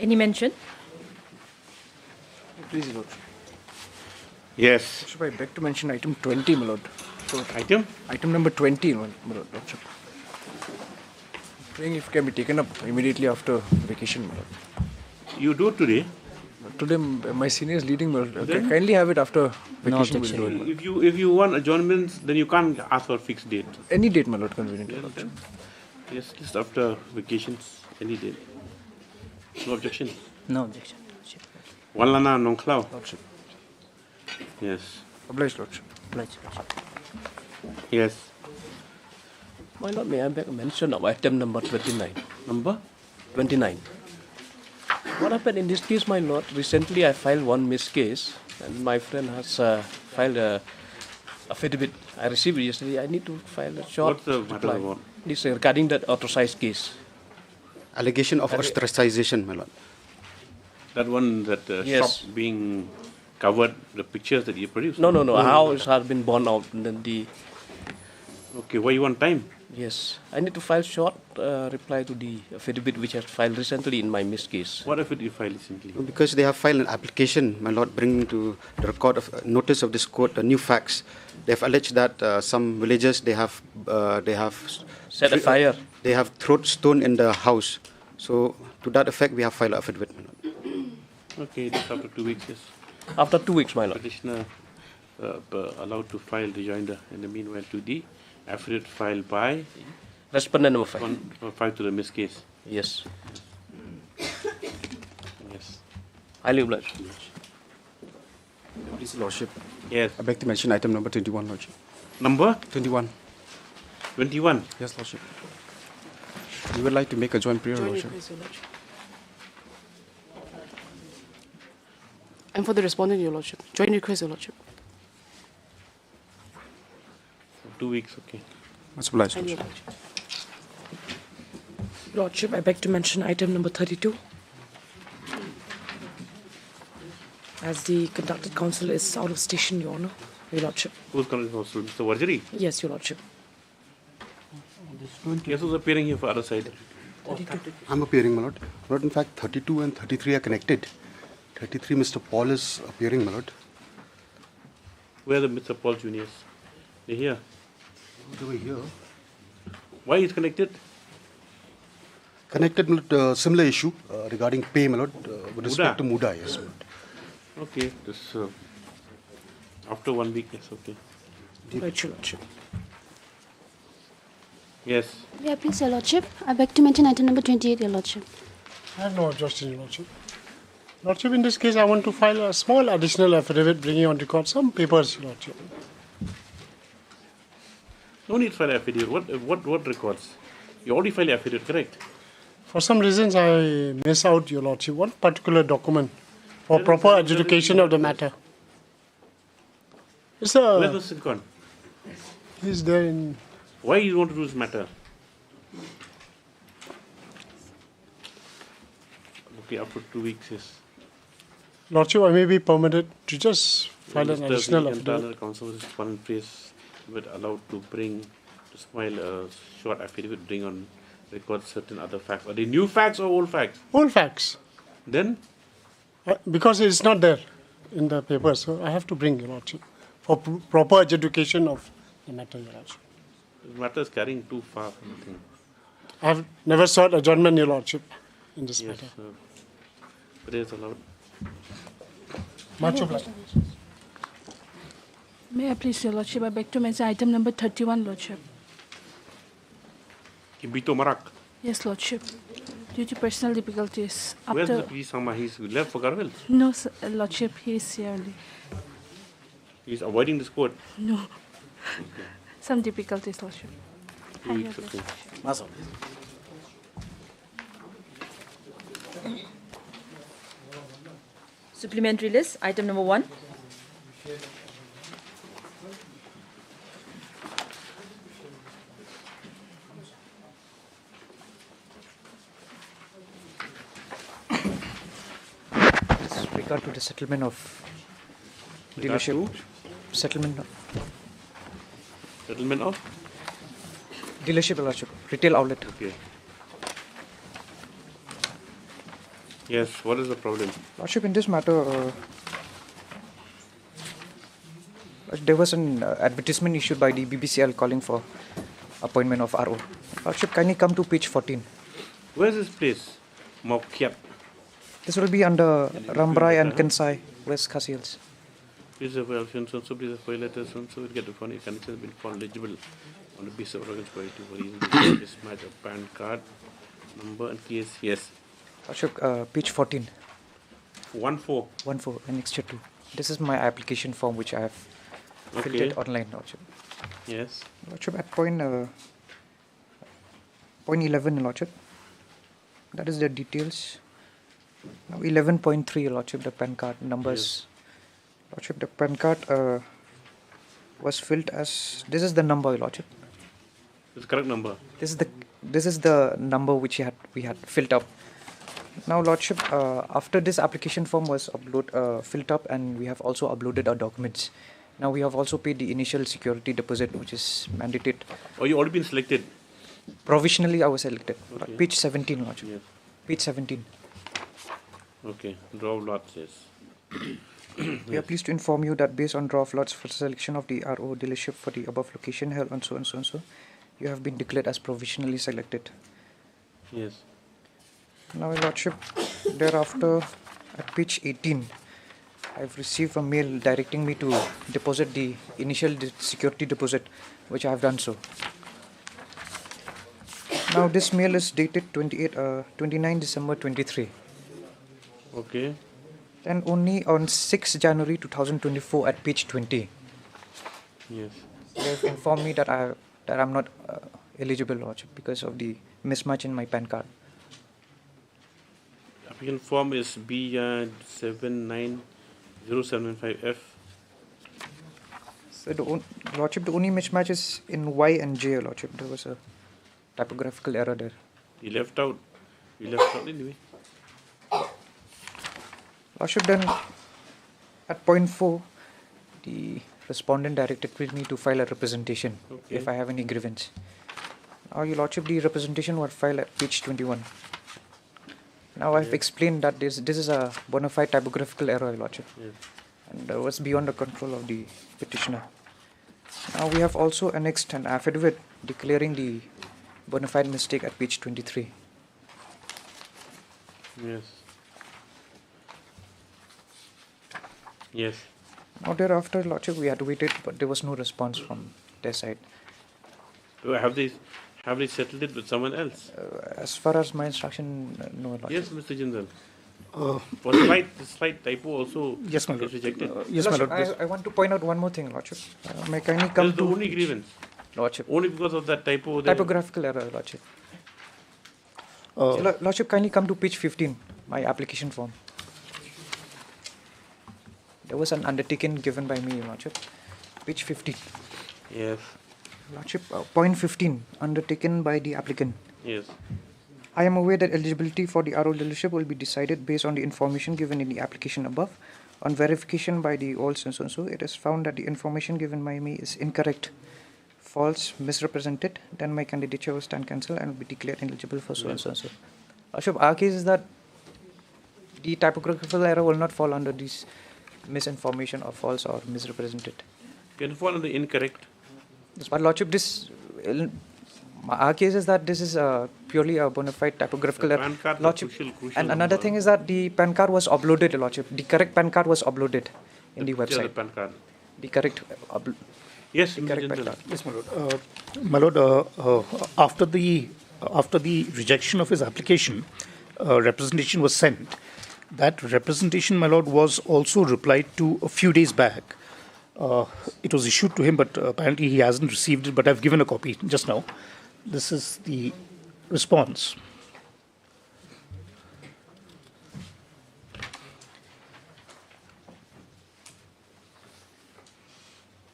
Any mention? Please, Your Lordship. Yes. Lordship, I beg to mention item 20, my lord. So, Item number 20, my lordship. Praying if it can be taken up immediately after vacation, my lord. You do it today. Today, my senior is leading, my lord. Then? Kindly have it after No vacation. objection. We'll do it, my lord. If you want adjournments, then you can't ask for a fixed date. Any date, my lord, convenient, Your Lordship. Yes, just after vacations, any date. No objection. No objection. Lordship. One lana non cloud. Lordship. Yes. Obliged, Lordship. Pledge, Lordship. Yes. My lord, may I make a mention of item number 29? Number? 29. What happened in this case, my lord? Recently I filed one missed case and my friend has filed a affidavit. I received it yesterday. I need to file a short What's the matter reply. about? This regarding that authorized case. Allegation of ostracization, my lord. That one, that Yes. shop being covered, the pictures that you produced? No. How it has been borne out and then the... Okay, why you want time? Yes. I need to file short reply to the affidavit which has filed recently in my missed case. What if you filed recently? Because they have filed an application, my lord, bringing to the record of notice of this court new facts. They have alleged that some villagers they have Set a fire. They have thrown stone in the house. So to that effect, we have filed an affidavit, my lord. Okay, just after 2 weeks, yes. After 2 weeks, my lord. Petitioner allowed to file rejoinder in the meanwhile to the affidavit filed by Respondent number 5. 5 to the missed case. Yes. Yes. Highly obliged. Please, Lordship. Yes. I beg to mention item number 21, Lordship. Number 21. 21. Yes, Lordship. We would like to make a joint prayer, Lordship. And for the respondent, Your Lordship. Joint request, Your Lordship. 2 weeks, okay. Much obliged, Highly Lordship. obliged. Lordship, I beg to mention item number 32. As the conducted counsel is out of station, Your Honor. Your Lordship. Who's coming from Mr. Varjari? Yes, Your Lordship. Yes, who's appearing here for other side? I'm appearing, my lord. My lord, in fact, 32 and 33 are connected. 33, Mr. Paul is appearing, my lord. Where are the Mr. Paul Juniors? They're here. They were here. Why is connected? Connected with similar issue regarding pay, my lord, with respect to Muda, yes, my lord. Okay, this after 1 week, yes, okay. Right, Your Lordship. Yes. Yeah, please, Your Lordship. I beg to mention item number 28, Your Lordship. I have no objection, Your Lordship. Lordship, in this case, I want to file a small additional affidavit bringing on record some papers, Your Lordship. No need for affidavit. What records? You already filed affidavit, correct? For some reasons, I miss out, Your Lordship, one particular document for proper adjudication of the matter. It's Where's the Silicon? He's there in... Why you want to do this matter? Okay, after 2 weeks, yes. Lordship, I may be permitted to just file an additional affidavit. Internal counsel is one place but allowed to file a short affidavit, bring on record certain other facts. Are they new facts or old facts? Old facts. Then? Because it's not there in the paper, so I have to bring, Your Lordship, for proper adjudication of the matter, Your Lordship. The matter is carrying too far from the thing. I have never sought adjournment, Your Lordship, in this Yes, matter. prayer is allowed. Much obliged. May I please, Your Lordship, I beg to mention item number 31, Lordship. Kibito Marak. Yes, Lordship. Due to personal difficulties. Where's the police Sama? He's left for Garwell. No, sir, Lordship, he is here only. He's avoiding this court. No. Some difficulties, Lordship. 2 weeks, okay. Supplementary list, item number 1. With regard to the settlement of dealership. Settlement of dealership, Lordship, retail outlet. Okay. Yes, what is the problem? Lordship, in this matter, there was an advertisement issued by the BBCL calling for appointment of RO. Lordship, kindly come to page 14. Where is this place? Maukyat. This will be under Rambrai and Kansai, West Khasiels. Please have options also, please have file letters also will get the funny conditions been found legible on the basis of organs for reason this match of PAN card number and case. Yes. Lordship, page 14. 1-4. 1-4, annexure 2. This is my application form which I have filled it online, Lordship. Yes. Lordship, at point 11, Lordship. That is the details. Now 11.3, Lordship, the PAN card numbers. Yes. Lordship, the PAN card was filled as, this is the number, Lordship. This is correct number. This is the number which we had filled up. Now, Lordship, after this application form was filled up, and we have also uploaded our documents. Now we have also paid the initial security deposit, which is mandated. Oh, you already been selected? Provisionally, I was selected. Okay. Page 17, Lordship. Yes. Page 17. Okay. Draw of lots, yes. We are pleased to inform you that based on draw of lots for selection of the RO dealership for the above location held on so and so and so, you have been declared as provisionally selected. Yes. Now, Lordship, thereafter, at page 18, I've received a mail directing me to deposit the initial security deposit, which I have done so. Now, this mail is dated 29 December 23. Okay. And only on 6 January 2024 at page 20, Yes. they have informed me that I'm not eligible, Lordship, because of the mismatch in my PAN card. Application form is B79075F. So, Lordship, the only mismatch is in Y and J, Lordship. There was a typographical error there. You left out. You left out anyway. Lordship, then at point 4, the respondent directed me to file a representation if I have any grievance. Now, Your Lordship, the representation was filed at page 21. Now, I've explained that this is a bona fide typographical error, Your Lordship, and was beyond the control of the petitioner. Now, we have also annexed an affidavit declaring the bona fide mistake at page 23. Yes. Yes. Now, thereafter, Lordship, we had waited, but there was no response from their side. Have they settled it with someone else? As far as my instruction, no, Lordship. Yes, Mr. Jindal. Was slight typo also yes, my lord. rejected? Yes, my Lordship, lord. I want to point out one more thing, Lordship. May I kindly come That's the only grievance. Lordship. Only because of that typo. There. Typographical error, Lordship. Lordship, kindly come to page 15, my application form. There was an undertaking given by me, Lordship. Page 15. Yes. Lordship, point 15, undertaken by the applicant. Yes. I am aware that eligibility for the RO dealership will be decided based on the information given in the application above. On verification by the all so and so, it is found that the information given by me is incorrect, false, misrepresented. Then my candidature will stand cancelled and will be declared ineligible for so and so and so. Lordship, our case is that the typographical error will not fall under this misinformation or false or misrepresented. Can fall under incorrect. But Lordship, our case is that this is purely a bona fide typographical error. PAN card, Lordship, crucial and another thing is that the PAN card was uploaded, Lordship. The correct PAN card was uploaded in the website. The PAN card. The correct. Yes, the correct PAN card. Yes, my lord. My lord, after the rejection of his application, representation was sent. That representation, my lord, was also replied to a few days back. It was issued to him, but apparently he hasn't received it. But I've given a copy just now. This is the response.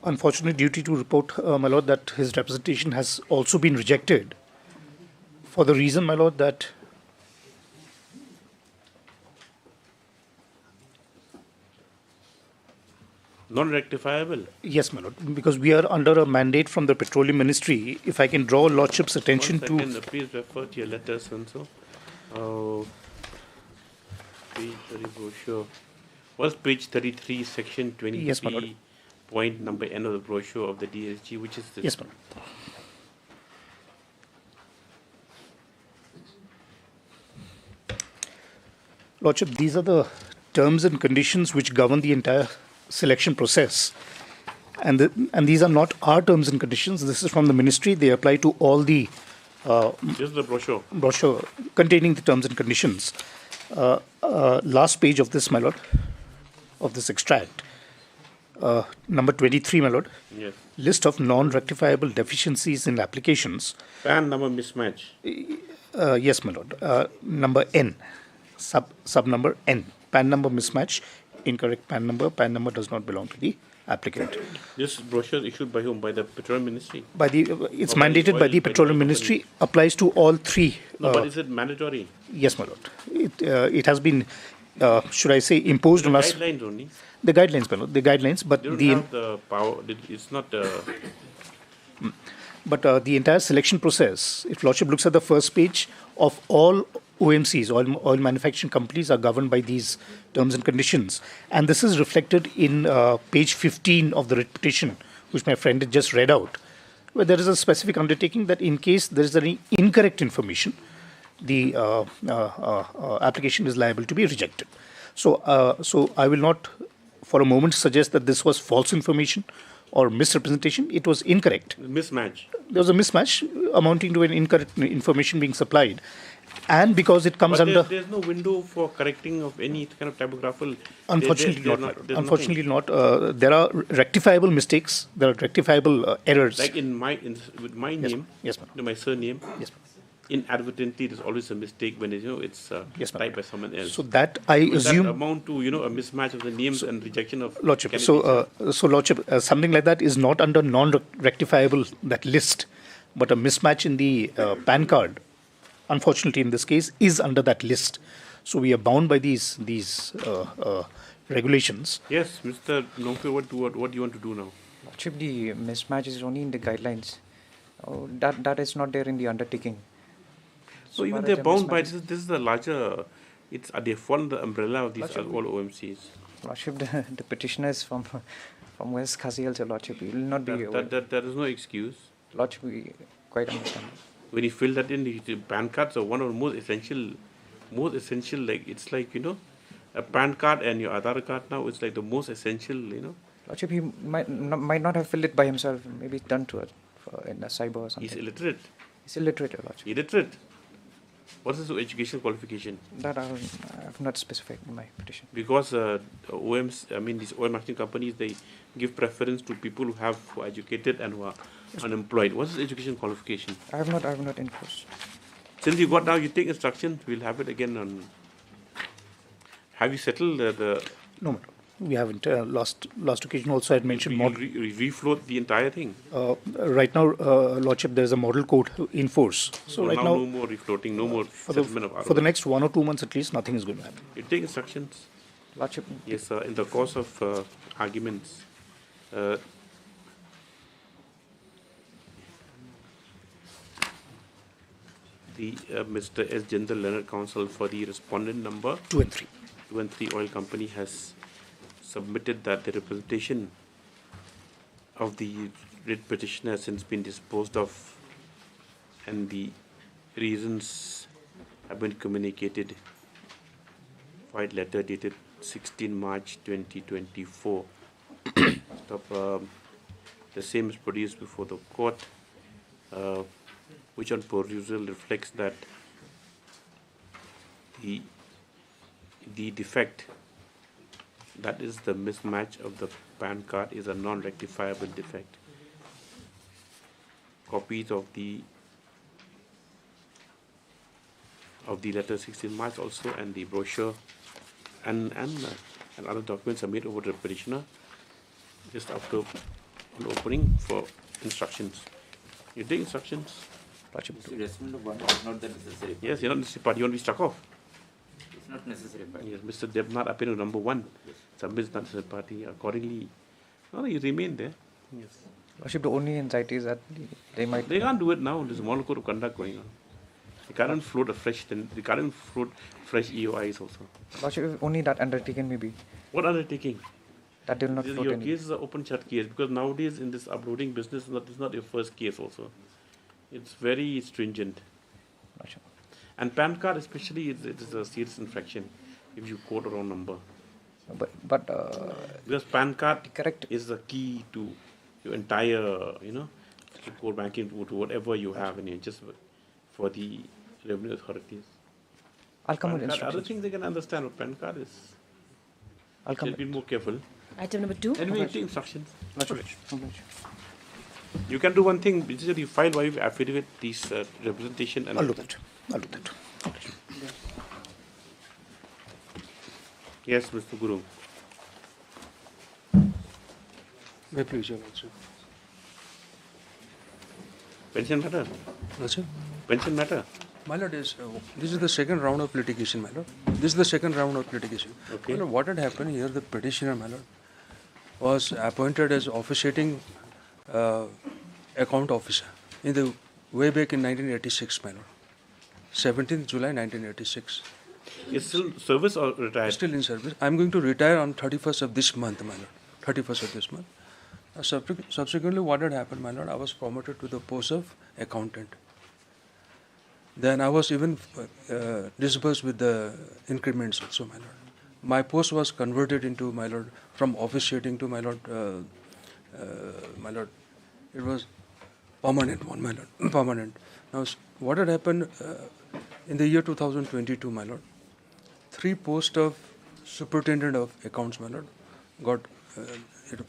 Unfortunately, duty to report, my lord, that his representation has also been rejected for the reason, my lord, that non-rectifiable. yes, my lord, because we are under a mandate from the Petroleum Ministry. If I can draw Lordship's attention Please refer to your letters and so. Page 30 brochure. What's page 33, section 23, Yes, my lord. point number N of the brochure of the DSG, which is this? Yes, my lord. Lordship, these are the terms and conditions which govern the entire selection process. And these are not our terms and conditions. This is from the ministry. They apply to all the This is the brochure containing the terms and conditions. Last page of this, my lord, of this extract. Number 23, my lord. Yes. List of non-rectifiable deficiencies in applications. PAN number mismatch. Yes, my lord. Number N. Sub number N. PAN number mismatch. Incorrect PAN number. PAN number does not belong to the applicant. This brochure is issued by whom? By the Petroleum Ministry? By the it's mandated by the Petroleum Ministry. Applies to all three. No, but is it mandatory? Yes, my lord. It has been, should I say, imposed on us. Guidelines only. The guidelines, my lord. The guidelines, but They don't have the power. It's not. But the entire selection process, if Lordship looks at the first page of all OMCs, oil manufacturing companies are governed by these terms and conditions. And this is reflected in page 15 of the writ petition, which my friend had just read out, where there is a specific undertaking that in case there is any incorrect information, the application is liable to be rejected. So I will not for a moment suggest that this was false information or misrepresentation. It was incorrect. Mismatch. There was a mismatch amounting to an incorrect information being supplied. And because it comes under... There's no window for correcting of any kind of typographical... Unfortunately not. Unfortunately not. There are rectifiable mistakes. There are rectifiable errors. Like with my name, yes, my surname, yes, inadvertently there's always a mistake when it's typed by someone else. So that I assume... that amount to a mismatch of the names and rejection of... Lordship, so Lordship, something like that is not under non-rectifiable, that list, but a mismatch in the PAN card, unfortunately in this case, is under that list. So we are bound by these regulations. Yes, Mr. Nongpe, what do you want to do now? Lordship, the mismatch is only in the guidelines. That is not there in the undertaking. So even they're bound by this is the larger, they fall under the umbrella of these all OMCs. Lordship, the petitioner is from West Khazial, so Lordship, you will not be... There is no excuse. Lordship, we quite understand. When you fill that in, the PAN cards are one of the most essential, like, it's like, a PAN card and your Aadhaar card now, it's like the most essential, Lordship, he might not have filled it by himself, maybe done to it in a cyber or something. He's illiterate. He's illiterate, Your Lordship. Illiterate. What is his educational qualification? That I have not specified in my petition. Because these oil marketing companies, they give preference to people who are educated and who are unemployed. What's his education qualification? I have not enforced. Since you got now, you take instructions. We'll have it again on. Have you settled the? No, we haven't. Last occasion also I had mentioned. Refloat the entire thing. Right now, Lordship, there is a model code in force. So right now, no more refloating, no more settlement of ROs. For the next 1 or 2 months at least, nothing is going to happen. You take instructions. Lordship. Yes, sir. In the course of arguments. Mr. S. Jindal, Learned Counsel for the respondent number 2 and 3. 2 and 3 oil company has submitted that the representation of the writ petition has since been disposed of and the reasons have been communicated. White letter dated 16 March 2024. The same is produced before the court, which on perusal reflects that the defect, that is the mismatch of the PAN card, is a non-rectifiable defect. Copies of the letter 16 March also, and the brochure and other documents are made over to the petitioner just after an opening for instructions. You take instructions. Not the necessary. Yes, you're not necessary party. You want to be struck off. It's not necessary party. Yes, Mr. Debnar appearing number 1. Yes. Submits not necessary party. Accordingly, no, you remain there. Yes. Lordship, the only anxiety is that they might... They can't do it now. There's a model code of conduct going on. You can't float a fresh, then you can't float fresh EOIs also. Lordship, if only that undertaken may be. What undertaking? That will not float Your any. case is an open shut case, because nowadays in this uploading business, it's not your first case also. It's very stringent. Lordship. And PAN card especially, it is a serious infraction if you quote a wrong number. But because PAN card correct is the key to your entire, to core banking, to whatever you have in it, just for the revenue authorities. I'll come with PAN card, instructions. other things they can understand what PAN card is. I'll come They'll be more careful. Item number 2. Anyway, take instructions. Lordship. You can do one thing, which is you file by affidavit these representation and I'll do that. I'll do that. Yes, Mr. Guru. May please, Your Lordship. Pension matter? Lordship? Pension matter? My Lord, this is the second round of litigation, my Lord. This is the second round of litigation. Okay. My Lord, what had happened here, the petitioner, my Lord, was appointed as officiating account officer in the way back in 1986, my Lord. 17th July 1986. Is still service or retired? Still in service. I'm going to retire on 31st of this month, my Lord. 31st of this month. Subsequently, what had happened, my Lord, I was promoted to the post of accountant. Then I was even disbursed with the increments also, my Lord. My post was converted into, my Lord, from officiating to, my Lord, it was permanent one, my Lord, permanent. Now, what had happened in the year 2022, my Lord, 3 posts of superintendent of accounts, my Lord, got,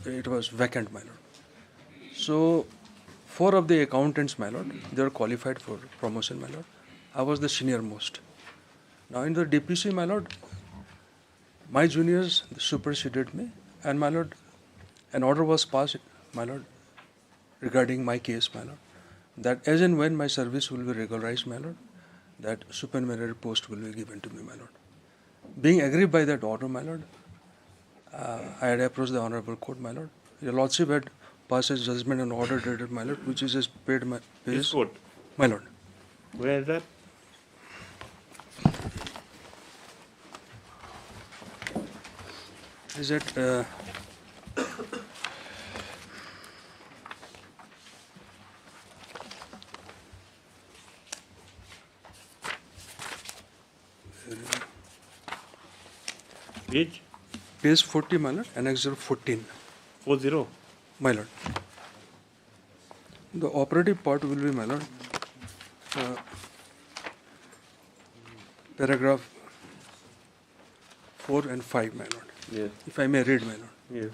it was vacant, my Lord. So, 4 of the accountants, my Lord, they were qualified for promotion, my Lord. I was the senior most. Now, in the DPC, my Lord, my juniors superseded me, and my Lord, an order was passed, my Lord, regarding my case, my Lord, that as and when my service will be regularized, my Lord, that supernumerary post will be given to me, my Lord. Being aggrieved by that order, my Lord, I had approached the Honorable Court, my Lord. Your Lordship had passed a judgment and order dated, my Lord, which is paid my This court? My Lord. Where is that? Is it Page? Page 40, my Lord, Annex 14. 40? My Lord. The operative part will be, my Lord, paragraph 4 and 5, my Lord. Yes. If I may read, my Lord. Yes.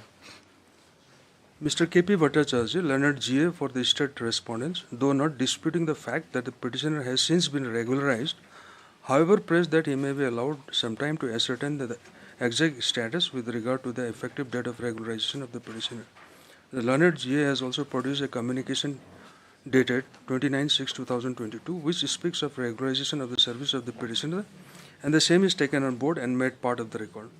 Mr. K.P. Bhattacharya, learned GA for the state respondents, though not disputing the fact that the petitioner has since been regularized, however pressed that he may be allowed some time to ascertain the exact status with regard to the effective date of regularization of the petitioner. The learned GA has also produced a communication dated 29/6/2022, which speaks of regularization of the service of the petitioner, and the same is taken on board and made part of the record.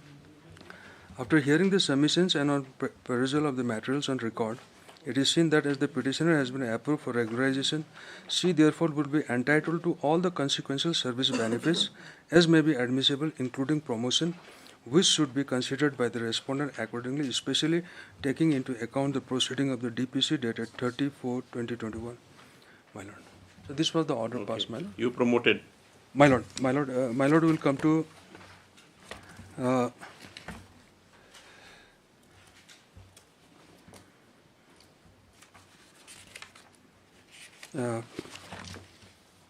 After hearing the submissions and on perusal of the materials on record, it is seen that as the petitioner has been approved for regularization, she therefore would be entitled to all the consequential service benefits as may be admissible, including promotion, which should be considered by the respondent accordingly, especially taking into account the proceeding of the DPC dated 30/4/2021. My Lord. So this was the order passed, my Lord. You promoted? My Lord, my Lord, my Lord will come to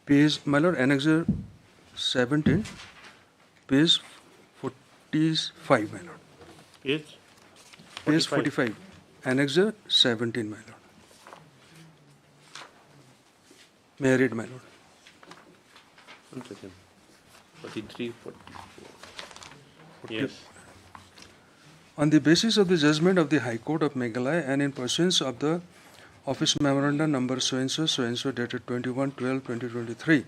page, my Lord, Annexure 17, page 45, my Lord. Page? Page 45, Annexure 17, my Lord. May I read, my Lord? 1 second. 43, 44. Yes. On the basis of the judgment of the High Court of Meghalaya and in pursuance of the Office Memorandum number so-and-so dated 21/12/2023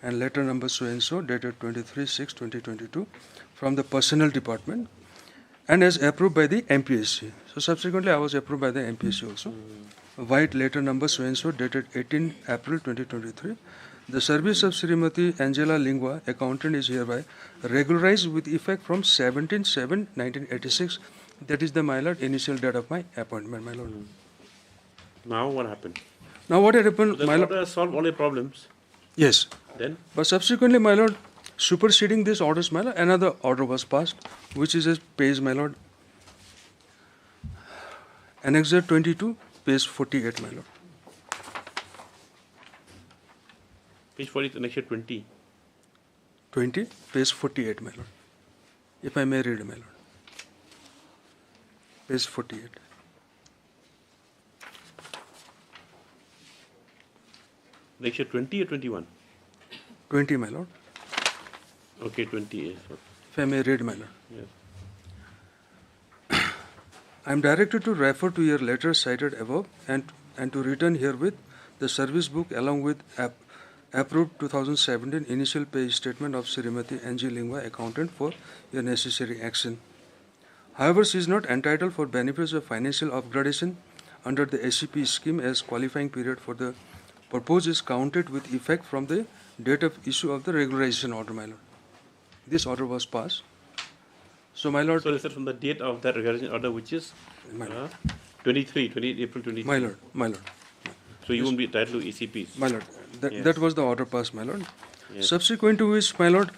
and letter number so-and-so dated 23/6/2022 from the Personnel Department and as approved by the MPSC. So subsequently I was approved by the MPSC also. White letter number so-and-so dated 18 April 2023. The service of Srimati Angela Lingua, accountant, is hereby regularized with effect from 17/7/1986. That is the, my lord, initial date of my appointment, my lord. Now what happened? Now what happened, The my lord? order has solved all your problems. Yes. Then? But subsequently, my lord, superseding these orders, my lord, another order was passed, which is as page, my lord, Annexure 22, page 48, my lord. Page 40, Annexure 20. 20, page 48, my lord. If I may read, my lord. Page 48. Annexure 20 or 21? 20, my lord. Okay, 20 is. If I may read, my lord. Yes. I am directed to refer to your letter cited above and to return herewith the service book along with approved 2017 initial pay statement of Srimati N.G. Lingua, accountant, for your necessary action. However, she is not entitled for benefits of financial upgradation under the SCP scheme, as qualifying period for the purpose is counted with effect from the date of issue of the regularization order, my lord. This order was passed. So, my lord. So, is that from the date of that regularization order, which is 28 April 23? My lord, my lord. So, you won't be entitled to ECPs? My lord, Yes. that was the order passed, my lord. Yes. Subsequent to which, my lord,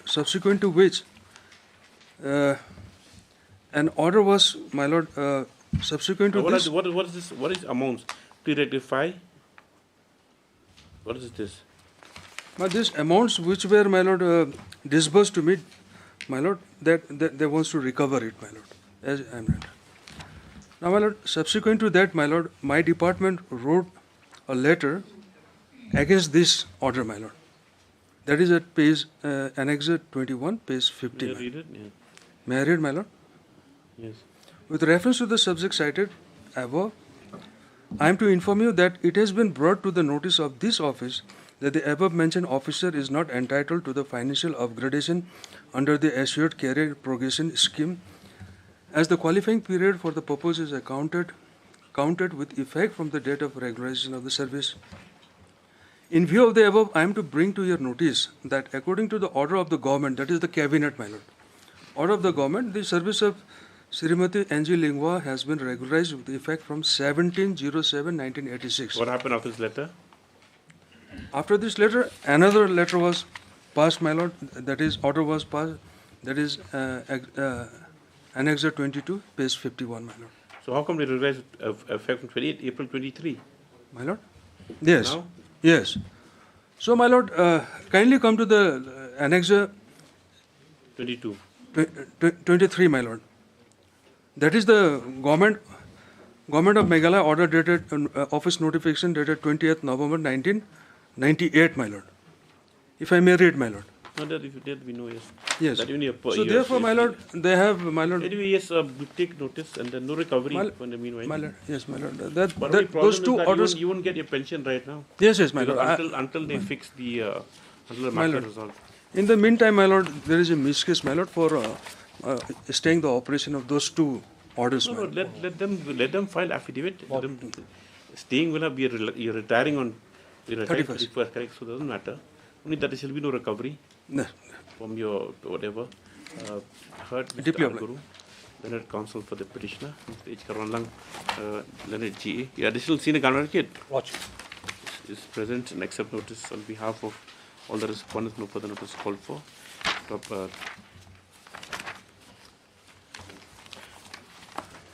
an order was, my lord, subsequent to this. What is this? What is amounts? To rectify? What is this? But these amounts which were, my lord, disbursed to me, my lord, that they wants to recover it, my lord, as I am not. Now, my lord, subsequent to that, my lord, my department wrote a letter against this order, my lord. That is at page Annexure 21, page 50. May I read it? Yeah. May I read, my lord? Yes. With reference to the subject cited above, I am to inform you that it has been brought to the notice of this office that the above mentioned officer is not entitled to the financial upgradation under the Assured Career Progression Scheme, as the qualifying period for the purpose is counted with effect from the date of regularization of the service. In view of the above, I am to bring to your notice that according to the order of the government, that is the cabinet, my lord, order of the government, the service of Srimati N.G. Lingua has been regularized with effect from 17/07/1986. What happened after this letter? After this letter, another letter was passed, my lord, that is, order was passed, that is Annexure 22, page 51, my lord. So how come they regularized effect from 28 April 23? My lord? Yes. Now? Yes. So, my lord, kindly come to the Annexure 22. 23, my lord. That is the Government of Meghalaya order dated, office notification dated 20th November 1998, my lord. If I may read, my lord. No, that if you did, we know, yes. Yes. That even So therefore, my lord, they have, my lord. Anyway, yes, we take notice and then no recovery for the meanwhile. My lord, yes, my lord. Those two orders. You won't get your pension right now. Yes, yes, my lord. Until they fix the, until the My matter lord. is resolved. In the meantime, my lord, there is a miscase, my lord, for staying the operation of those two orders. No, let them file affidavit. Staying will be you're retiring on the 31st, correct? So it doesn't matter. Only that there shall be no recovery from your whatever. Heard Mr. Guru, Leonard Counsel for the petitioner, Mr. H. Karanlang, Leonard G.A. The additional senior government advocate is present and accept notice on behalf of all the respondents. No further notice called for.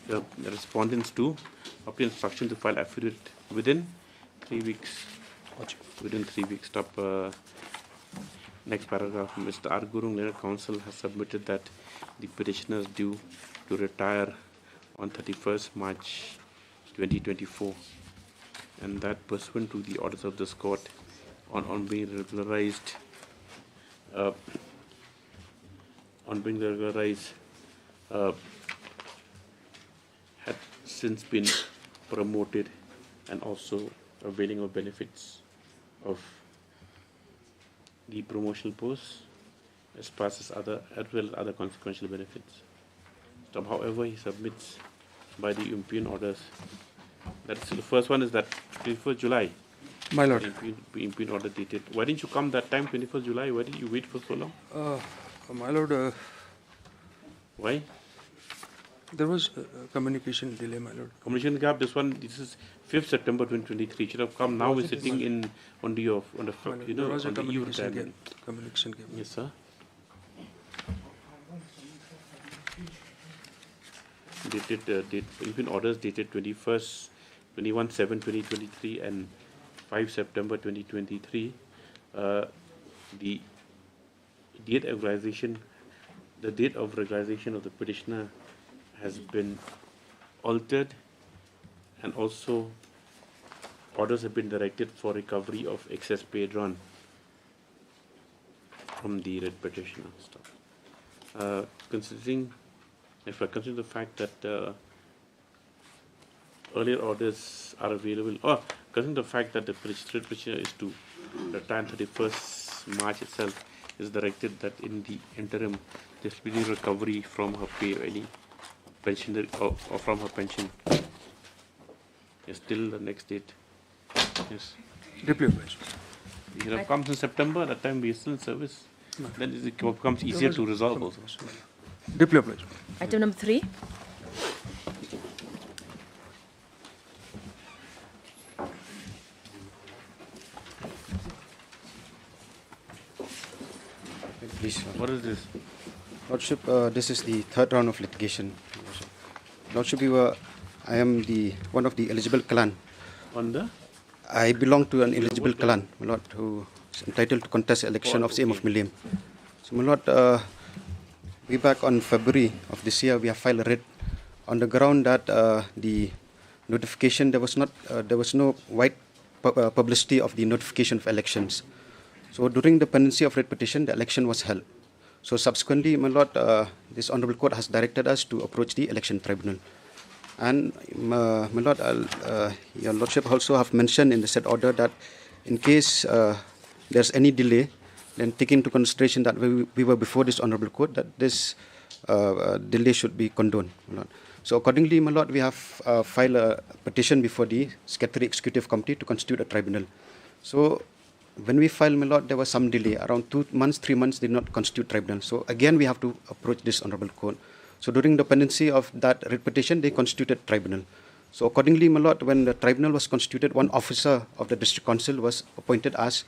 The respondents to obtain instruction to file affidavit within 3 weeks. Within 3 weeks. Next paragraph. Mr. R. Gurung, Leonard Counsel, has submitted that the petitioner is due to retire on 31st March 2024, and that pursuant to the orders of this court on being regularized, had since been promoted and also availing of benefits of the promotional posts as well as other consequential benefits. However, he submits by the impugn orders. That's the first one is that 31st July My lord. Impute order dated. Why didn't you come that time, 21st July? Why did you wait for so long? My lord, Why? there was a communication delay, my lord. Communication gap. This is 5th September 2023. Should have come. Now we're sitting in on the There was a on the eve of communication gap. retirement. Communication gap. Yes, sir. Impute orders dated 21/7/2023 and 5 September 2023. The date of regularization, the date of regularization of the petitioner has been altered, and also orders have been directed for recovery of excess pay drawn from the writ petitioner. Considering the fact that earlier orders are available, considering the fact that the writ petitioner is to retire on 31st March itself, is directed that in the interim there will be recovery from her pay or any pension or from her pension. Yes, till the next date. Yes. Deeply obliged. It have comes in September. That time we are still in service. Then it becomes easier to resolve also. Deeply obliged. Item number 3. Please. What is this? Lordship, this is the third round of litigation. Lordship, I am one of the eligible clan. On the? I belong to an eligible clan, my lord, who is entitled to contest election of same of Milliam. So, my lord, way back on February of this year, we have filed a writ on the ground that the notification, there was no wide publicity of the notification of elections. So, during the pendency of writ petition, the election was held. So, subsequently, my lord, this honourable court has directed us to approach the election tribunal. And my lord, your lordship also have mentioned in the said order that in case there's any delay, then take into consideration that we were before this honourable court, that this delay should be condoned, my lord. So accordingly, my lord, we have filed a petition before the Secretary Executive Committee to constitute a tribunal. So when we filed, my lord, there was some delay. Around 2 months, 3 months, did not constitute tribunal. So again, we have to approach this honourable court. So during the pendency of that writ petition, they constituted tribunal. So accordingly, my lord, when the tribunal was constituted, one officer of the district council was appointed as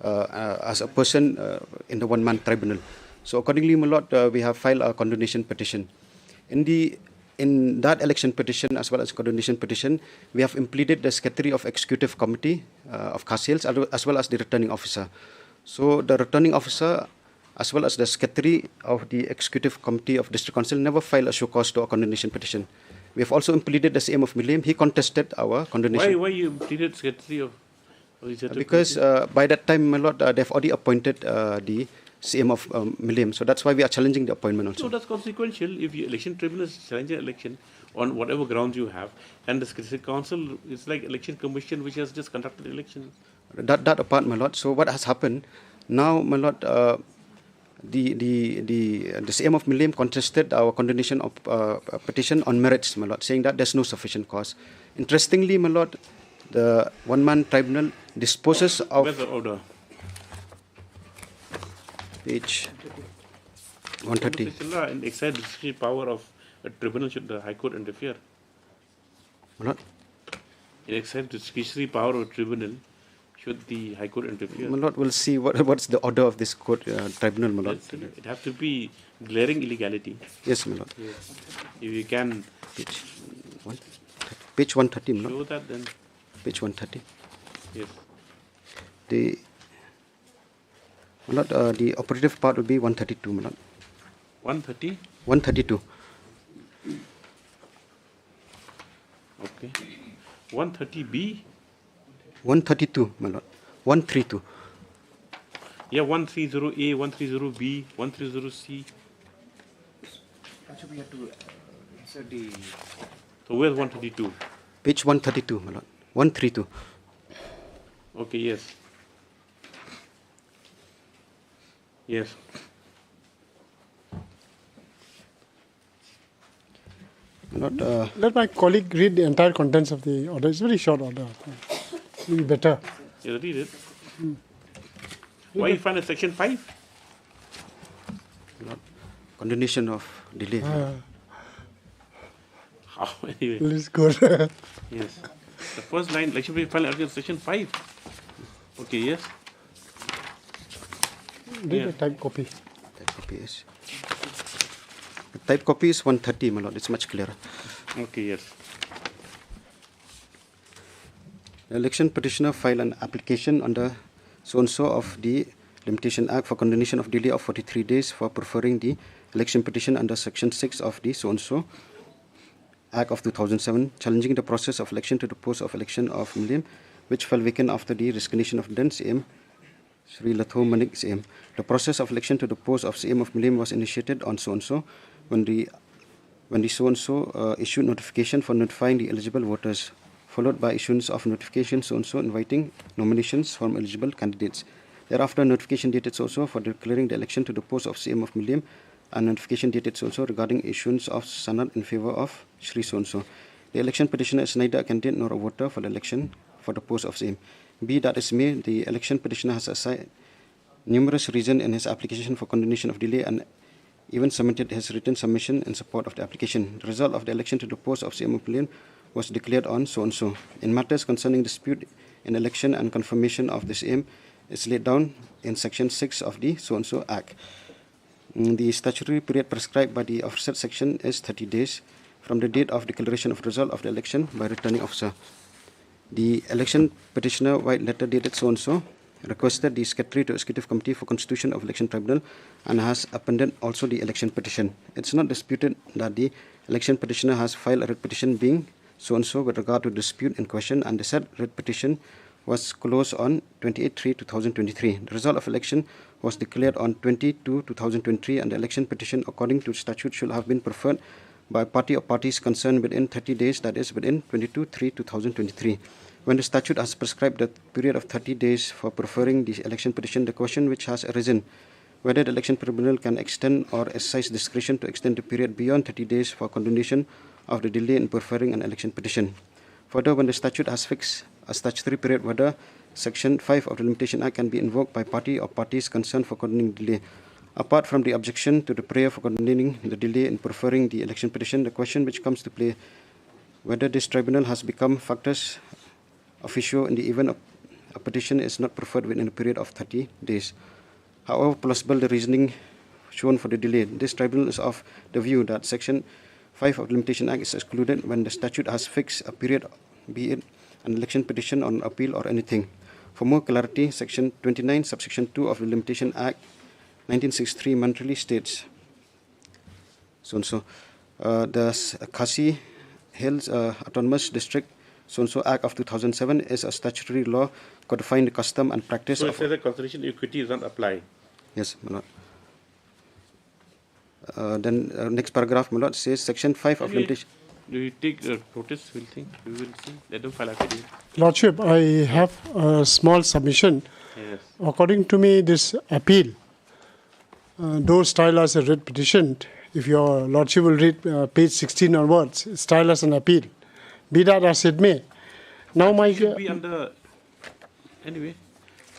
a person in the one-man tribunal. So accordingly, my lord, we have filed a condonation petition. In that election petition as well as condonation petition, we have implemented the Secretary of Executive Committee of Khasils as well as the returning officer. So the returning officer as well as the Secretary of the Executive Committee of District Council never filed a show cause to a condonation petition. We have also implemented the same of Milliam. He contested our condonation. Why you implemented Secretary of because by that time, my lord, they've already appointed the CM of Milliam. So that's why we are challenging the appointment also. So that's consequential. If the election tribunal is challenging election on whatever grounds you have, and the Secretary Council is like election commission which has just conducted elections. That apart, my lord. So what has happened now, my lord? The CM of Milliam contested our condonation of petition on merits, my lord, saying that there's no sufficient cause. Interestingly, my lord, the one-man tribunal disposes of... Where's the order? Page 130. In exercise discretionary power of a tribunal, should the High Court interfere? What? In exercise discretionary power of a tribunal, should the High Court interfere? My lord, we'll see what's the order of this court tribunal, my lord. It has to be glaring illegality. Yes, my lord. Yes. If you can... Page 130, my lord. Show that then. Page 130. Yes. My lord, the operative part will be 132, my lord. 130? 132. Okay. 130B? 132, my lord. 132. Yeah, 130A, 130B, 130C. Actually, we have to insert the... So where's 132? Page 132, my lord. 132. Okay, yes. Yes. Let my colleague read the entire contents of the order. It's a very short order. It will be better. You read it. Why you find a section 5? Condonation of delay. How anyway? Let's go. Yes. The first line, election file against section 5. Okay, yes. Read the type copy. Type copy is. The type copy is 130, my lord. It's much clearer. Okay, yes. The election petitioner filed an application under so-and-so of the Limitation Act for condonation of delay of 43 days for preferring the election petition under Section 6 of the so-and-so Act of 2007, challenging the process of election to the post of election of Millim, which fell vacant after the resignation of then CM Sri Latho Manik CM. The process of election to the post of CM of Millim was initiated on so-and-so when the so-and-so issued notification for notifying the eligible voters, followed by issuance of notification so-and-so inviting nominations from eligible candidates. Thereafter, notification dated so-and-so for declaring the election to the post of CM of Millim, and notification dated so-and-so regarding issuance of sanad in favor of Sri so-and-so. The election petitioner is neither a candidate nor a voter for the election for the post of CM. Be that as may, the election petitioner has assigned numerous reasons in his application for condonation of delay and even submitted his written submission in support of the application. The result of the election to the post of CM of Millim was declared on so-and-so. In matters concerning dispute in election and confirmation of the CM is laid down in Section 6 of the so-and-so Act. The statutory period prescribed by the aforesaid section is 30 days from the date of declaration of result of the election by returning officer. The election petitioner, white letter dated so-and-so, requested the Secretary to Executive Committee for Constitution of Election Tribunal and has appended also the election petition. It's not disputed that the election petitioner has filed a writ petition being so-and-so with regard to dispute in question, and the said writ petition was closed on 28/3/2023. The result of election was declared on 20/2/2023, and the election petition, according to statute, should have been preferred by party or parties concerned within 30 days, that is, within 22/3/2023. When the statute has prescribed the period of 30 days for preferring the election petition, the question which has arisen whether the election tribunal can extend or exercise discretion to extend the period beyond 30 days for condonation of the delay in preferring an election petition. Further, when the statute has fixed a statutory period, whether Section 5 of the Limitation Act can be invoked by party or parties concerned for condoning delay. Apart from the objection to the prayer for condoning the delay in preferring the election petition, the question which comes to play whether this tribunal has become factus officio in the event a petition is not preferred within a period of 30 days. However plausible the reasoning shown for the delay, this tribunal is of the view that Section 5 of the Limitation Act is excluded when the statute has fixed a period, be it an election petition on appeal or anything. For more clarity, Section 29, subsection 2 of the Limitation Act 1963 mandatorily states, the Khasi Hills Autonomous District Act of 2007 is a statutory law codifying the custom and practice so of... So it says that constitutional equity does not apply? Yes, my lord. Then next paragraph, my lord, says Section 5 of Limitation... Do you take notice? We will see. Let them file affidavit. Lordship, I have a small submission. Yes. According to me, this appeal, though styled as a writ petition, if your Lordship will read page 16 onwards, it's styled as an appeal. Be that as it may. Now my... It should be under... Anyway,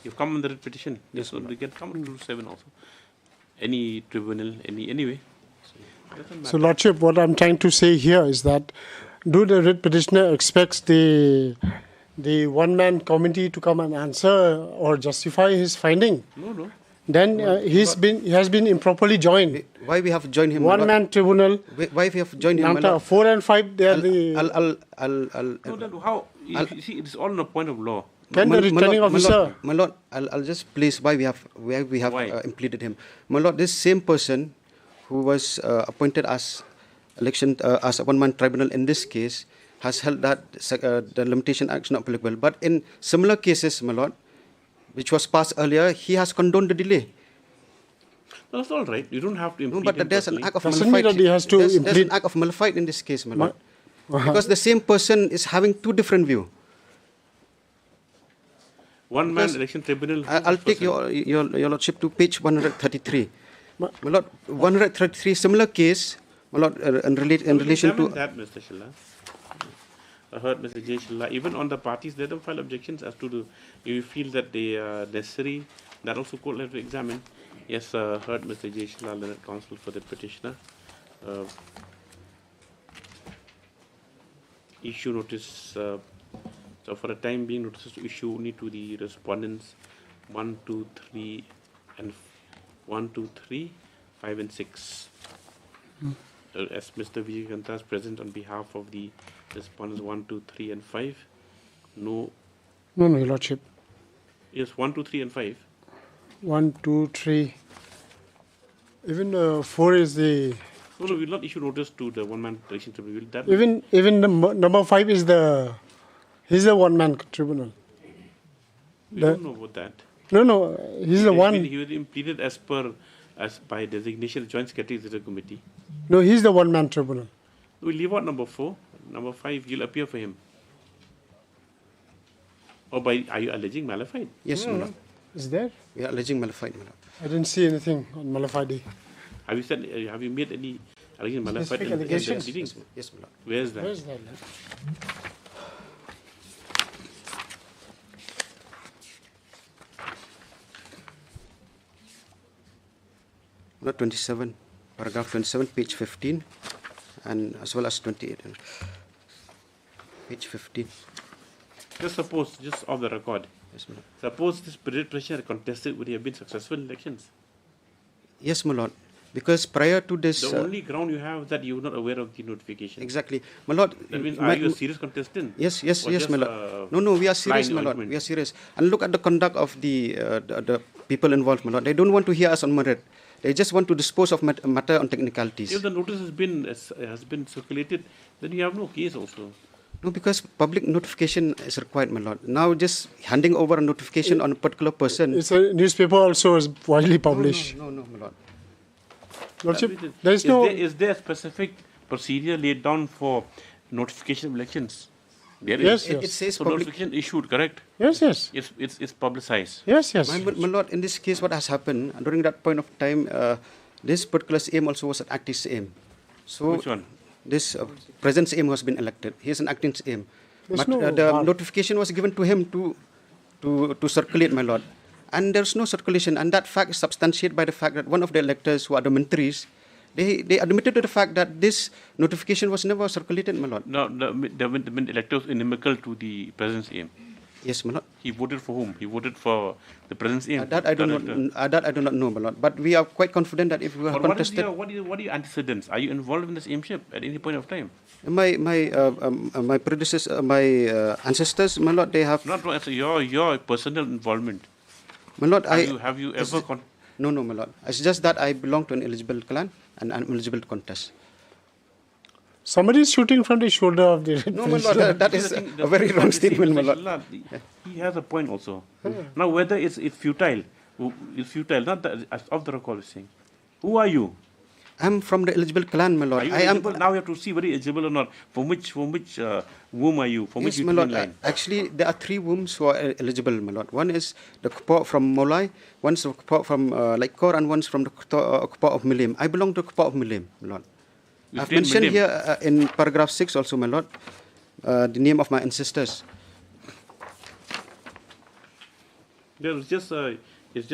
you come under writ petition. Yes, so we can come under Rule 7 also. Any tribunal, anyway. So, Lordship, what I'm trying to say here is that do the writ petitioner expects the one-man committee to come and answer or justify his finding? No. Then he has been improperly joined. Why we have joined him? One-man tribunal. Why we have joined him? 4 and 5, they are No, how? You see, it's all on a point of law. Can the returning officer? My lord, I'll just place why we have implemented him. My lord, this same person who was appointed as as a one-man tribunal in this case has held that the Limitation Act is not applicable. But in similar cases, my lord, which was passed earlier, he has condoned the delay. No, that's all right. You don't have to impede but there's an act of malafide. There's an act of malafide in this case, my lord. Because the same person is having two different views. One-man election tribunal. I'll take your lordship to page 133. My lord, 133, similar case, my lord, in relation to... that, Mr. Shilla. heard Mr. J. Shilla. Even on the parties, let them file objections as to the, if you feel that they are necessary. That also court will have to examine. Yes, heard Mr. J. Shilla, Learned Counsel for the petitioner. Issue notice. So for the time being, notices to issue only to the respondents 1, 2, 3, and 1, 2, 3, 5, and 6. As Mr. Vijayakanta is present on behalf of the respondents 1, 2, 3, and 5. No. No, Your Lordship. Yes, 1, 2, 3, and 5. 1, 2, 3. Even 4 is the. No, we will not issue notice to the one-man election tribunal. That Even number 5 is the. He's a one-man tribunal. We don't know about that. No, he's the one. He was implemented as by designation Joint Secretary Executive Committee. No, he's the one-man tribunal. We leave out number 4. Number 5, you'll appear for him. Or by, are you alleging malafide? Yes, my lord. Is there? We are alleging malafide, my lord. I didn't see anything on malafide. Have you said? Have you made any allegation malafide? Specific allegations? Yes, my lord. Where is that? Where is that? Not 27, paragraph 27, page 15, and as well as 28, page 15. Just suppose, just off the record. Yes, my lord. Suppose this petitioner contested, would he have been successful in elections? Yes, my lord. Because prior to this, the only ground you have is that you were not aware of the notification. Exactly, my lord. That means, are you a serious contestant? Yes, my lord. No, we are serious, my lord. We are serious. And look at the conduct of the people involved, my lord. They don't want to hear us on merit. They just want to dispose of matter on technicalities. If the notice has been circulated, then you have no case also. No, because public notification is required, my lord. Now just handing over a notification on a particular person. It's a newspaper also is widely published. No, my lord. Lordship, there is no. Is there a specific procedure laid down for notification of elections? There yes, is. yes. It says so public. Notification issued, correct? Yes. It's publicized. Yes. My lord, in this case, what has happened during that point of time, this particular CM also was an acting CM. So which one? This present CM has been elected. He is an acting CM. But no the notification was given to him to circulate, my lord. And there's no circulation, and that fact is substantiated by the fact that one of the electors who are the ministries, they admitted to the fact that this notification was never circulated, my lord. No, the elector was inimical to the present aim. Yes, my lord. He voted for whom? He voted for the present aim. That I do not know, my lord. But we are quite confident that if we are contested. What are your antecedents? Are you involved in this aimship at any point of time? My predecessor, my ancestors, my lord, they have. Not your personal involvement. My lord, have you ever? No, my lord. It's just that I belong to an eligible clan and I'm eligible to contest. Somebody is shooting from the shoulder of the. No, my lord, that is a very wrong statement, my lord. He has a point also. Now, whether it's futile, not the, off the record is saying. Who are you? I'm from the eligible clan, my lord. Are you eligible? Now you have to see whether you're eligible or not. From which womb are you? From yes, which my lord. line? Actually, there are 3 wombs who are eligible, my lord. One is the Kupa from Molai, one's the Kupa from Kor, and one's from the Kupa of Milim. I belong to Kupa of Milim, my lord. I've mentioned here in paragraph 6 also, my lord, the name of my ancestors. It's just it's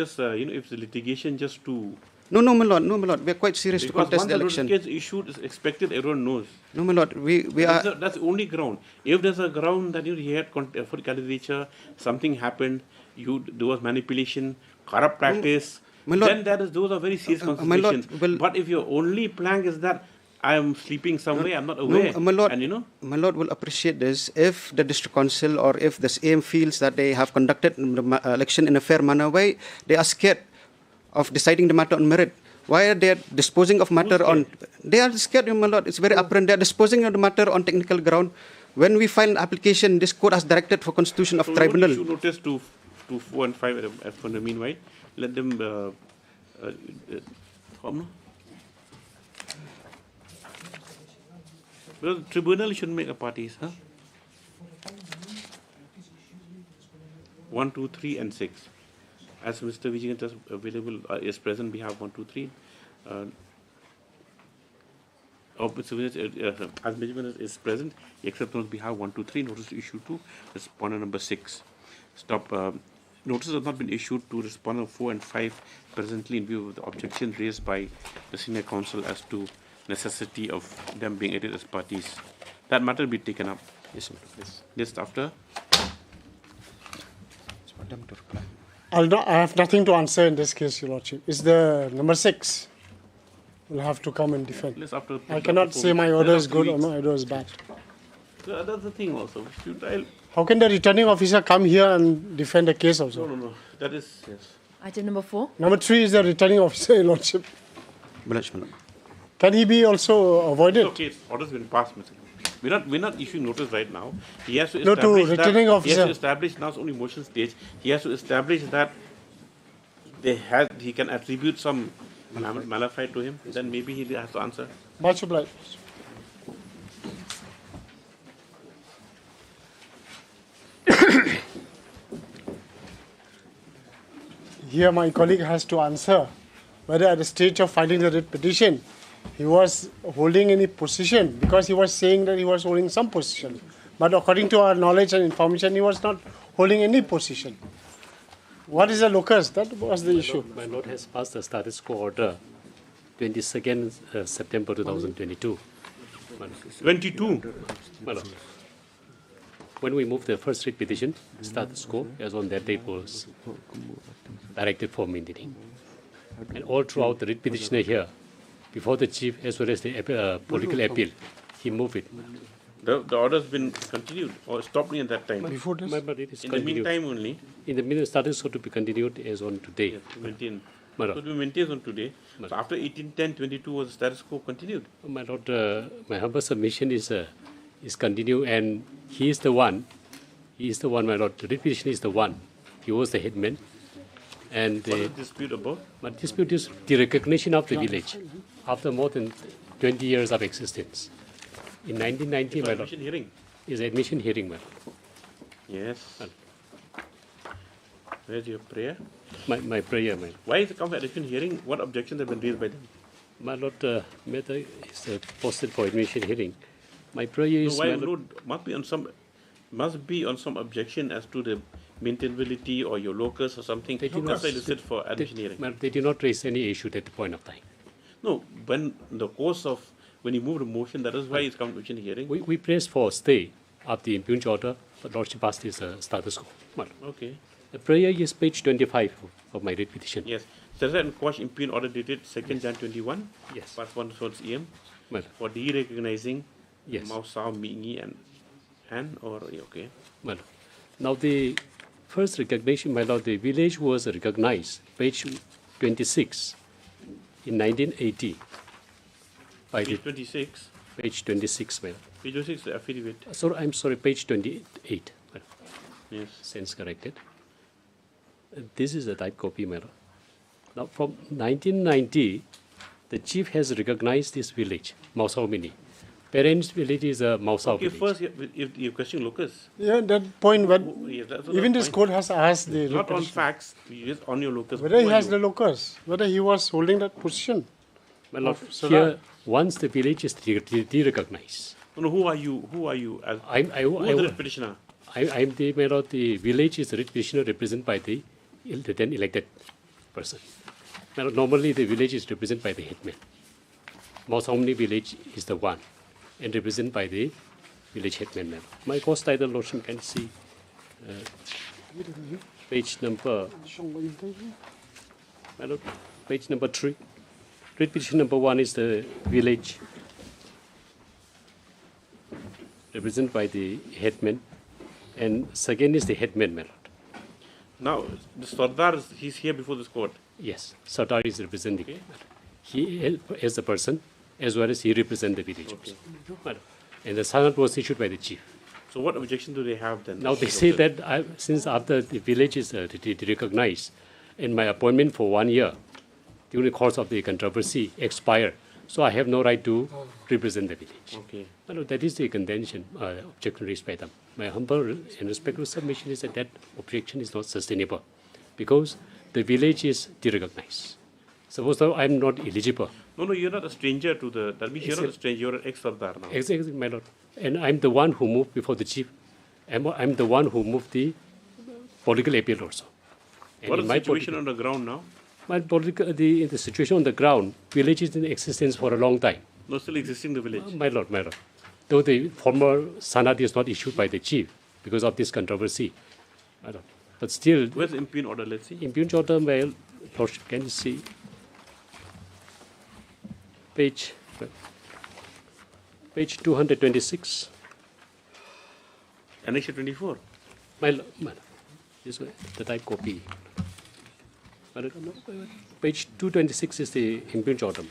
the litigation just to. No, my lord. We are quite serious to contest the election. Because once the issued is expected, everyone knows. No, my lord. We are. That's the only ground. If there's a ground that he had for candidature, something happened, there was manipulation, corrupt practice, then those are very serious considerations. But if your only plank is that I am sleeping somewhere, I'm not aware. My lord, and my lord will appreciate this if the district council or if the SAM feels that they have conducted the election in a fair manner. Why they are scared of deciding the matter on merit? Why are they disposing of matter on? They are scared, my lord. It's very apparent. They are disposing of the matter on technical ground. When we file an application, this court has directed for constitution of tribunal. Issue notice to 4 and 5 for the meanwhile. Let them. Well, the tribunal shouldn't make a parties, huh? 1, 2, 3, and 6. As Mr. Vijayakanta is available, is present, we have 1, 2, 3. as management is present, except on behalf 1, 2, 3, notice issued to respondent number 6. Notices have not been issued to respondent 4 and 5 presently in view of the objection raised by the senior counsel as to necessity of them being added as parties. That matter will be taken up. Yes, sir. Yes. Just after. It's for them to reply. I have nothing to answer in this case, Your Lordship. It's the number 6 will have to come and defend. Yes, after I cannot say my order is good or my order is bad. So that's the thing also. How can the returning officer come here and defend the case also? No. That is, yes. Item number 4. Number 3 is the returning officer, Your Lordship. Can he be also avoided? Okay, order's been passed, Mr. We're not issuing notice right now. He has to No, establish to returning that, officer. He has to establish, now it's only motion stage, he has to establish that he can attribute some malafide to him, then maybe he has to answer. Much obliged. Here my colleague has to answer whether at the stage of filing the writ petition he was holding any position, because he was saying that he was holding some position. But according to our knowledge and information, he was not holding any position. What is the locus? That was the issue. My Lord has passed the status quo order 22nd September 2022. 22? My Lord. When we moved the first writ petition, status quo, as on that date, was directed for maintaining. And all throughout the writ petitioner here, before the chief as well as the political appeal, he moved it. The order's been continued or stopped at that time? Before this? In the meantime only? In the meantime, status quo to be continued as on today. Yes, maintain. My So Lord. to be maintained on today. So after 1810-22 was the status quo continued? My Lord, my humble submission is continued, and he is the one, my Lord. The writ petitioner is the one. He was the headman. And What is the dispute about? My dispute is the recognition of the village after more than 20 years of existence. In 1990, my Lord. Admission hearing? Is admission hearing, my Lord. Yes. Where's your prayer? My prayer, my Lord. Why is it come for admission hearing? What objections have been raised by them? My Lord, matter is posted for admission hearing. My prayer is, So why my Lord, must be on some objection as to the maintainability or your locus or something. That's why they sit for admission hearing. my Lord, they did not raise any issue at the point of time. No, when you move the motion, that is why it's come to admission hearing. We pressed for stay of the impugned order, but Lordship passed this status quo. My Lord. Okay. The prayer is page 25 of my writ petition. Yes. Settled and quash impugned order dated 2nd Jan 21. Yes. Part 1 towards EM. Well. For de-recognizing Yes. Mau Sao, Mingi and or okay. Well, now the first recognition, my Lord, the village was recognized, page 26, in 1980. By Page 26. Page 26, well. Page 26, the affidavit. I'm sorry, page 28. Well, yes. Sense corrected. This is a type copy, my Lord. Now, from 1990, the chief has recognized this village, Mausau Mini. Parents' village is a Mausau Okay, village. first, if you question locus. Yeah, that point, but Yes, that's even this point. court has asked the Not on petitioner facts, just on your locus. whether he Who are has you? the locus, whether he was holding that position. My Lord, of Salah. here, once the village is de-recognized, No, who are you? Who are you? As, I'm who is the writ petitioner? I'm the mayor of the village is the writ petitioner represented by the then elected person. Now, normally the village is represented by the headman. Mausomni village is the one and represented by the village headman. My course title, Lordship, can see page number, my Lord, page number 3. Writ petition number 1 is the village represented by the headman, and second is the headman, my Lord. Now, the Sardar, he's here before this court. Yes, Sardar is representing. Okay. He as a person, as well as he represents the village. Okay. Also. And the sanad was issued by the chief. So what objection do they have then? Now they say that since after the village is recognized, and my appointment for 1 year during the course of the controversy expired, so I have no right to represent the village. Okay. Well, that is the contention, objection raised by them. My humble and respectful submission is that that objection is not sustainable because the village is derecognized. Suppose though I am not eligible. No, you're not a stranger to the, that means you're not a stranger, you're an ex-Sardar now. Exactly, my lord. And I'm the one who moved before the chief. I'm the one who moved the political appeal also. And What in is the my situation on the ground now? The situation on the ground, village is in existence for a long time. No, still existing the village. My lord. Though the former sanad is not issued by the chief because of this controversy. My lord. But still... Where's the impugned order? Let's see. Impugned order, my lordship, can you see? Page 226. Annexure 24. My lord, this way, the type copy. Page 226 is the impugned order.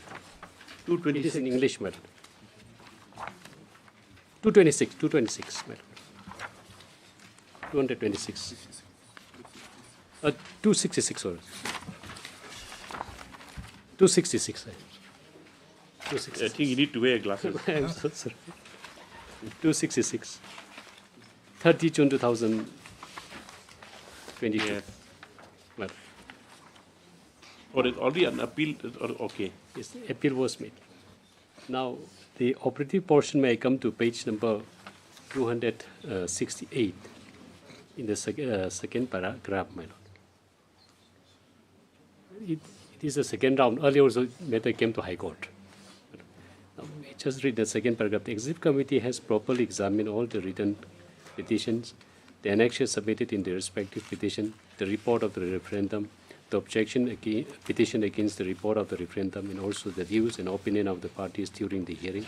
226. It is in English, madam. 226, madam. 226. 266, sorry. 266. 266. I think you need to wear glasses. I'm so sorry. 266. 30 June 2022. Yes. Madam. Or it's already an appeal, okay. Yes, appeal was made. Now, the operative portion may come to page number 268 in the second paragraph, my lord. It is the second round. Earlier also, matter came to High Court. Now, just read the second paragraph. The Executive Committee has properly examined all the written petitions, the annexures submitted in the respective petition, the report of the referendum, the petition against the report of the referendum, and also the views and opinion of the parties during the hearing.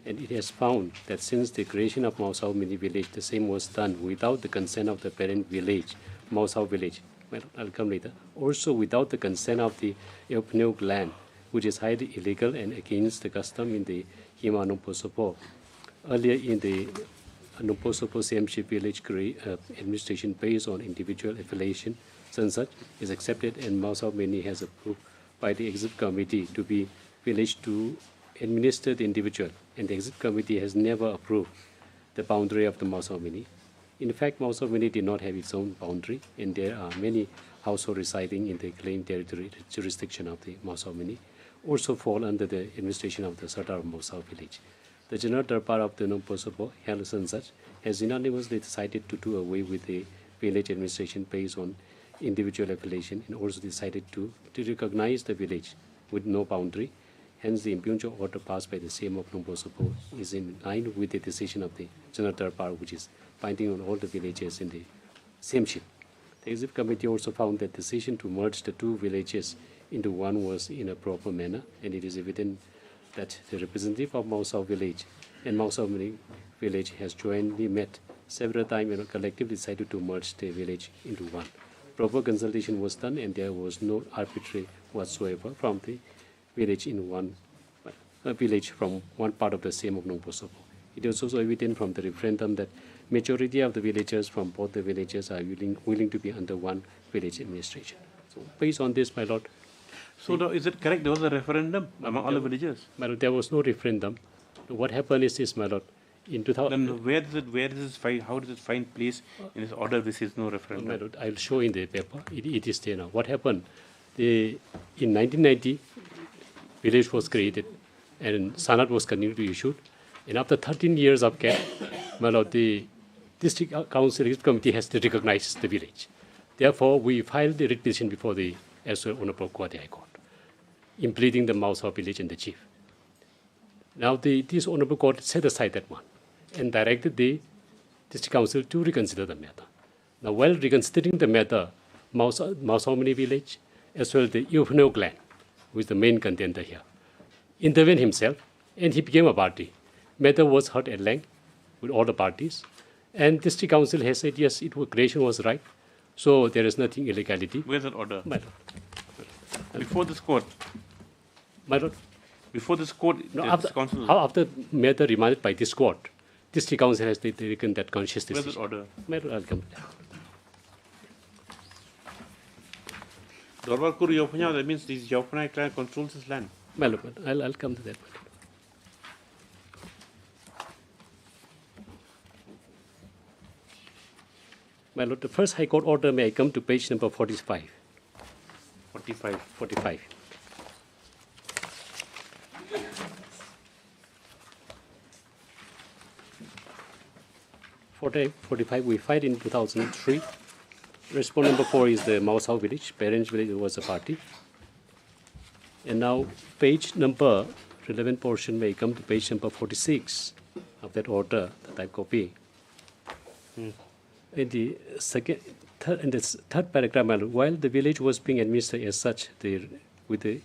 And it has found that since the creation of Mausau Mini Village, the same was done without the consent of the parent village, Mausau Village. Well, I'll come later. Also without the consent of the Eupneuk land, which is highly illegal and against the custom in the Hima Numposopo. Earlier in the Numposopo CMC village administration based on individual affiliation, such is accepted, and Mausau Mini has approved by the Executive Committee to be village to administer the individual, and the Executive Committee has never approved the boundary of the Mausau Mini. In fact, Mausau Mini did not have its own boundary, and there are many households residing in the claimed territory jurisdiction of the Mausau Mini, also fall under the administration of the Sardar of Mausau village. The General Darbar of the Numposopo, held such, has unanimously decided to do away with the village administration based on individual affiliation, and also decided to recognize the village with no boundary. Hence, the impugned order passed by the same of Numposopo is in line with the decision of the General Darbar, which is binding on all the villages in the same ship. The Executive Committee also found that the decision to merge the two villages into one was in a proper manner, and it is evident that the representative of Mausau village and Mausau village has jointly met several times and collectively decided to merge the village into one. Proper consultation was done, and there was no arbitrary whatsoever from the village in one village from one part of the same of Numposopo. It is also evident from the referendum that majority of the villagers from both the villages are willing to be under one village administration. So, based on this, my lord. So, now, is it correct? There was a referendum among all the villagers. My lord, there was no referendum. What happened is this, my lord. In 2000. Then how does it find place in this order? This is no referendum. My lord, I'll show in the paper. It is there now. What happened? In 1990, village was created, and sanad was continued to be issued. And after 13 years of gap, my lord, the District Council Committee has to recognize the village. Therefore, we filed the writ petition before the Honorable Guwahati High Court, impleading the Mausau village and the chief. Now, this Honorable Court set aside that one and directed the District Council to reconsider the matter. Now, while reconsidering the matter, Mausau Mini village, as well as the Eupneuk land, who is the main contender here, intervened himself, and he became a party. Matter was heard at length with all the parties, and District Council has said, yes, creation was right, so there is nothing illegality. Where's that order? My lord. Before this court? My lord. Before this court, no, after matter remanded by this court, District Council has taken that conscious decision. Where's that order? My lord, I'll come to that. Darbar Kur Yopanya, that means this Yopanya clan controls this land. My lord, I'll come to that. My lord, the first High Court order, may I come to page number 45? 45. 45, we filed in 2003. Respondent number 4 is the Mausau village. Parents village was a party. And now page number, relevant portion may come to page number 46 of that order that I copy. In the third paragraph, while the village was being administered as such, with the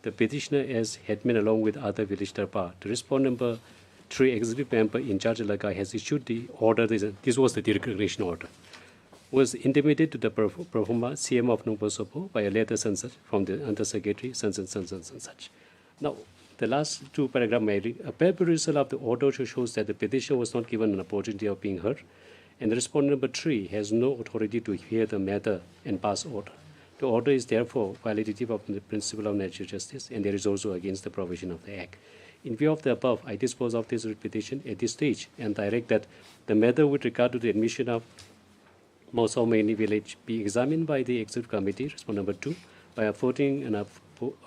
petitioner as headman along with other village darbar, the respondent number 3 executive member in charge of Laga has issued the order. This was the deregulation order. Was intimated to the performer CM of Nongposopo by a letter from the Undersecretary such. Now, the last two paragraphs may read, a perusal of the order shows that the petitioner was not given an opportunity of being heard, and the respondent number 3 has no authority to hear the matter and pass order. The order is therefore violative of the principle of natural justice, and there is also against the provision of the Act. In view of the above, I dispose of this petition at this stage and direct that the matter with regard to the admission of Mausau Meni village be examined by the Executive Committee, respondent number 2, by affording an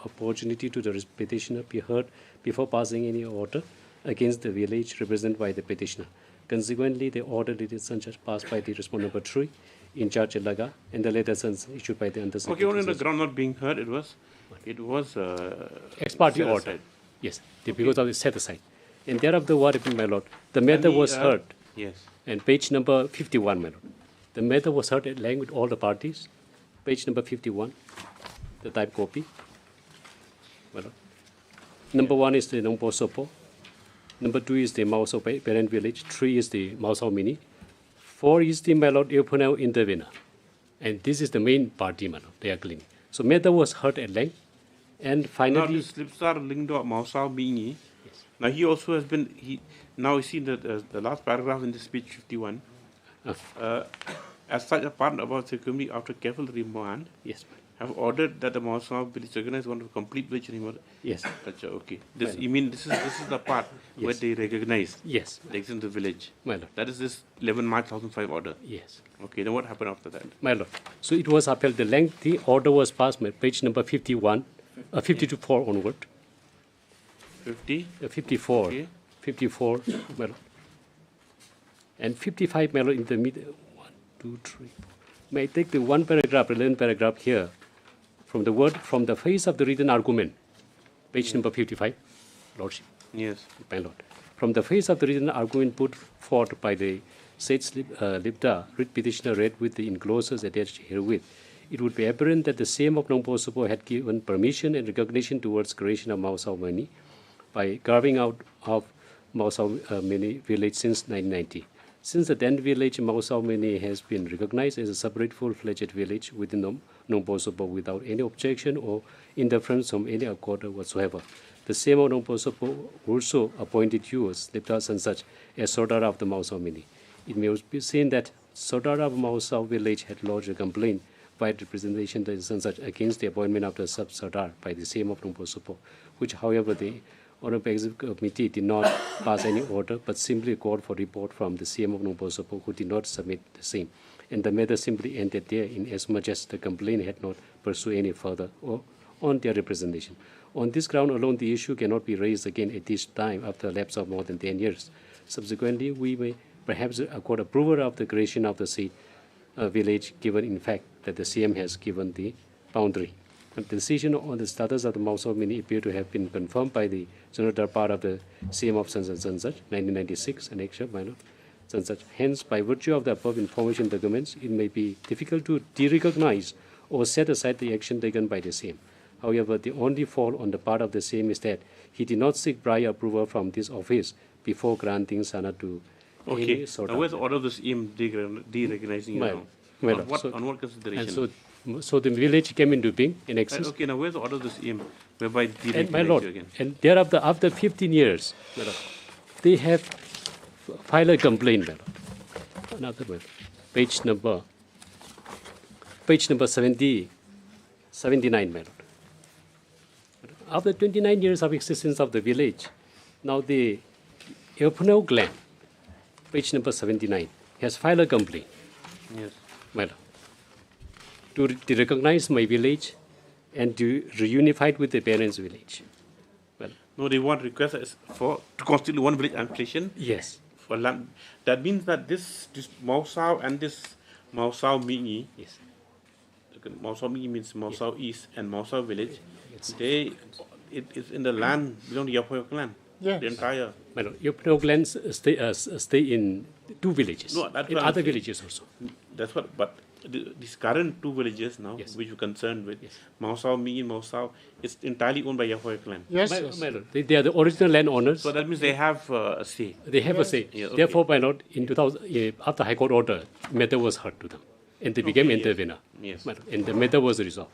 opportunity to the petitioner be heard before passing any order against the village represented by the petitioner. Consequently, the order dated such passed by the respondent number 3 in charge Laga, and the letter issued by the Undersecretary. Okay, on the ground not being heard, it was ex parte order. Yes, because of the set aside. And thereafter, what happened, my lord? The matter was heard. Yes. And page number 51, my lord. The matter was heard at length with all the parties. Page number 51, the type copy. Well, number 1 is the Nongposopo. Number 2 is the Mausau parent village. 3 is the Mausau Mini. 4 is the my lord Euponel intervener. And this is the main party, my lord. They are claiming. So matter was heard at length. And finally, now the slips are linked to Mausau Mini. Yes. Now he also has been now you see the last paragraph in the speech 51. As such, a part about security after careful remand, yes, have ordered that the Mausau village organize one of complete village removal. Yes. Okay. This you mean this is the part where they recognize the existence of the village. My lord. That is this 11 March 2005 order. Yes. Okay. Then what happened after that? My lord. So it was upheld. The lengthy order was passed. Page number 51, 52-4 onward. 54. Okay. 54, my lord. And 55, my lord, in the middle. 1, 2, 3, 4. May I take the one paragraph, relevant paragraph here, from the face of the written argument, page number 55, lordship. Yes. My lord. From the face of the written argument put forth by the said Lipta, writ petitioner read with the enclosures attached herewith, it would be apparent that the same of Nongposopo had given permission and recognition towards creation of Mausau Meni by carving out of Mausau Meni village since 1990. Since the then village, Mausau Meni has been recognized as a separate full-fledged village within Nongposopo without any objection or interference from any accord whatsoever. The same of Nongposopo also appointed you as Lipta and such as Sardar of the Mausau Meni. It may be seen that Sardar of Mausau village had lodged a complaint by representation and such against the appointment of the sub-Sardar by the same of Nongposopo, which, however, the Honorable Executive Committee did not pass any order, but simply called for report from the CM of Nongposopo, who did not submit the same. And the matter simply ended there, in as much as the complaint had not pursued any further on their representation. On this ground alone, the issue cannot be raised again at this time after a lapse of more than 10 years. Subsequently, we may perhaps accord approval of the creation of the said village, given in fact that the CM has given the boundary. The decision on the status of the Mausau Meni appear to have been confirmed by the General Darbar of the CM of Sansach, 1996, and Action Minor Sansach. Hence, by virtue of the above information documents, it may be difficult to derecognize or set aside the action taken by the CM. However, the only fault on the part of the CM is that he did not seek prior approval from this office before granting Sana to any sort of. Where's the order of the CM derecognizing you now? On what consideration? So the village came into being in excess. Okay, now where's the order of the CM whereby and my lord, again? And thereafter, after 15 years, my lord, they have filed a complaint, my lord. Another one, page number 79, my lord. After 29 years of existence of the village, now the Euponel clan, page number 79, has filed a complaint. Yes. My lord. To recognize my village and to reunify it with the parents' village. Well, no, they want request to constitute one village application. Yes. for land. That means that this Mausau and this Mausau Mingi, yes, Mausau Mingi means Mausau East and Mausau Village. It is in the land belong to Yapoyok land. Yes. The entire. Your lands stay in 2 villages. No, that's in what I'm other saying. villages also. That's what. But these current 2 villages now, which you're concerned with, Mausau Mingi, Mausau, it's entirely owned by Yapoyok land. Yes, they are the original landowners. So that means they have a say. They have a say. Yeah, okay. Therefore, in 2000, after High Court order, matter was heard to them, and they became intervener. Yes. And the matter was resolved.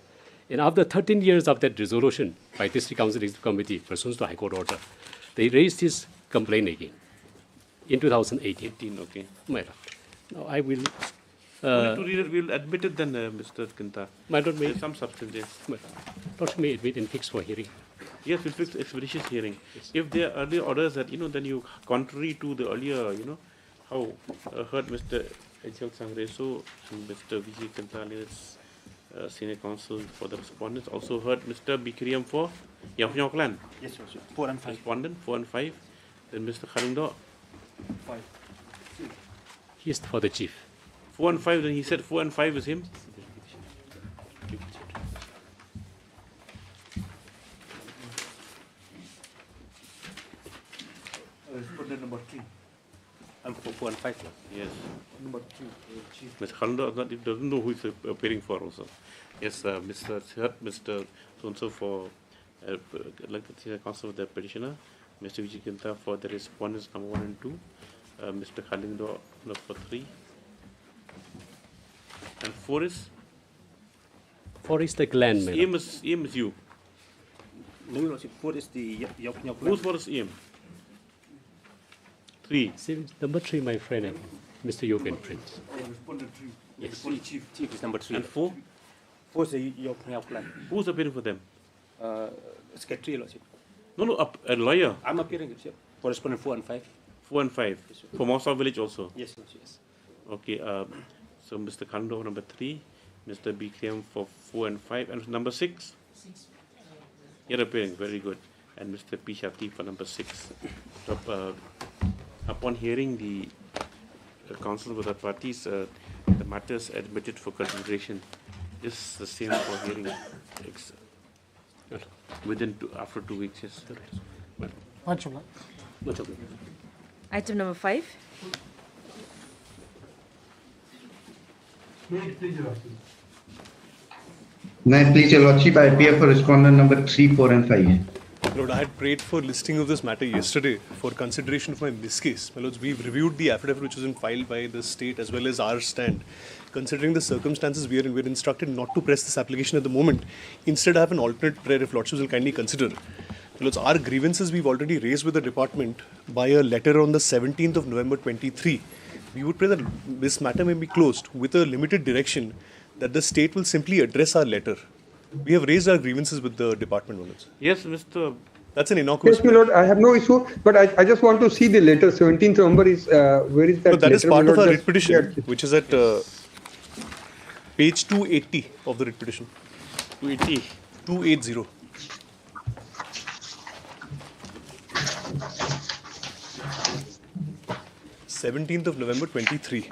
And after 13 years of that resolution by District Council Executive Committee, pursuant to High Court order, they raised this complaint again in 2018. Okay. Now I will. To read it, we'll admit it then, Mr. Kinta. There's some substance, yes. Lordship may admit and fix for hearing. Yes, we'll fix expeditious hearing. If there are earlier orders that, then you, contrary to the earlier, how heard Mr. H.L. Sangreso and Mr. Vijay Kantali's senior counsel for the respondents, also heard Mr. Bikriam for Yapoyok land. Yes, sir. 4 and 5. Respondent, 4 and 5. Then Mr. Khalindo. 5. He is for the chief. 4 and 5, then he said 4 and 5 is him. Respondent number 3. I'm for 4 and 5. Yes. Number 2. Chief. Mr. Khalindo doesn't know who he's appearing for also. Yes, Mr. So for the counsel of the petitioner, Mr. Vijay Kinta for the respondents number 1 and 2, Mr. Khalindo for 3. And 4 is? 4 is the clan, EM is you. No, 4 is the Yapoyok. Who's 4 is EM? 3. Number 3, my friend, Mr. Yogan Prince. Respondent 3. Yes. Chief is number 3. And 4? 4 is the Yapoyok land. Who's appearing for them? Secretary, Lordship. No, a lawyer. I'm appearing, Lordship. For respondent 4 and 5. 4 and 5. For Mausau village also? Yes, Lordship. Yes. Okay, so Mr. Khalindo number 3, Mr. Bikriam for 4 and 5, and number 6? You're appearing, very good. And Mr. P. Shati for number 6. So, upon hearing the counsel with the parties, the matters admitted for consideration. This is the same for hearing after 2 weeks, yes. Much obliged. Item number 5. May I please, Your Lordship, I appear for respondent number 3, 4 and 5. Lord, I had prayed for listing of this matter yesterday for consideration of my miscase. My lords, we've reviewed the affidavit which was filed by the state as well as our stand. Considering the circumstances we are in, we're instructed not to press this application at the moment. Instead, I have an alternate prayer if Lordships will kindly consider. My lords, our grievances we've already raised with the department by a letter on the 17th of November 23. We would pray that this matter may be closed with a limited direction that the state will simply address our letter. We have raised our grievances with the department, my lords. Yes, Mr. That's an innocuous. Yes, my lord, I have no issue, but I just want to see the letter. 17th November is, where is that? No, that letter, is part of our just- writ petition, which is at page 280 of the writ petition. 280? 280. Seventeenth of November 23.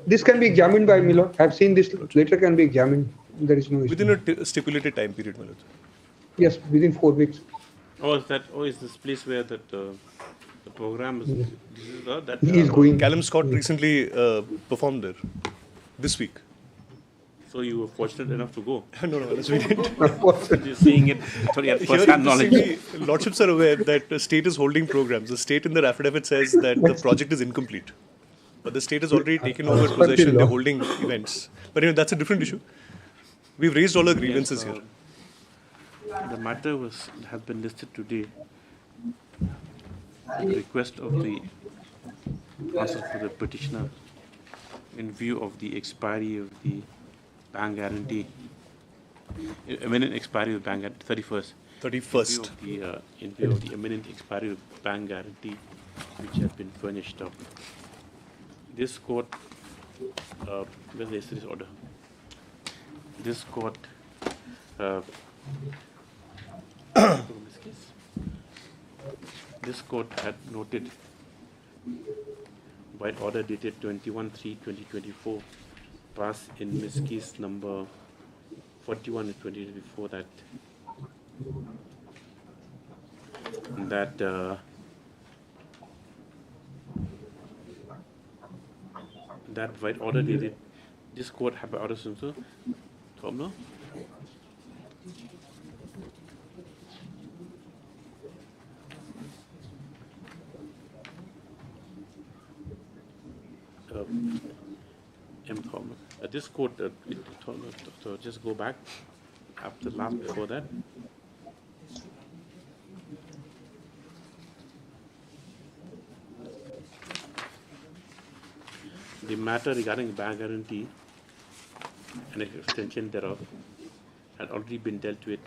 This can be examined by me, lord. I have seen this letter can be examined. There is no issue. Within a stipulated time period, my lord. Yes, within 4 weeks. Is this place where that the program is? Yes. This is that. He is going. Callum Scott recently performed there this week. So you were fortunate enough to go. No, we didn't. You're seeing it at first-hand knowledge. Lordships are aware that the state is holding programs. The state in their affidavit says that the project is incomplete. But the state has already taken over possession. They're holding events. But that's a different issue. We've raised all our grievances here. The matter has been listed today at the request of the counsel for the petitioner in view of the expiry of the bank guarantee, imminent expiry of bank guarantee, 31st. 31st. In view of the imminent expiry of bank guarantee, which has been furnished up. This court, where's the yesterday's order? This court, this court had noted by order dated 21/3/2024, passed in Miss Case number 41 in 2024, that by order dated, this court have order so no. This court, so just go back after last before that. The matter regarding bank guarantee and extension thereof had already been dealt with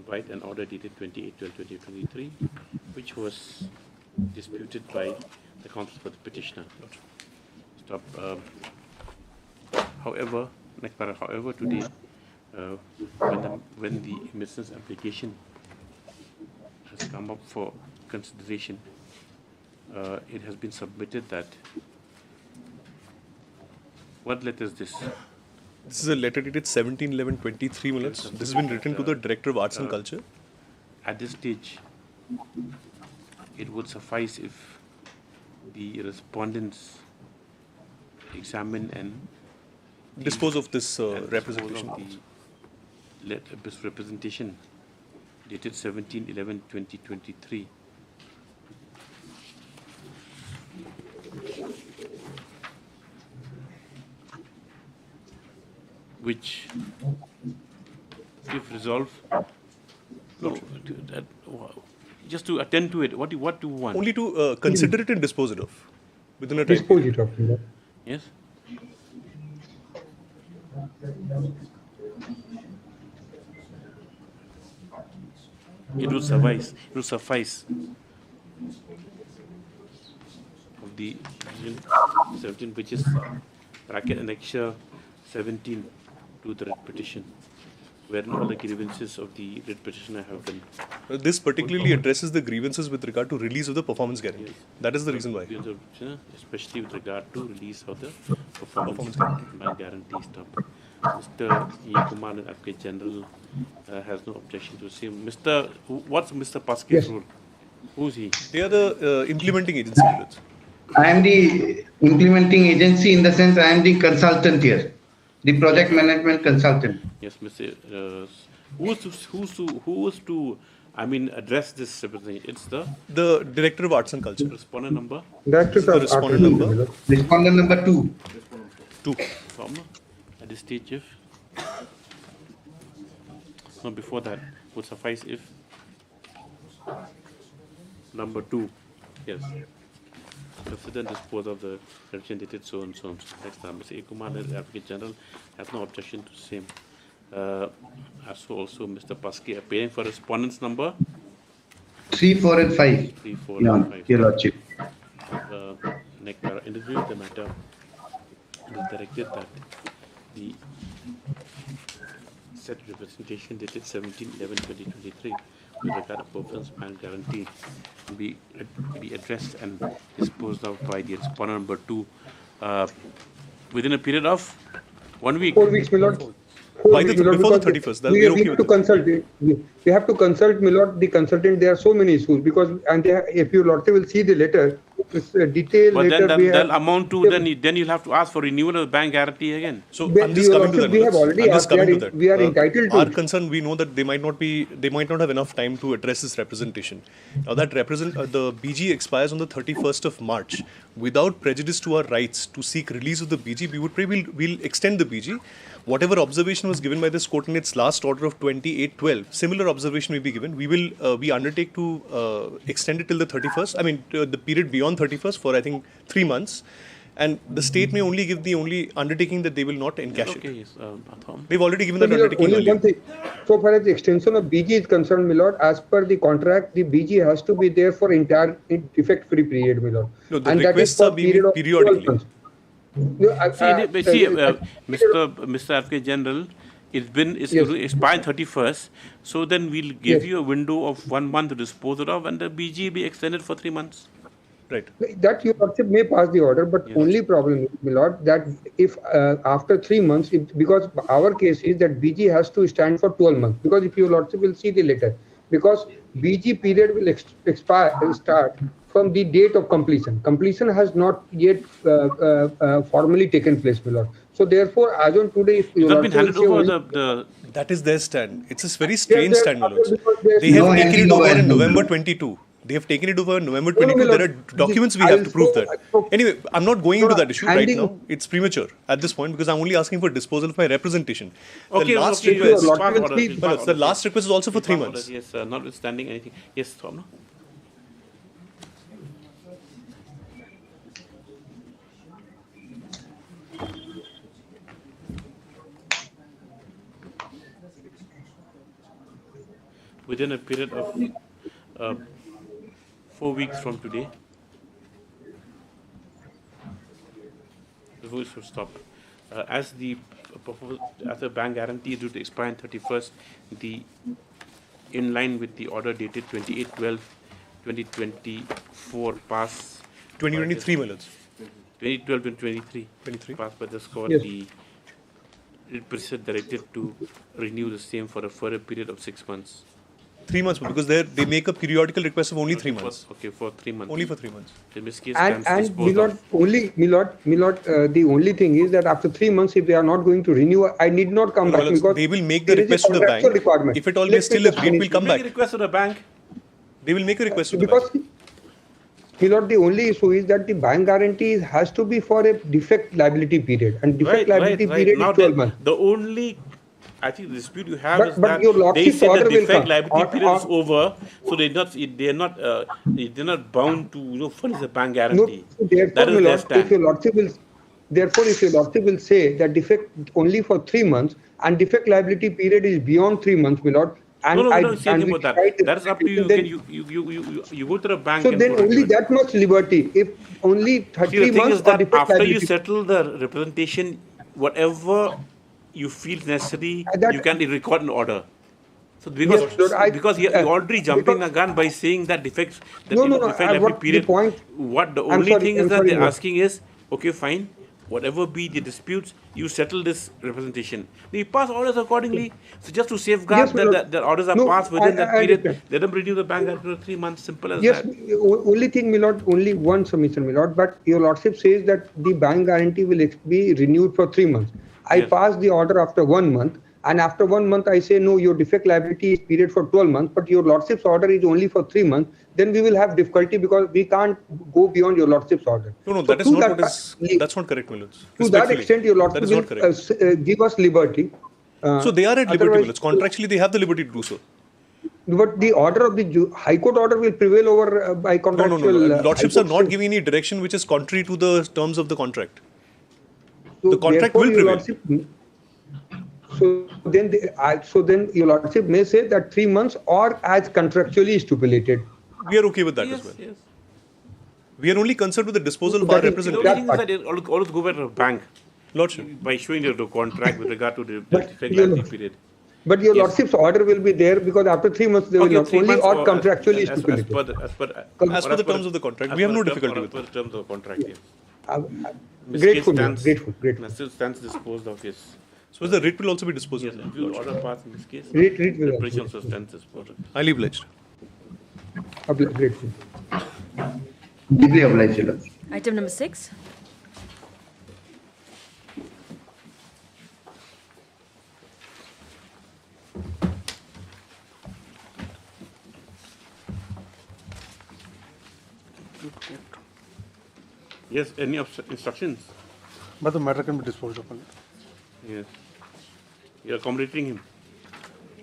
by an order dated 28/12/2023, which was disputed by the counsel for the petitioner. Stop. However, today, when the emissions application has come up for consideration, it has been submitted that. What letter is this? This is a letter dated 17/11/23 minutes. This has been written to the Director of Arts and Culture. At this stage, it would suffice if the respondents examine and dispose of this representation. This representation dated 17/11/2023. Which, if resolved, no, just to attend to it. What do you want? Only to consider it and dispose it of within a time. Dispose it of. Yes. It will suffice. It will suffice. Of the 17, which is bracket annexure 17 to the writ petition, wherein all the grievances of the writ petitioner have been. This particularly addresses the grievances with regard to release of the performance guarantee. Yes. That is the reason why. Especially with regard to release of the performance guarantee stuff. Mr. E. Kumar, Advocate General, has no objection to the same. What's Mr. Paske's role? Who's he? They are the implementing agency. I am the implementing agency in the sense I am the consultant here. The project management consultant. Yes, Mr. Who's to address this representation? It's the Director of Arts and Culture. Respondent number. Respondent number. Respondent number 2. 2. At this stage, if no, before that would suffice if number 2. Yes. Consider dispose of the representative so and so and so. Next time, Mr. Kumar, the Advocate General, has no objection to the same. Also, Mr. Paske appearing for respondents number 3, 4, and 5. 3, 4, and 5. Your Lordship. Next interview, the matter is directed that the said representation dated 17/11/2023 with regard to performance and guarantee be addressed and disposed of by the respondent number 2 within a period of 1 week. 4 weeks, my lord. Before the 31st. We have to consult. We have to consult, my lord, the consultant. There are so many issues because, and if your lordship will see the letter, it's a detailed letter. But then that'll amount to then you'll have to ask for renewal of the bank guarantee again. So I'm just coming to that. We have already asked. We are entitled to. Our concern, we know that they might not have enough time to address this representation. Now that the BG expires on the 31st of March. Without prejudice to our rights to seek release of the BG, we'll extend the BG. Whatever observation was given by this court in its last order of 28/12, similar observation will be given. We undertake to extend it till the 31st. I mean, the period beyond 31st for I think 3 months, and the state may only give the only undertaking that they will not encash it. Yes, they've already given that undertaking earlier. So far as the extension of BG is concerned, my lord, as per the contract, the BG has to be there for entire defect-free period, my lord. No, the requests are being periodically. Mr. Advocate General, it's going to expire 31st. So then we'll give you a window of 1 month to dispose it of, and the BG will be extended for 3 months. Right. That your lordship may pass the order, but only problem is, my lord, that if after 3 months, because our case is that BG has to stand for 12 months, because if your lordship will see the letter, because BG period will start from the date of completion. Completion has not yet formally taken place, my lord. So therefore, as on today, if your It's not been lordship handed will over say That is their stand. It's a very strange stand, my lords. because They have no taken it handing over over in no. November 22. They have taken it over in November No, no, 22. my There are lord. documents we I have will to prove show- that. Anyway, I'm not going into that issue right handing- now. It's premature at this point because I'm only asking for disposal of my representation. Okay, the last okay, request, your lordship will see- my lords, the last request is also for 3 months. Yes, notwithstanding anything. Yes, Swamna? Within a period of 4 weeks from today, the voice should stop. As the bank guarantee is due to expire on 31st, in line with the order dated 28/12/2024 pass 2023, my lords. 2012 and 23 passed by this court, Yes. the President directed to renew the same for a further period of 6 months. 3 months because they make a periodical request of only 3 months. Okay, for 3 months. Only for 3 months. In this case, And stands disposed Milord, of. the only thing is that after 3 months, if they are not going to renew, I need not come back because they will make the there is a request to the contractual bank. requirement. If it all Let is me still just agreed, we'll finish. come Make a back. request to the bank. They will make a request to the Because bank. Milord, the only issue is that the bank guarantee has to be for a defect liability period, and defect liability period Now is 12 months. the only, I think, the dispute you have But- is but that your they lordship's say the order will defect come. liability period is Or- over, so they're not bound to furnish the bank No, guarantee. therefore, That is my their lord, stand. if your lordship will say that defect only for 3 months and defect liability period is beyond 3 months, my lord, and No, we I don't say and anything we about decide that. That is up to you. then- You go to the bank so and then go only review it. that much liberty. If only See, the 3 thing months is or that defect after you liability. settle the representation, whatever you feel necessary, That- you can record an order. So Yes, Lord, because you're already jumping the gun by saying that defect No, liability what the period. point? What the I'm only sorry, thing I'm is that sorry, they're Lord. asking is, okay, fine, whatever be the disputes, you settle this representation. They pass orders accordingly. So just to safeguard Yes, my Lord. that orders are No, passed within that I period, understand. let them renew the bank after 3 months. Simple as Yes, that. only thing, my lord, only one submission, my lord, but your lordship says that the bank guarantee will be renewed for 3 months. I Yes. pass the order after 1 month, and after 1 month I say, no, your defect liability is period for 12 months, but your lordship's order is only for 3 months, then we will have difficulty because we can't go beyond your lordship's order. No, So that is to not that what is. That's not correct, my lords. To that Respectfully. extent, your That lordship is will not correct. give us liberty. So they are at liberty, my Otherwise- lords. Contractually, they have the liberty to do so. But the order of the High Court order will prevail over by No, contractual. Lordships High are Court not says. giving any direction which is contrary to the terms of the contract. So The contract therefore, will your prevail. lordship, so then your lordship may say that 3 months or as contractually stipulated. We are okay with that as well. Yes. We are only concerned with the disposal of That our is- The representative. only thing is that it always go back to the bank Lordship. by showing the contract with regard to the But defect you liability know- period. But your Yes. lordship's order will be there because after 3 months they will Okay, not 3 only months or or contractually as stipulated. per the terms of the contract. We have no difficulty with the terms of the contract. Yes. Grateful, grateful. Still stands disposed of. Yes. So the writ will also be disposed Yes, of. if you order pass in this case, Writ will the also presumption be also stands disposed of. Highly obliged. Grateful. Deeply obliged, Your Lordship. Item number 6. Yes, any instructions? But the matter can be disposed of. Yes. You are accommodating him.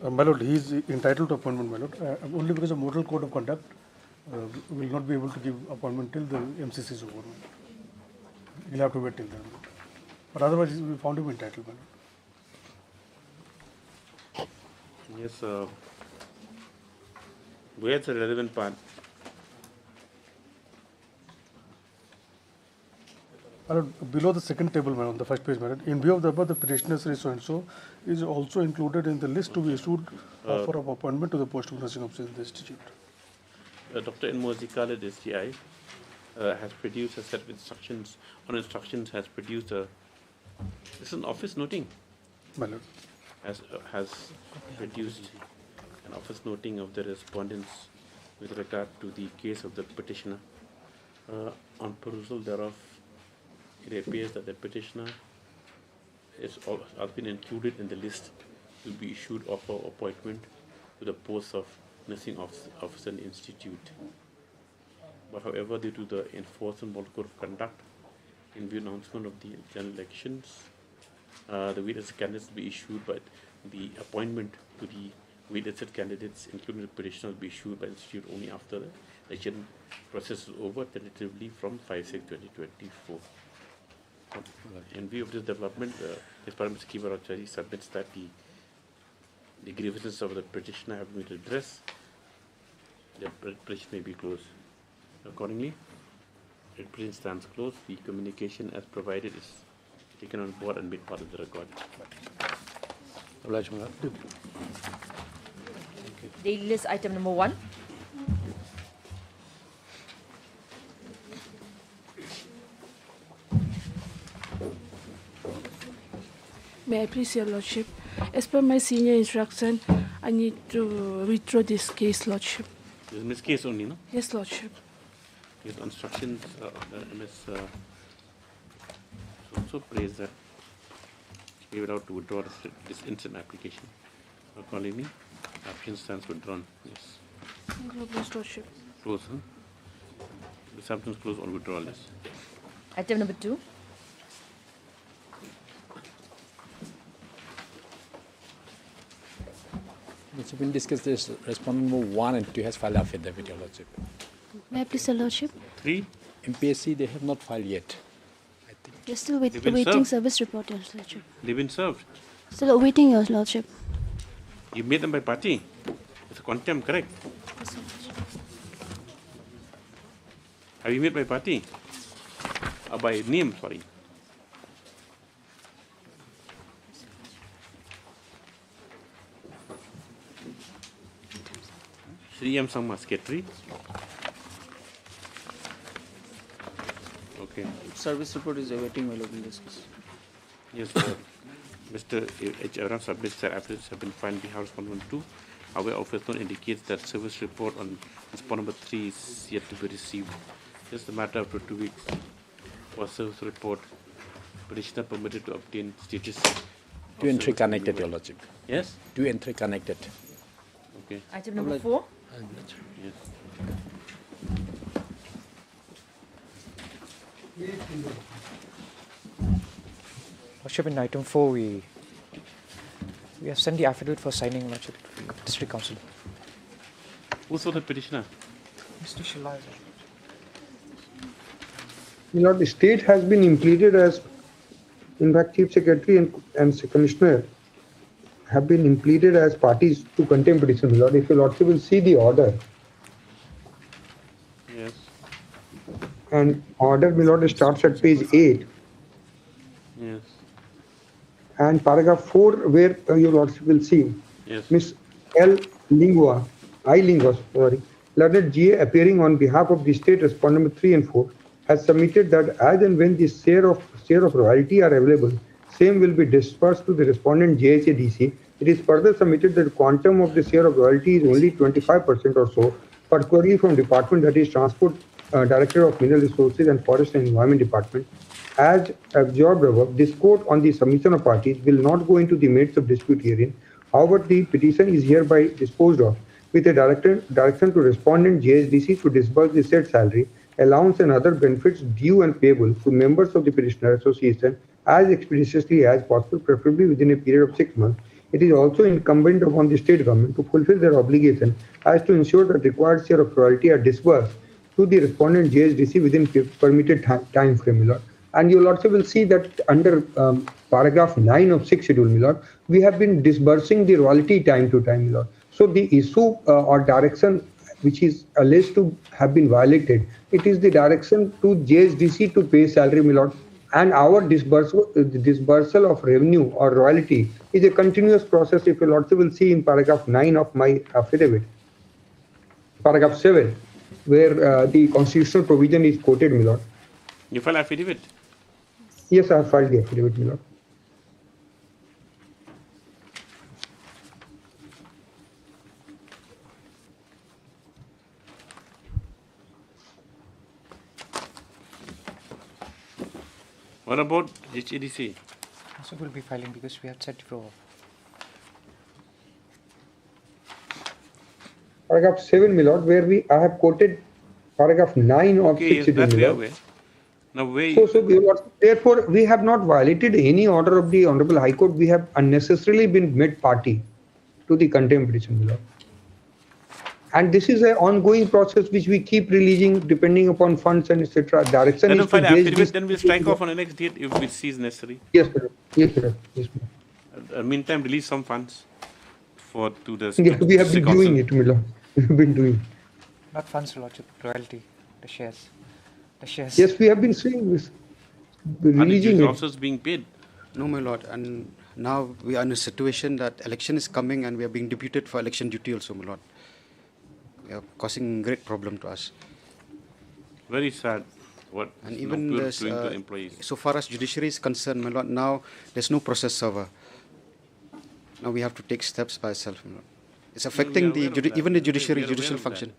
My lord, he is entitled to appointment, my lord. Only because of model code of conduct, will not be able to give appointment till the MCC is over. He'll have to wait till then. But otherwise, we found him entitled, my lord. Yes. Where's the relevant part? Below the second table, madam, the first page, madam, in view of the above, the petitioner's so-and-so is also included in the list to be issued for appointment to the post of nursing officer in the institute. Dr. Nmozikala, the SGI, has produced a set of instructions, has produced a, this is an office noting. Madam. Has produced an office noting of the respondents with regard to the case of the petitioner. On perusal thereof, it appears that the petitioner has been included in the list to be issued of appointment to the post of nursing officer institute. But however, due to the enforcement of the code of conduct, in view announcement of the general elections, the wait-listed candidates will be issued, but the appointment to the wait-listed candidates, including the petitioner, will be issued by the institute only after the election process is over, tentatively from 5/6/2024. In view of this development, as part of Mr. Kivarachari submits that the grievances of the petitioner have been addressed, the petition may be closed. Accordingly, the petition stands closed. The communication as provided is taken on board and made part of the record. Daily list item number 1. May I please, Your Lordship? As per my senior instruction, I need to withdraw this case, Lordship. This is Miss case only, no? Yes, Lordship. His instructions, MS also praise that he would have to withdraw this instant application. Accordingly, application stands withdrawn. Yes. Thank you, Mr. Lordship. Close, huh? The substance close on withdrawal list. Item number 2. It's been discussed. This respondent number 1 and 2 has filed affidavit, Your Lordship. May I please, Your Lordship? 3. MPSC, they have not filed yet. I think. We're still awaiting service report, Your Lordship. They've been served. Still awaiting, Your Lordship. You made them by party. It's a contempt, correct? Yes, Your Lordship. Have you made by party? Or by name, sorry. Sri M. Sangma, Secretary. Okay. Service report is awaiting, my lord, in this case. Yes, Mr. H. Abraham submits that affidavits have been filed in behalf of Respondent 2. However, office note indicates that service report on Respondent number 3 is yet to be received. Just a matter of 2 weeks for service report. Petitioner permitted to obtain status. 2 and 3 connected, Your Lordship. Yes? 2 and 3 connected. Okay. Item number 4. Yes. Lordship, in item 4, we have sent the affidavit for signing, Lordship, to the District Council. Who saw the petitioner? Mr. Shalai. You know, the state has been impleaded as, in fact, Chief Secretary and Commissioner have been impleaded as parties to contempt petition. Lord, if your Lordship will see the order. Yes. And order, my Lord, starts at page 8. Yes. And paragraph 4, where your Lordship will see. Yes. Miss L. Lingua, sorry, learned GA appearing on behalf of the state respondent number 3 and 4, has submitted that as and when the share of royalty are available, same will be dispersed to the respondent JHADC. It is further submitted that the quantum of the share of royalty is only 25% or so, particularly from department, that is Transport Director of Mineral Resources and Forest and Environment Department. As absorbed above, this court on the submission of parties will not go into the merits of dispute herein. However, the petition is hereby disposed of with a direction to respondent JHDC to disburse the said salary, allowance and other benefits due and payable to members of the petitioner association as expeditiously as possible, preferably within a period of 6 months. It is also incumbent upon the state government to fulfill their obligation as to ensure that required share of royalty are disbursed to the respondent JHDC within permitted time frame, my lord. And your lordship will see that under paragraph 9 of 6th schedule, my lord, we have been disbursing the royalty time to time, my lord. So the issue or direction which is alleged to have been violated, it is the direction to JHDC to pay salary, my lord. And our disbursal of revenue or royalty is a continuous process. If you also will see in paragraph 9 of my affidavit, paragraph 7, where the constitutional provision is quoted, my lord. You file affidavit? Yes, I have filed the affidavit, my lord. What about HADC? Also will be filing because we have set for Paragraph 7, my lord, where I have quoted paragraph 9 of Okay, 6. yes, that my we are lord. aware. Now, where Therefore, we have not violated any order of the Honorable High Court. We have unnecessarily been made party to the contempt petition, my lord. And this is an ongoing process which we keep releasing depending upon funds and etc. Direction let is them file to raise affidavit, this. then we'll strike off on the next date if we see is necessary. Yes, sir. Yes, sir. Yes, sir. Meantime, release some funds to the Yes, we have been doing it, my lord. We have been doing. not funds, Lordship, royalty, the shares. The shares. Yes, we have been seeing this. Are the Releasing dues it. officers being paid? No, my lord. And now we are in a situation that election is coming and we are being deputed for election duty also, my lord. We are causing great problem to us. Very sad. What and even doing this, to employees. so far as judiciary is concerned, my lord, now there's no process server. Now we have to take steps by ourselves, my lord. It's affecting even the judicial function.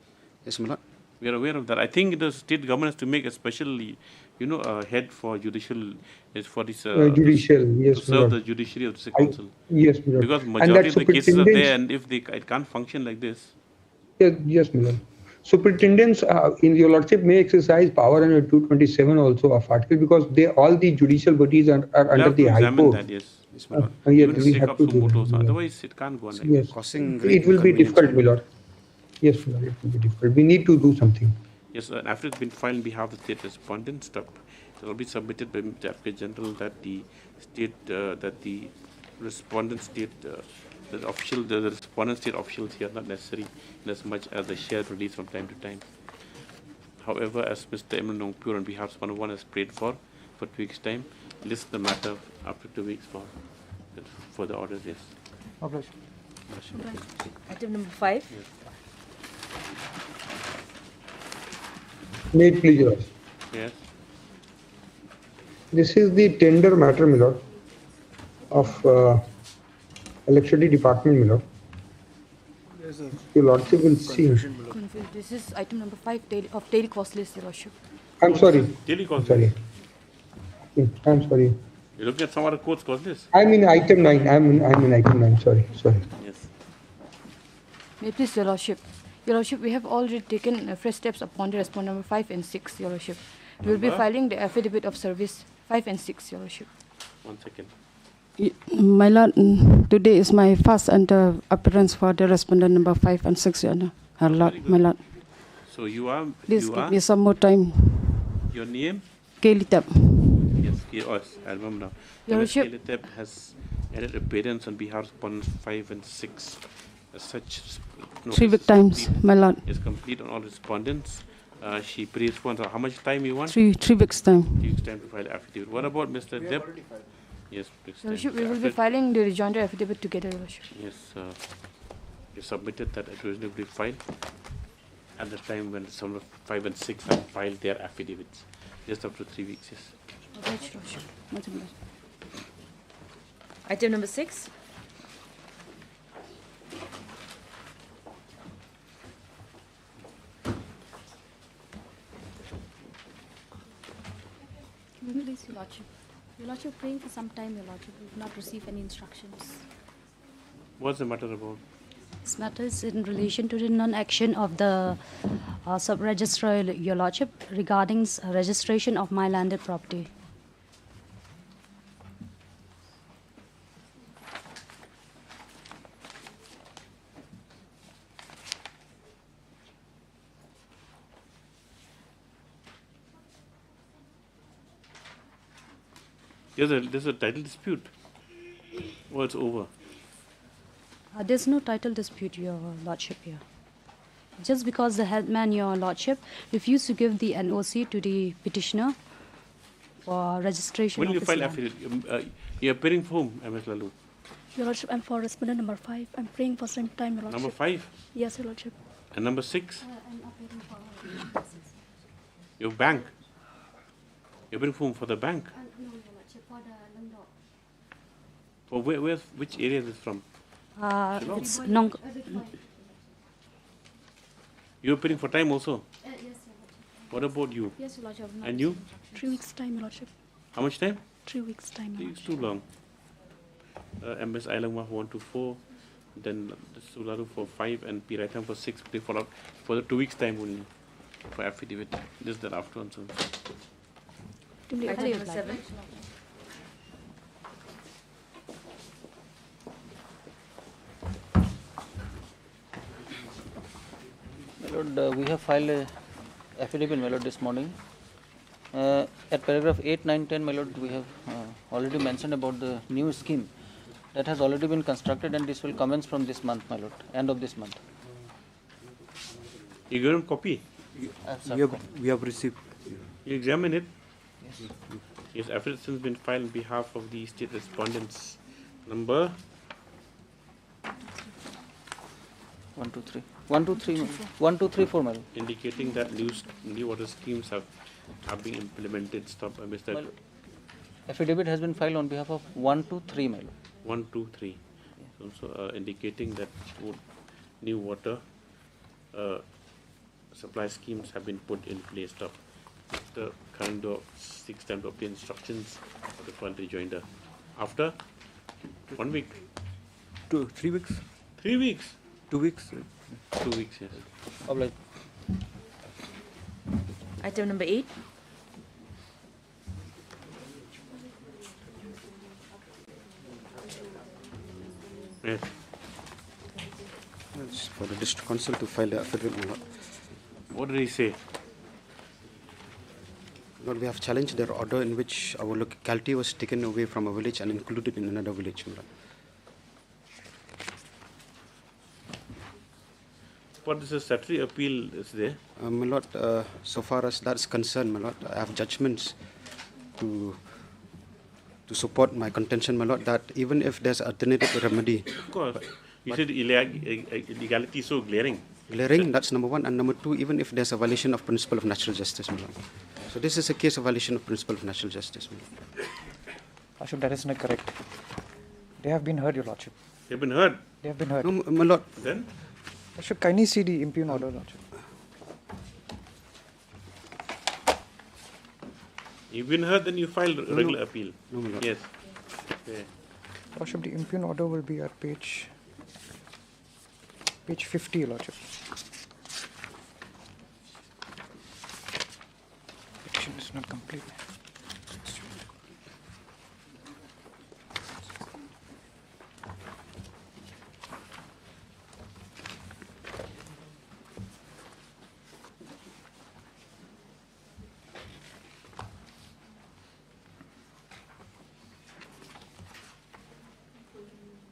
Yes, my lord. We are aware of that. I think the state government has to make a special, a head for judicial, for this judicial, yes, to serve the judiciary of the council. Yes, my lord. Because And majority that of the cases are there, superintendents- and if it can't function like this. Yes, my lord. Superintendents in your lordship may exercise power under 227 also of article because all the judicial bodies are We'll under have the to High examine Court. that, yes. Yes, Even we take have up to some do motors, that. otherwise it can't go on like Yes. this. Causing great It will be inconvenience, difficult, my lord. Yes, my lord, it will be difficult. We need to do something. Yes, after it's been filed on behalf of the state respondent, it will be submitted by the Advocate General that the state, that the respondent state, the respondent state officials here are not necessary in as much as the share release from time to time. However, as Mr. Emil Nongpur on behalf of 101 has prayed for 2 weeks' time, list the matter after 2 weeks for the orders, yes. Item number 5. Yes. May it please yours. Yes. This is the tender matter, my lord, of electricity department, my lord. Your lordship will see. This is item number 5 of daily cost list, your lordship. I'm sorry. Daily cost Sorry. I'm sorry. You look at some other courts cost list? I'm in item 9. I'm in item 9. Sorry. Yes. May it please, your lordship. Your lordship, we have already taken fresh steps upon the respondent number 5 and 6, your lordship. We will be filing the affidavit of service 5 and 6, your lordship. 1 second. My lord, today is my first appearance for the respondent number 5 and 6, your honor. My lord. So you are. Please give me some more time. Your name? Kelitap. Yes, I remember now. Your Lordship. Kelitap has added appearance on behalf of respondents 5 and 6. As such, 3 week times, my lord. Is complete on all respondents. She prays for how much time you want? 3 weeks time. 3 weeks time to file affidavit. What about Mr. Deb? Yes, please. Your lordship, we will be filing the rejoinder affidavit together, your lordship. Yes, you submitted that it was reasonably filed at the time when some of 5 and 6 have filed their affidavits. Just after 3 weeks, yes. Right, your lordship. Item number 6. Please, your lordship. Your lordship, praying for some time, your lordship. We have not received any instructions. What's the matter about? This matter is in relation to the non-action of the sub-registrar, your lordship, regarding registration of my landed property. There's a title dispute. Oh, it's over. There's no title dispute, your lordship, here. Just because the headman, your lordship, refused to give the NOC to the petitioner, for registration When of you his file land. affidavit, you're appearing for whom, MS Lalu? Your Lordship, I'm for respondent number 5. I'm praying for same time, Your Lordship. Number 5? Yes, Your Lordship. And number 6? Your bank? You're appearing for whom? For the bank? No, Your Lordship, for the Langdor. For which area is this from? It's non. You're appearing for time also? Yes, Your Lordship. What about you? Yes, Your Lordship. And you? 3 weeks time, Your Lordship. How much time? 3 weeks time, Your It's too long. MS Ailangma 1 to 4, then Sularu for 5, and P. Raitam for 6. They follow up for the 2 weeks time only for affidavit. This is the after one. So. Item number 7. My Lord, we have filed a affidavit, my Lord, this morning. At paragraph 8, 9, 10, my Lord, we have already mentioned about the new scheme that has already been constructed, and this will commence from this month, my Lord, end of this month. You got a copy? We have received. You examine it? Yes. Yes, affidavit has been filed on behalf of the state respondents. Number 1, 2, 3. 1, 2, 3. 1, 2, 3, 4, my Lord. indicating that new water schemes are being implemented. Stop, I missed that. Affidavit has been filed on behalf of 1, 2, 3, my Lord. 1, 2, 3. Also indicating that new water supply schemes have been put in place. Stop. The current 6 time to obtain instructions for the fund rejoinder. After 1 week. 3 weeks. 3 weeks. 2 weeks. 2 weeks, yes. Obliged. Item number 8. Yes. It's for the district council to file the affidavit. What did he say? Lord, we have challenged their order in which our locality was taken away from a village and included in another village. What is the statutory appeal is there? My Lord, so far as that is concerned, my Lord, I have judgments to support my contention, my Lord, that even if there's alternative remedy. Of course. You said illegality is so glaring. Glaring, that's number 1. And number 2, even if there's a violation of principle of natural justice, my Lord. So this is a case of violation of principle of natural justice, my Lord. Ashok, that is not correct. They have been heard, Your Lordship. They've been heard? They have been heard. No, my Lord. Then? Ashok, kindly see the impugn order, Lordship. You've been heard, then you filed regular appeal. No, my Lord. Yes. Okay. Lordship, the impugn order will be at page 50, Your Lordship. Petition is not complete.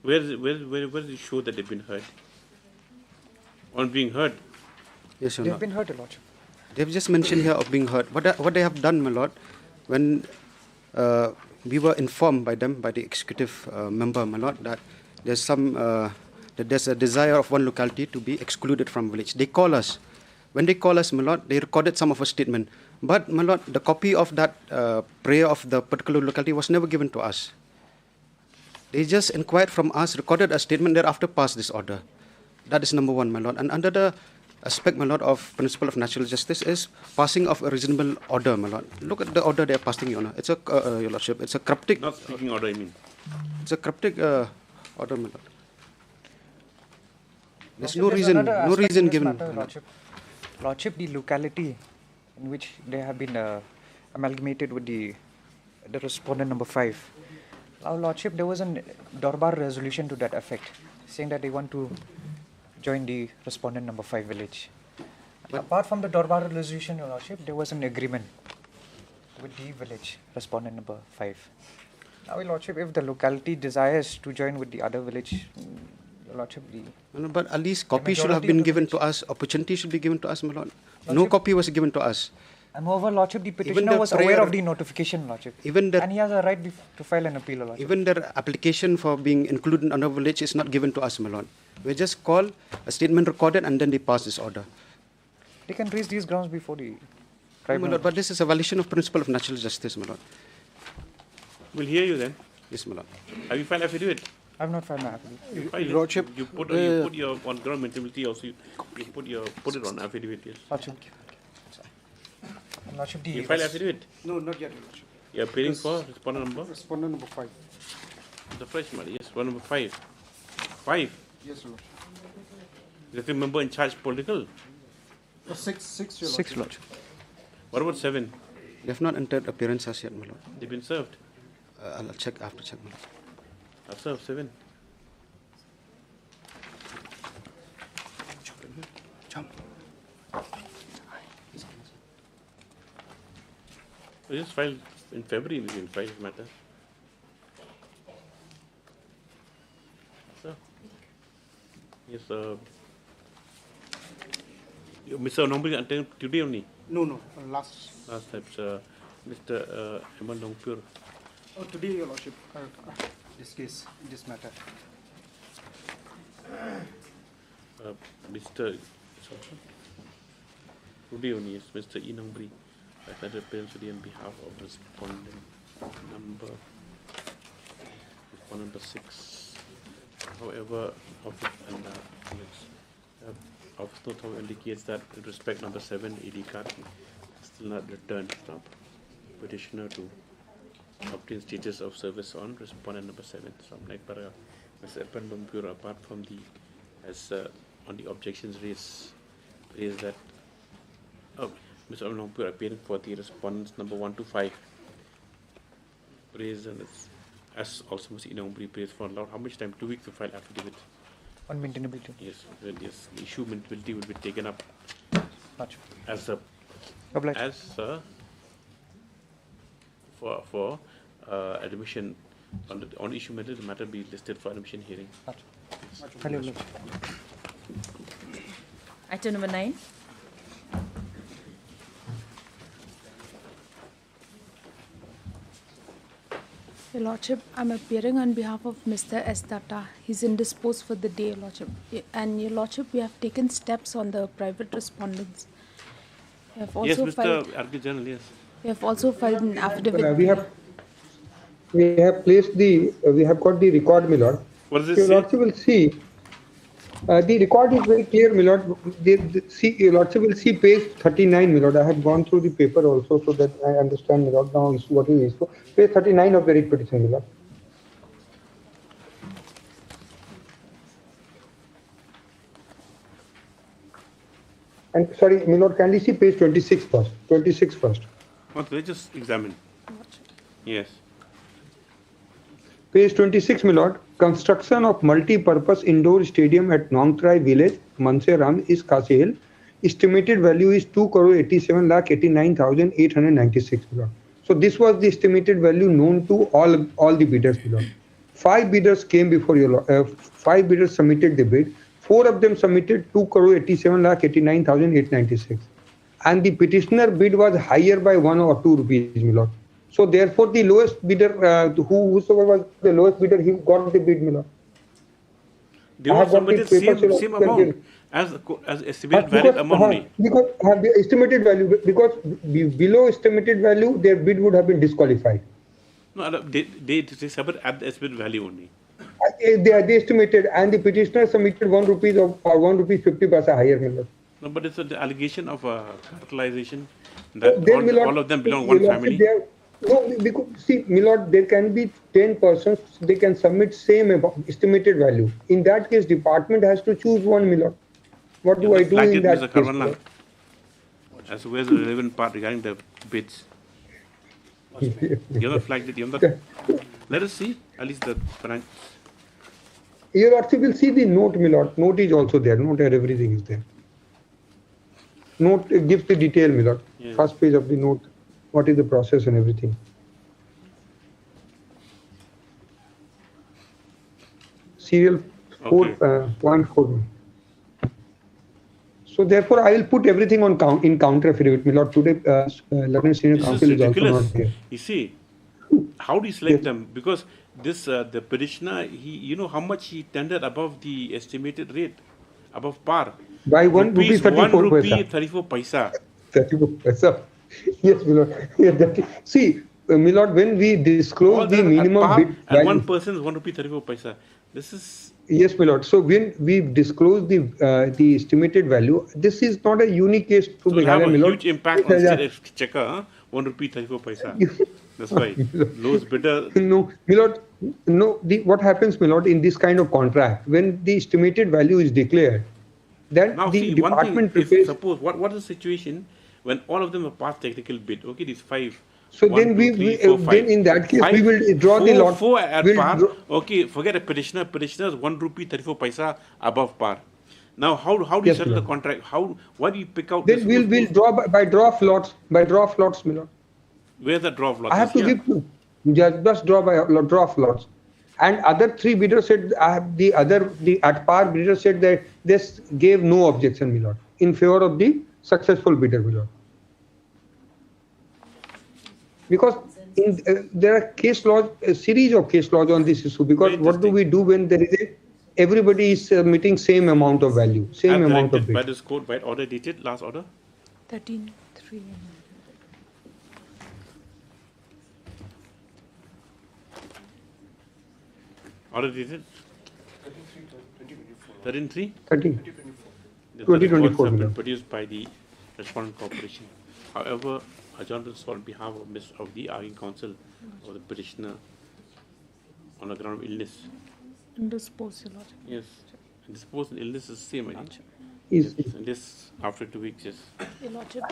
Where does it show that they've been heard? On being heard? Yes, Your They've Lord. been heard, Your Lordship. They've just mentioned here of being heard. What they have done, my Lord, when we were informed by them, by the executive member, my Lord, that there's that there's a desire of one locality to be excluded from village. They call us. When they call us, my Lord, they recorded some of our statement. But, my Lord, the copy of that prayer of the particular locality was never given to us. They just inquired from us, recorded a statement, thereafter passed this order. That is number 1, my Lord. And under the aspect, my Lord, of principle of natural justice is passing of a reasonable order, my Lord. Look at the order they are passing, Your Honor. It's a, Your Lordship, it's a cryptic. Not speaking order, I mean. It's a cryptic order, my Lord. There's Lordship, no there's reason, another no aspect reason to this given. matter, Lordship. Lordship, the locality in which they have been amalgamated with the respondent number 5. Now, Lordship, there was a Dorbar resolution to that effect, saying that they want to join the respondent number 5 village. Apart from the Dorbar resolution, Your Lordship, there was an agreement with the village, respondent number 5. Now, Your Lordship, if the locality desires to join with the other village, Your Lordship, But at least copy should have been given to us, opportunity should be given to us, my Lord. No copy was given to us. And moreover, Lordship, the petitioner was aware of the notification, Lordship. Even that, and he has a right to file an appeal, Lordship. Even their application for being included under village is not given to us, my lord. We just call a statement recorded and then they pass this order. They can raise these grounds before the No, tribunal. my lord, but this is a violation of principle of natural justice, my lord. We'll hear you then. Yes, my lord. Have you filed affidavit? I have not filed my affidavit. You filed it. Lordship, You put your on ground mentality also. You put it on affidavit. Yes. Lordship. Lordship, You filed affidavit. No, not yet, Lordship. You are appealing for respondent number. Respondent number 5. The fresh matter. Yes, one number 5. 5. Yes, Lordship. Is the member in charge political? 6, Your Lordship. Lordship. What about 7? They have not entered appearance as yet, my lord. They've been served. I'll check after check, my lord. I've served 7. We just filed in February. We will file matter. So, yes, Mr. Nombri until today only. No, last. Last time, Mr. Eman Nongpur. Oh, today, Your Lordship. This case, this matter. Mr. Today only is Mr. E. Nombri. I had appearance today on behalf of respondent number 6. However, office note indicates that with respect number 7, AD card still not returned from petitioner to obtain status of service on respondent number 7. So, like Mr. Epan Lumpur, apart from the on the objections raised that Mr. Lumpur appearing for the respondents number 1 to 5 raised, and as also Mr. Inombri praised for allowed how much time? 2 weeks to file affidavit. On maintainability. Yes, well, yes, the issue maintainability will be taken up as a for admission on issue matter. The matter be listed for admission hearing. Item number 9. Your Lordship, I'm appearing on behalf of Mr. S. Datta. He's indisposed for the day, Your Lordship. And Your Lordship, we have taken steps on the private respondents. We have also Yes, Mr. Archi General, yes. We have also filed an affidavit. We have placed the, we have got the record, my lord. What does it Your say? Lordship will see. The record is very clear, my lord. Your Lordship will see page 39, my lord. I have gone through the paper also so that I understand, my lord, now what is issue. Page 39 of the writ petition, my lord. And sorry, my lord, can you see page 26 first? 26 first. What, let's just examine. Yes. Page 26, my lord. Construction of multi-purpose indoor stadium at Nongtrai village, Manseram, is Kasihil. Estimated value is 2,87,89,896, my lord. So this was the estimated value known to all the bidders, my lord. 5 bidders came before your lord. 5 bidders submitted the bid. 4 of them submitted 2,87,89,896. And the petitioner bid was higher by 1 or 2 rupees, my lord. So therefore, the lowest bidder, whosoever was the lowest bidder, he got the bid, my lord. They all submitted same amount as estimated value amount only. Because the estimated value, because below estimated value, their bid would have been disqualified. No, they submit at the estimated value only. They estimated, and the petitioner submitted 1 rupee or 1 rupee 50 paisa higher, my lord. No, but it's the allegation of capitalization that all of them belong one family. No, because see, my lord, there can be 10 persons, they can submit same estimated value. In that case, department has to choose one, my lord. What do I do in that case? As well as the relevant part regarding the bids. You have not flagged it. You have not. Let us see at least the branch. Your Lordship will see the note, my lord. Note is also there. Note and everything is there. Note gives the detail, my lord. Yeah. First page of the note. What is the process and everything. Serial 4.4. So therefore, I will put everything on in counter affidavit. My lord, today, Learned Senior This Counsel is is also ridiculous. not here. You see, how do you select them? Because this the petitioner, you know how much he tendered above the estimated rate, above par. By one rupee Rupees 1 34 rupee paisa. 34 paisa. 34 paisa. Yes, my lord. Yeah, see, my lord, when we disclose All the that at minimum par, bid and value. one person is 1 rupee 34 paisa. This is. Yes, my lord. So when we disclose the estimated value, this is not a unique case to So it have Meghalaya, a my lord. huge impact on state exchequer. 1 rupee 34 paisa. That's why lowest bidder. No, my lord. No, what happens, my lord, in this kind of contract, when the estimated value is declared, then Now the see, one thing, department if prepares. suppose, what is the situation when all of them are past technical bid? Okay, these 5. So 1, then 2, 3, 4, 5. then in that case, we 5, will draw the 4, lot. 4 at We'll par. Okay, forget a petitioner. Petitioner is 1 rupee 34 paisa above par. Now, how do you Yes, settle my the contract? Why do you pick out Then this? we'll draw by draw of lots. By draw of lots, my lord. Where's the draw of lots? I have to give proof. Just draw by draw of lots. And other 3 bidders said, the at par bidder said that this gave no objection, my lord, in favor of the successful bidder, my lord. Because there are case laws, a series of case laws on this issue. Because what do we do when there is everybody is submitting same amount of value, same As amount of directed by bid? this court, by order dated, last order? 13.3. Order dated? 13.3? 13. The 2024, reports have been madam. produced by the respondent corporation. However, adjournments on behalf of the arguing counsel or the petitioner on the ground of illness. Indisposed, Your Lordship. Yes. And suppose illness is the same, I think. Is- And this after 2 weeks, yes. Your Lordship.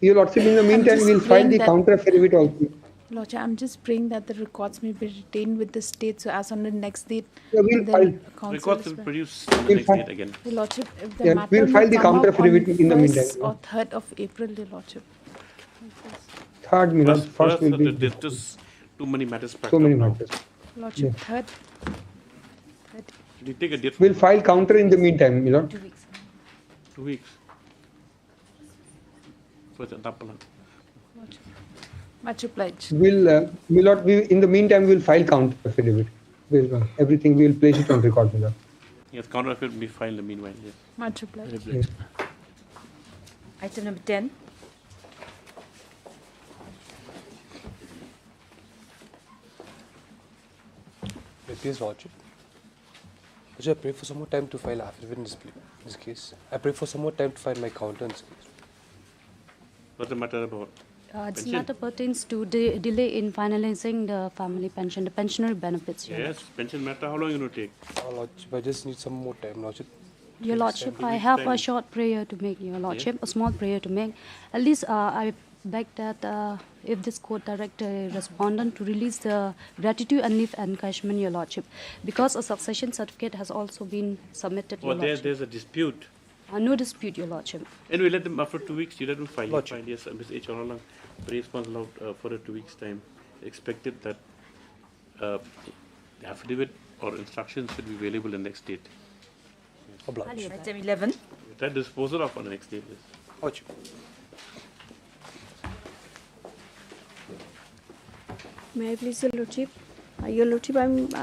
Your lordship, in the meantime, just we'll file praying the that- counter affidavit also. Lordship, I'm just praying that the records may be retained with the state, so as on the next date, Yeah, we'll then file. counsel Records is will be well. produced on the We'll next file. date again. Your Lordship, if the Yeah, matter we'll file may the come counter up on affidavit in the 1st meantime. or 3rd of April, Your Lordship. Third, my lord, first will be There's just too many matters packed so many up now. matters. Lordship, Yeah. 3rd. Should you take a date? We'll file counter in the meantime, my lord. 2 weeks. 2 weeks. For the Dapalan. Much obliged. We'll, my lord, in the meantime, we'll file counter affidavit. Everything, we'll place it on record, my lord. Yes, counter affidavit will be filed in the meanwhile, yes. Much obliged. Yes. Item number 10. Please, Lordship. I pray for some more time to file affidavit in this case. I pray for some more time to file my counter in this case. What's the matter about? This pension? matter pertains to delay in finalizing the family pension, the pensionary benefits. Your Yes, pension matter, how long you going to take? Lordship, I just need some more time, Lordship. Your Lordship, I have a short prayer to make, Your Lordship, a small prayer to make. At least I beg that if this court direct a respondent to release the gratitude and leave encashment, Your Lordship, because a succession certificate has also been submitted, Your Oh, Lordship. there's a dispute. No dispute, Your Lordship. Anyway, let them, after 2 weeks, you let them file. File, yes, Ms. H. Oralang, response allowed for a 2 weeks' time. Expected that the affidavit or instructions should be available the next date. Item 11. That disposal of on the next date, yes. May I please, Your Lordship? Your Lordship,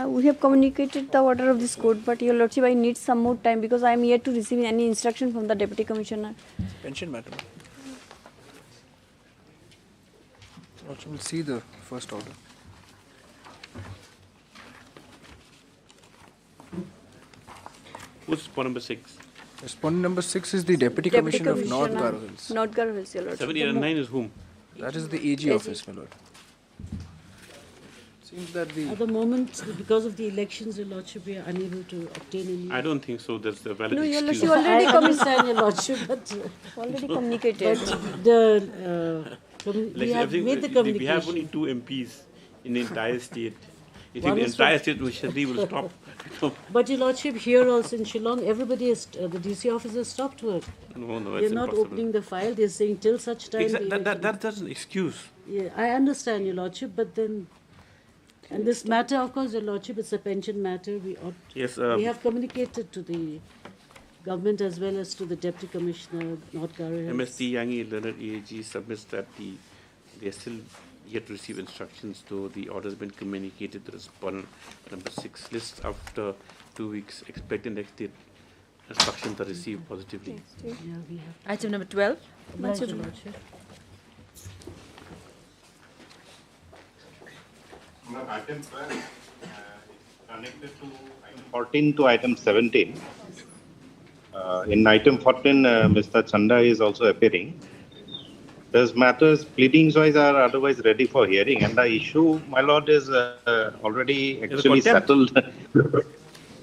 we have communicated the order of this court, but Your Lordship, I need some more time because I am yet to receive any instruction from the Deputy Commissioner. Pension matter. Lordship will see the first order. Who's point number 6? Respondent number 6 is the Deputy Commissioner of North Garo Hills. North Garo Hills, Your Lordship. 7, 8, and 9 is whom? That is the AG office, my lord. Seems that the At the moment, because of the elections, Your Lordship, we are unable to obtain any. I don't think so. That's the valid No, Your excuse. Lordship, already I understand, Your Lordship, but already communicated. But the we have made the We have only communication. 2 MPs in the entire state. You One think the is entire from- state will stop? But Your Lordship, here also in Shillong, everybody is the DC officers stopped work. No, They're it's not impossible. opening the file. They're saying till such time. That's an excuse. Yeah, I understand, Your Lordship, but then, and this matter, of course, Your Lordship, it's a pension matter. We ought. Yes, we have communicated to the government as well as to the Deputy Commissioner, North Korea. MST Yangi Leonard EAG submits that they are still yet to receive instructions, though the order has been communicated to respondent number 6. Lists after 2 weeks. Expect the next day instructions are received positively. Yeah, we have. Item number 12. Obliged, Your Lordship. Item 12 is connected to item 14 to item 17. In item 14, Mr. Chanda is also appearing. Those matters, pleadings-wise, are otherwise ready for hearing, and the issue, my lord, is already actually settled.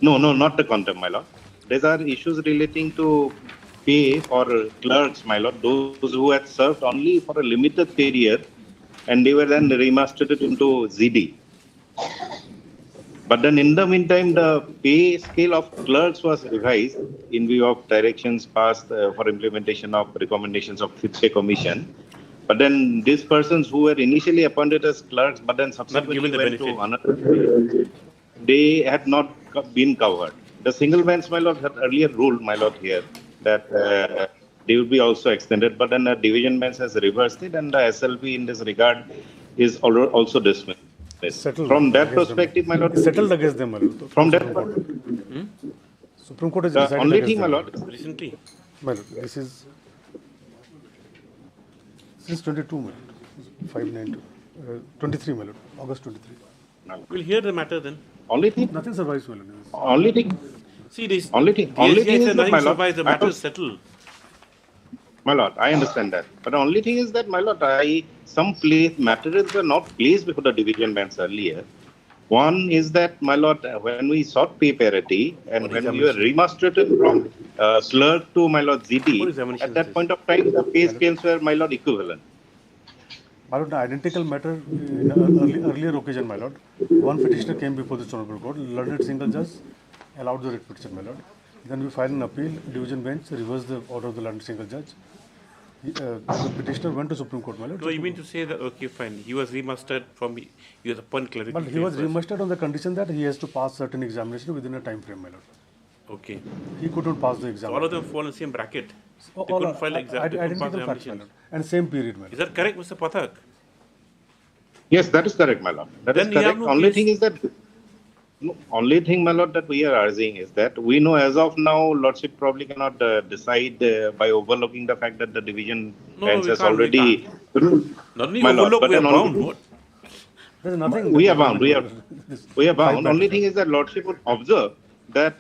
No, not the contempt, my lord. These are issues relating to pay for clerks, my lord, those who had served only for a limited period, and they were then remastered into ZD. But then in the meantime, the pay scale of clerks was revised in view of directions passed for implementation of recommendations of Fifth Pay Commission. But then these persons who were initially appointed as clerks, but then subsequently went to another, they had not been covered. The single bench, my lord, had earlier ruled, my lord, here that they would be also extended, but then the division bench has reversed it, and the SLP in this regard is also dismissed. Settled from that perspective, my lord. Settled against them, my lord. From that Supreme Court has the decided only against thing, my them. lord. Recently? My lord, this is since 22, my lord. 592. 23, my lord. August 23. We'll hear the matter then. Only thing. Nothing survives, my lord. Only thing. See, this. Only thing. The Only SGI thing said is that, nothing my lord. survives, the matter is settled. My lord, I understand that. But the only thing is that, my lord, some materials were not placed before the division bench earlier. One is that, my lord, when we sought pay parity and when we were remastered from clerk to, my lord, ZD, at that point of time, the pay scales were, my lord, equivalent. My lord, the identical matter in an earlier occasion, my lord. One petitioner came before the Honorable Court, learned single judge allowed the writ petition, my lord. Then we filed an appeal, division bench reversed the order of the learned single judge. The petitioner went to Supreme Court, my lord. No, you mean to say that, okay, fine, he was remastered from, he was upon clerical. But he was remastered on the condition that he has to pass certain examination within a time frame, my lord. Okay. He couldn't pass the exam. So all of them fall in the same bracket. They All couldn't are file identical facts, my lord. And same period, my lord. Is that correct, Mr. Pathak? Yes, that is correct, my lord. That is correct. Only thing is that, only thing, my lord, that we are urging is that we know as of now, lordship probably cannot decide by overlooking the fact that the division bench has already ruled. Not only my lord, overlook, but we are then bound. only- What? There's nothing. We are bound. We are bound. Only matters. thing is that lordship would observe that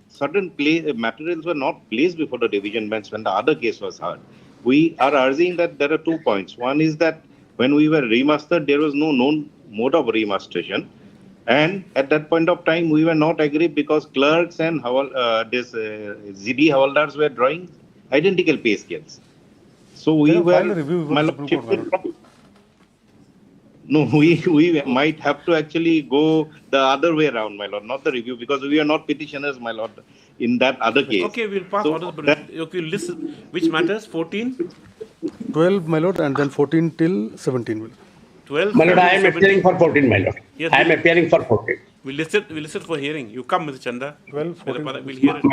certain materials were not placed before the division bench when the other case was heard. We are urging that there are 2 points. One is that when we were remastered, there was no known mode of remasteration. And at that point of time, we were not agreed because clerks and ZD Havaldars were drawing identical pay scales. So we were, my lordship, no, we might have to actually go the other way around, my lord, not the review, because we are not petitioners, my lord, in that other case. Okay, we'll pass orders, but okay, list which matters? 14? 12, my lord, and then 14 till 17. 12. My lord, I am appearing for 14, my lord. Yes, I am appearing for 14. We listed for hearing. You come, Mr. Chanda. 12, 14. We'll hear it.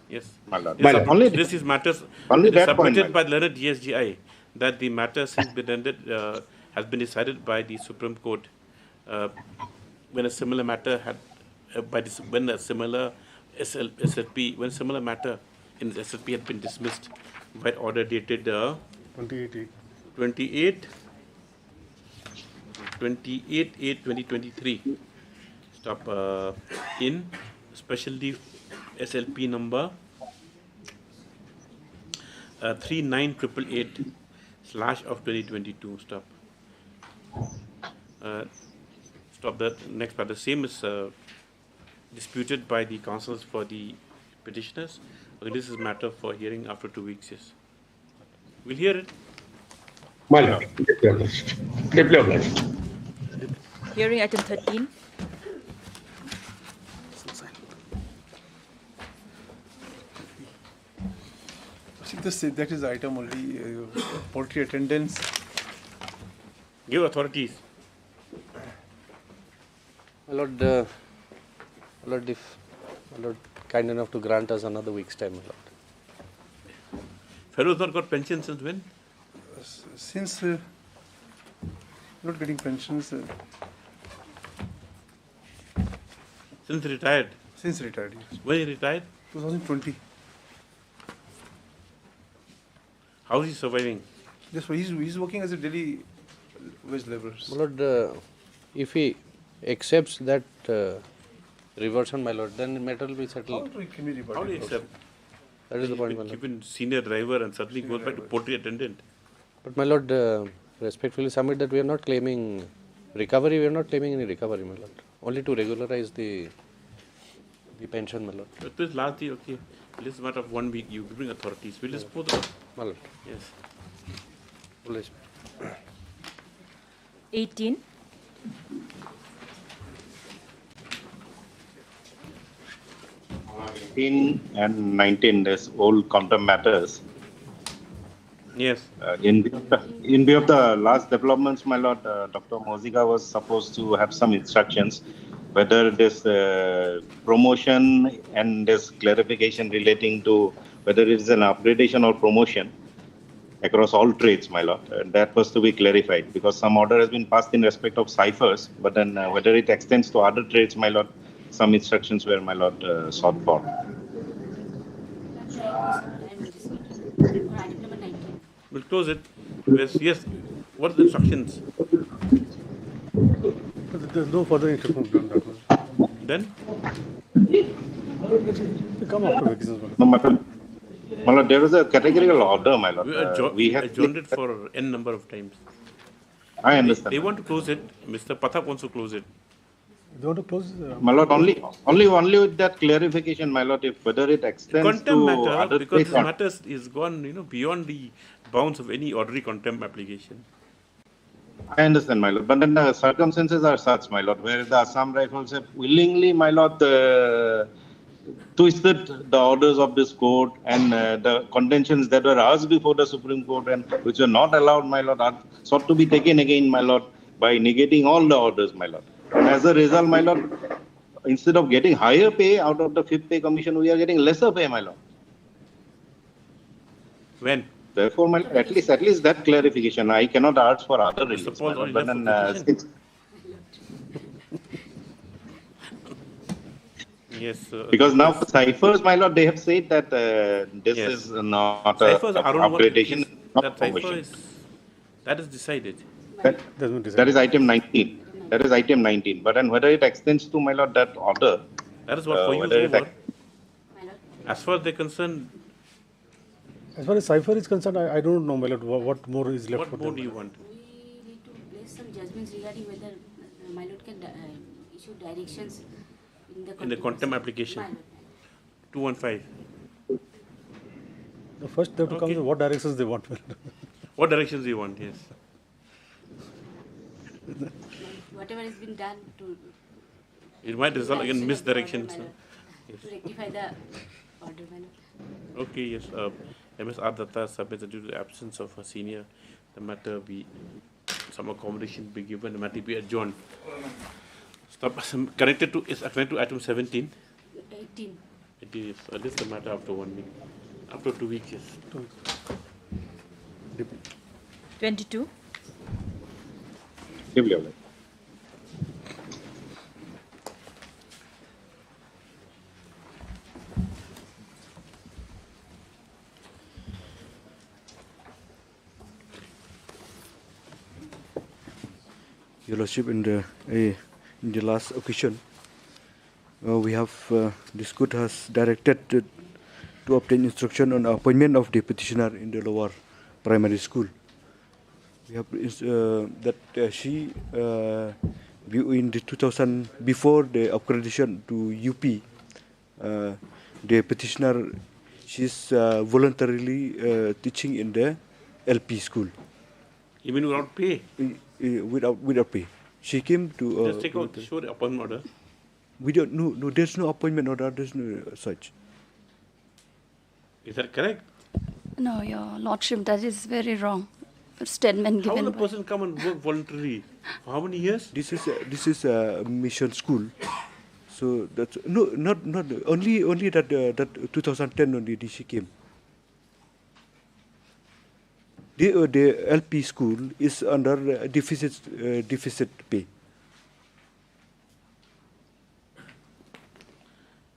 Yes. My lord. This is matters only that submitted point, by the learned DSGI that the matter since been ended has been decided by the Supreme Court when a similar matter had when a similar SLP when similar matter in the SLP had been dismissed by order dated 28/8/2023. Stop in specially SLP number 3988/2022. Stop. Stop that. Next part. The same is disputed by the counsels for the petitioners. Okay, this is matter for hearing after 2 weeks. Yes, we'll hear it. My lord, deeply obliged. Hearing item 13. That is item only poultry attendance. Give authorities. My lord, if My Lord, kind enough to grant us another week's time, my Lord. Pharaoh's not got pension since when? Since not getting pensions. Since retired? Since retired, yes. When he retired? 2020. How is he surviving? Yes, he's working as a daily wage laborer. My Lord, if he accepts that reversion, my Lord, then the matter will be settled. How can we revert? How do you accept? That is the point, my He's Lord. been senior driver and suddenly goes back to poultry attendant. But my Lord, respectfully submit that we are not claiming recovery, we are not claiming any recovery, my Lord. Only to regularize the pension, my Lord. But this last day, okay, this matter of 1 week, you bring authorities. We'll just put it. My Lord. Yes. Always. 18. And 19, there's old contempt matters. Yes. In view of the last developments, my Lord, Dr. Moziga was supposed to have some instructions whether this promotion and this clarification relating to whether it is an upgradation or promotion across all trades, my Lord. That was to be clarified because some order has been passed in respect of ciphers, but then whether it extends to other trades, my Lord, some instructions were, my Lord, sought for. We'll close it. Yes, yes. What are the instructions? There's no further instructions beyond that one. Then? They come after vacations. No, my Lord, there is a categorical order, my Lord. We have adjourned it for n number of times. I understand. They want to close it. Mr. Pathak wants to close it. They want to close? My Lord, only with that clarification, my Lord, if whether it extends Contempt to matter, other because trades this or matter is gone, beyond the bounds of any ordinary contempt application. I understand, my Lord, but then the circumstances are such, my Lord, where the Assam Rifles have willingly, my Lord, twisted the orders of this court and the contentions that were asked before the Supreme Court and which were not allowed, my Lord, are sought to be taken again, my Lord, by negating all the orders, my Lord. And as a result, my Lord, instead of getting higher pay out of the 5th Pay Commission, we are getting lesser pay, my Lord. When? Therefore, my Lord, at least that clarification. I cannot ask for other release, my Lord, but then, yes. Because now for ciphers, my Lord, they have said that this is not a upgradation, not promotion. That is decided. That is item 19. That is item 19. But then whether it extends to, my Lord, that order. That is what for you is over. As far as they're concerned. As far as cipher is concerned, I don't know, my Lord, what more is left. What more do you want? We need to place some judgments regarding whether my Lord can issue directions in the contempt application. 215. First, they have to come with what directions they want. What directions do you want? Yes. Whatever has been done to. It might result in misdirections. Yes. To rectify the order, my Lord. Okay, yes. MS Ardata submitted due to the absence of a senior. The matter be some accommodation be given. The matter be adjourned. Stop. Connected to item 17. 18. It is at least the matter after 1 week. After 2 weeks, yes. 22. Your Lordship, in the last occasion, we have this court has directed to obtain instruction on appointment of the petitioner in the lower primary school. We have that she in the 2000 before the accreditation to UP, the petitioner she's voluntarily teaching in the LP school. You mean without pay? Without pay. She came to. Just take out show the appointment order. We don't know. No, there's no appointment order. There's no such. Is that correct? No, Your Lordship, that is very wrong. Statement given. How will a person come and work voluntarily? For how many years? This is a mission school, So that's no, not only that that 2010 only DC came. The LP school is under deficit pay.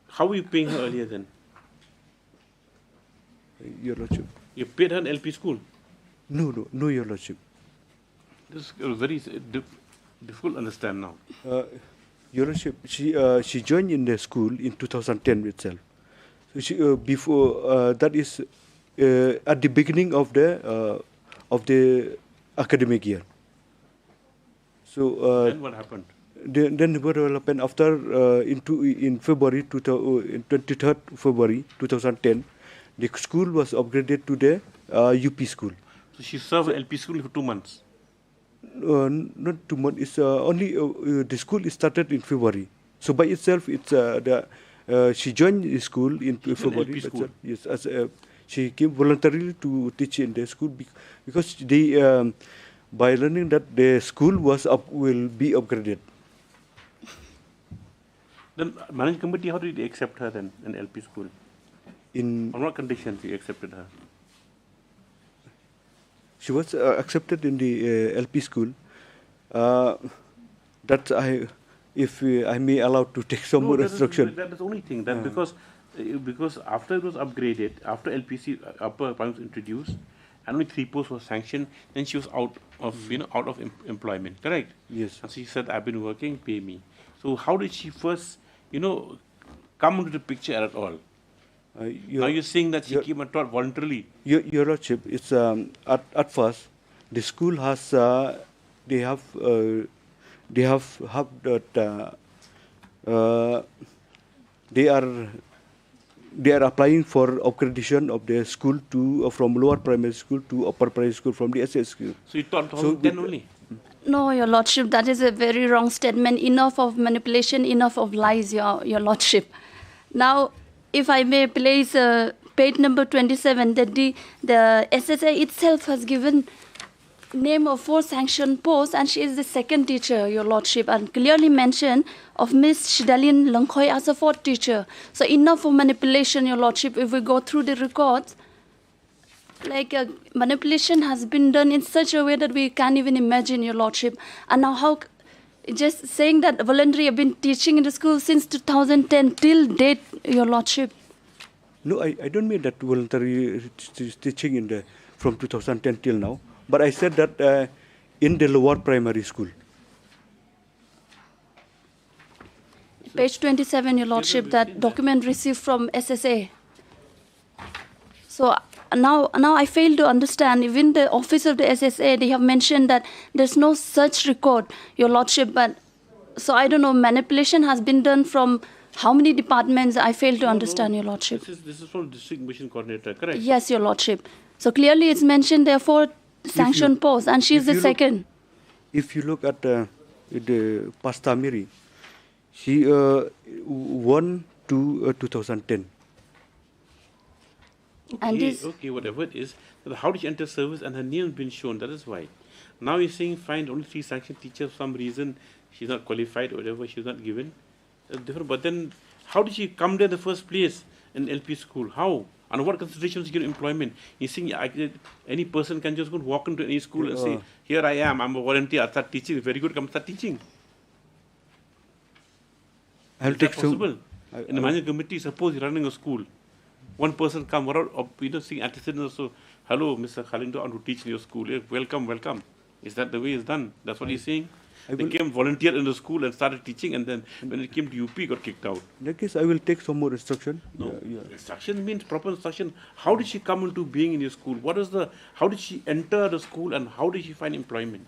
How were you paying her earlier then? Your Lordship. You paid her in LP school? No, Your Lordship. This is very difficult to understand now. Your Lordship, she joined in the school in 2010 itself. So she before that is at the beginning of the academic year. So then what happened? Then what will happen after in February 23rd February 2010, the school was upgraded to the UP school. So she served LP school for 2 months. Not 2 months. It's only the school is started in February. So by itself, it's she joined the school in February. LP school. Yes, as she came voluntarily to teach in the school because they by learning that the school will be upgraded. Then management committee, how did they accept her then in LP school? On what conditions you accepted her? She was accepted in the LP school. That if I may allow to take some more instruction. That is the only thing. That because after it was upgraded, after LPC upper primary was introduced, and only 3 posts were sanctioned, then she was out of employment. Correct? Yes. And she said, "I've been working, pay me." So how did she first, come into the picture at all? Now you're saying that she came and taught voluntarily. Your Lordship, it's at first the school has they have that they are applying for accreditation of their school to from lower primary school to upper primary school from the SS school. So you taught 2010 only? No, Your Lordship, that is a very wrong statement. Enough of manipulation, enough of lies, Your Lordship. Now, if I may place page number 27, that the SSA itself has given name of 4 sanctioned posts, and she is the second teacher, Your Lordship, and clearly mentioned of Miss Shidalin Langkhoi as a 4th teacher. So enough of manipulation, Your Lordship. If we go through the records, like manipulation has been done in such a way that we can't even imagine, Your Lordship. And now how, just saying that voluntary have been teaching in the school since 2010 till date, Your Lordship. No, I don't mean that voluntary teaching from 2010 till now. But I said that in the lower primary school. Page 27, Your Lordship, that document received from SSA. So now I fail to understand. Even the office of the SSA, they have mentioned that there's no such record, Your Lordship. But so I don't know, manipulation has been done from how many departments? I fail to understand, Your Lordship. This is from district mission coordinator, correct? Yes, Your Lordship. So clearly it's mentioned therefore sanctioned post, and she's the second. If you look at the Pastamiri, she won to 2010. Okay, whatever it is. But how did she enter service and her name has been shown? That is why. Now you're saying find only 3 sanctioned teachers for some reason. She's not qualified or whatever, she was not given. That's different. But then how did she come there in the first place in LP school? How? Under what considerations she get employment? You think any person can just go and walk into any school and say, "Here I am, I'm a volunteer, I start teaching, very good, come start teaching." I'll Is that possible? In the management committee, suppose you're running a school, one person come, seeing antecedents, so, "Hello, Mr. Khalindo, I want to teach in your school. Yeah, welcome, welcome." Is that the way it's done? That's what he's saying? They came volunteer in the school and started teaching, and then when it came to UP, got kicked out. In that case, I will take some more instruction. No, instruction means proper instruction. How did she come into being in your school? How did she enter the school, and how did she find employment?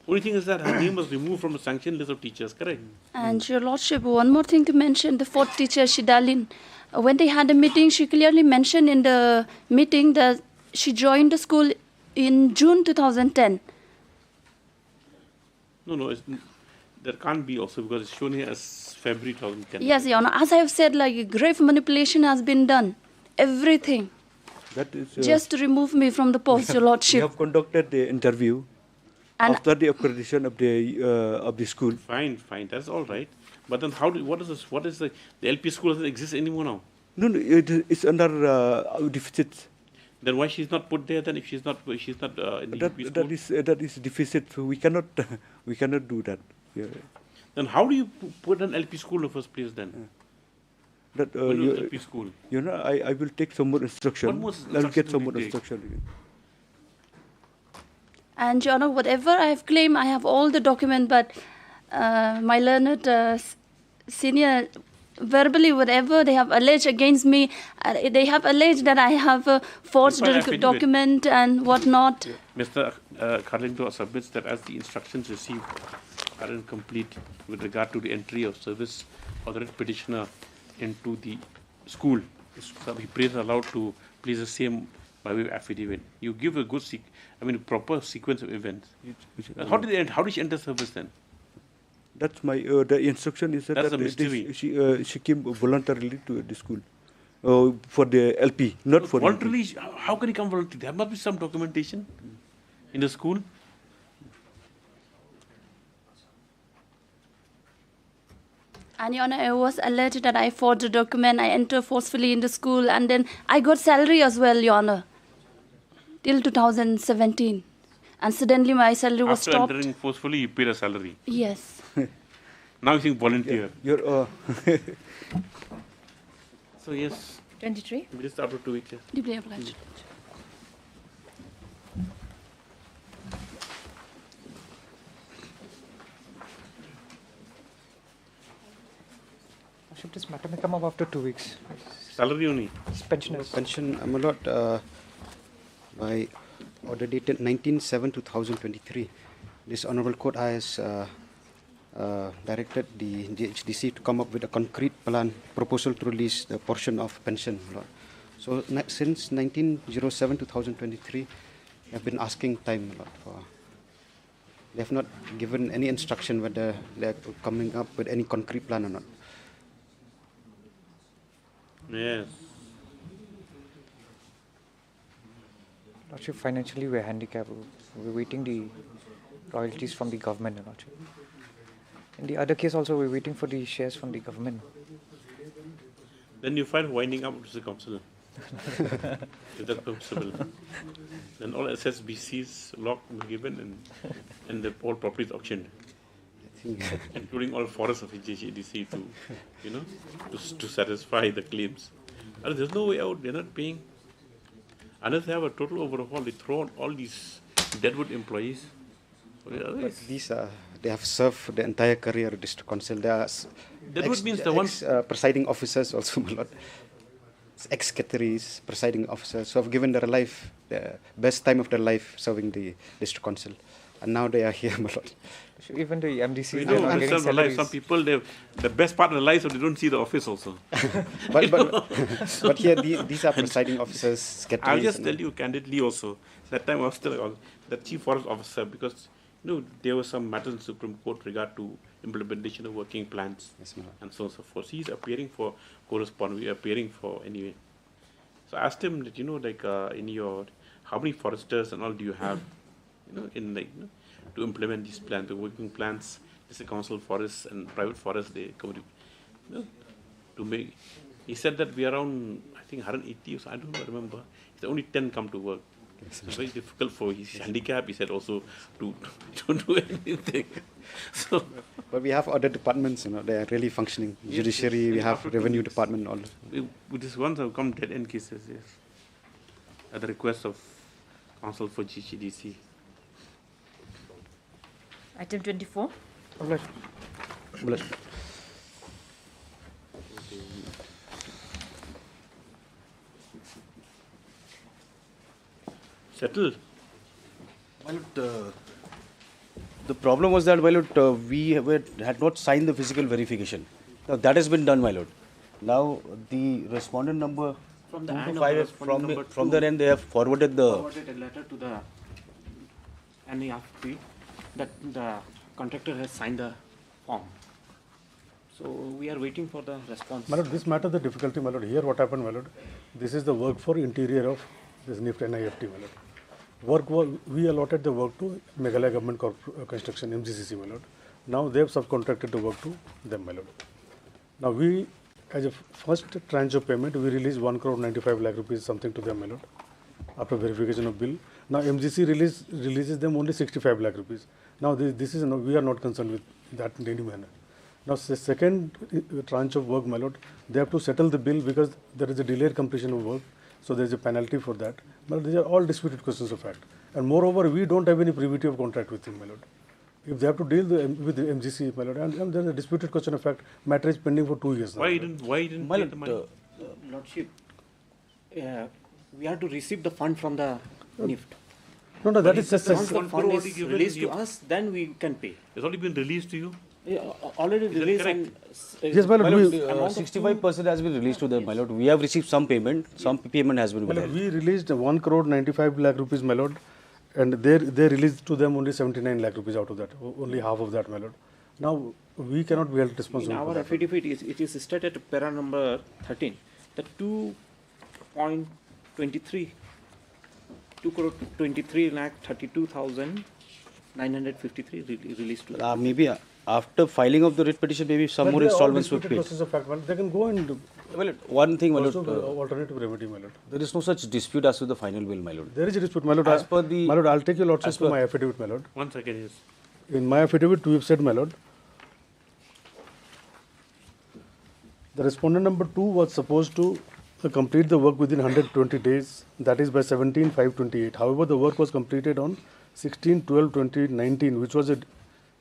Only thing is that her name was removed from the sanctioned list of teachers, correct? And Your Lordship, one more thing to mention, the 4th teacher, Shidalin. When they had a meeting, she clearly mentioned in the meeting that she joined the school in June 2010. No, that can't be also because it's shown here as February 2010. Yes, Your Honor. As I have said, like grave manipulation has been done. Everything. That is just to remove me from the post, Your Lordship. We have conducted the interview And after the accreditation of the school. Fine, that's all right. But then what is this? What is the LP school doesn't exist anymore now? No, it's under deficit. Then why she's not put there? Then if she's not in the LP school? That is deficit. So we cannot do that. Yeah. Then how do you put an LP school in the first place then? That LP school. You know, I will take some more instruction. What more I will get instruction some will more you take? instruction. And Your Honor, whatever I have claimed, I have all the document, but my learned senior, verbally, whatever they have alleged against me, they have alleged that I have forged document and whatnot. Mr. Carlindo submits that as the instructions received are incomplete with regard to the entry of service of the petitioner into the school, so he prays aloud to please the same by way of affidavit. You give a good, proper sequence of events. How did they end? How did she enter service then? That's my the instruction is That's that a mystery. she came voluntarily to the school for the LP, not for voluntarily. How can he come voluntarily? There must be some documentation in the school. And Your Honor, I was alleged that I forged a document, I entered forcefully in the school, and then I got salary as well, Your Honor, till 2017. And suddenly my salary was stopped. After entering forcefully, you paid a salary. Yes. Now you think volunteer. You're So yes. 23. We just after 2 weeks. Yeah. Deeply obliged. Should this matter may come up after 2 weeks? Salary only. Pensioners. Pension, my lord, by order dated 19/7/2023, this honourable court has directed the GHDC to come up with a concrete plan proposal to release the portion of pension, my lord. So since 19/07/2023, they have been asking time, my lord. They have not given any instruction whether they are coming up with any concrete plan or not. Yes. Lordship, financially we're handicapped. We're waiting the royalties from the government, Lordship. In the other case also, we're waiting for the shares from the government. Then you find winding up to the council. If that's possible. Then all assets be seized, locked, given, and the all properties auctioned. Including all forests of HDC to satisfy the claims. And there's no way out. They're not paying. Unless they have a total overhaul, they throw on all these deadwood employees. But these they have served the entire career of district council. They are Deadwood means the ones presiding officers also, my lord. Ex-secretaries, presiding officers, who have given their life, the best time of their life serving the district council. And now they are here, my lord. Even the MDC, we know some people, the best part of their life, so they don't see the office also. but here these are presiding officers, secretaries. I'll just tell you candidly also, that time I was still the chief forest officer, because there were some matters in Supreme Court regard to implementation of working plans, and so on and so forth. He's appearing for correspondence, we're appearing for anyway. So I asked him that, in your, how many foresters and all do you have, to implement these plans, the working plans, this is council forests and private forests, they come to make. He said that we are around, I think 180 or so, I don't remember. He said only 10 come to work. It's very difficult for his handicap, he said, also to do anything. So, but we have other departments, they are really functioning. Yes, judiciary, yes, we have revenue department, all. With these ones have come dead end cases, yes. At the request of counsel for GCDC. Item 24. Settled. The problem was that, my lord, we had not signed the physical verification. Now that has been done, my lord. Now the respondent number from the end from their end, they have forwarded a letter to the NEFP that the contractor has signed the form. So we are waiting for the response. My lord, this matter the difficulty, my lord. Here what happened, my lord? This is the work for interior of this NIFT, my lord. we allotted the work to Meghalaya Government Construction, MGCC, my lord. Now they have subcontracted the work to them, my lord. Now we, as a first tranche of payment, we release 1 crore 95 lakh rupees something to them, my lord, after verification of bill. Now MGC releases them only 65 lakh rupees. Now this is we are not concerned with that in any manner. Now the second tranche of work, my lord, they have to settle the bill because there is a delayed completion of work. So there is a penalty for that. But these are all disputed questions of fact. And moreover, we don't have any privity of contract with him, my lord. If they have to deal with the MGC, my lord, and there is a disputed question of fact, matter is pending for 2 years now. Why didn't My pay the money? Lordship, we have to receive the fund from the NIFT. No, that is just Once the fund is released to us, then we can pay. It's already been released to you? Yeah, already Is that released. correct? Yes, my lord, we- 65% has been released to them, my lord. We have received some payment. Some payment has been My lord, withheld. we released 1 crore 95 lakh rupees, my lord, and they released to them only 79 lakh rupees out of that, only half of that, my lord. Now we cannot be held In responsible for our that. affidavit, it is stated at para number 13 that 2.23, 2 crore 23 lakh 32,953 released to them. Maybe after filing of the writ petition, maybe some But more they are all installments were disputed paid. questions of fact, my lord. They can go and Well, one thing, my lord, also alternative remedy, my lord. there is no such dispute as to the final bill, my lord. There is a dispute, my lord. As per the- My lord, I'll take your lordship as to per- my affidavit, my lord. 1 second, yes. In my affidavit, we have said, my lord, the respondent number 2 was supposed to complete the work within 120 days, that is by 17/5/28. However, the work was completed on 16/12/2019, which was a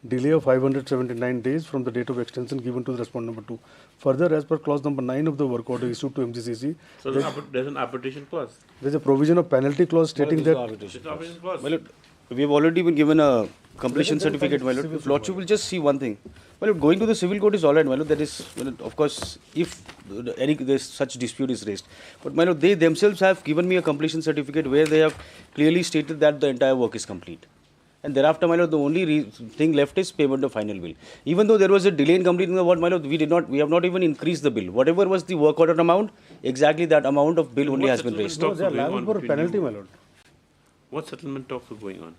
delay of 579 days from the date of extension given to the respondent number 2. Further, as per clause number 9 of the work order issued to MGCC, So there's an arbitration clause. there is a provision of penalty clause stating that It's an arbitration clause. My lord, we have already been given a completion There is a certificate, my lord. civil If lordship will just see one thing. My lord, going to the civil court is all right, my lord. That is, my lord, of course, if there's such dispute is raised. But my lord, they themselves have given me a completion certificate where they have clearly stated that the entire work is complete. And thereafter, my lord, the only thing left is payment of final bill. Even though there was a delay in completing the work, my lord, we have not even increased the bill. Whatever was the work order amount, exactly that amount of bill only has been raised. no, they are liable for a penalty, my lord. What settlement talks are going on?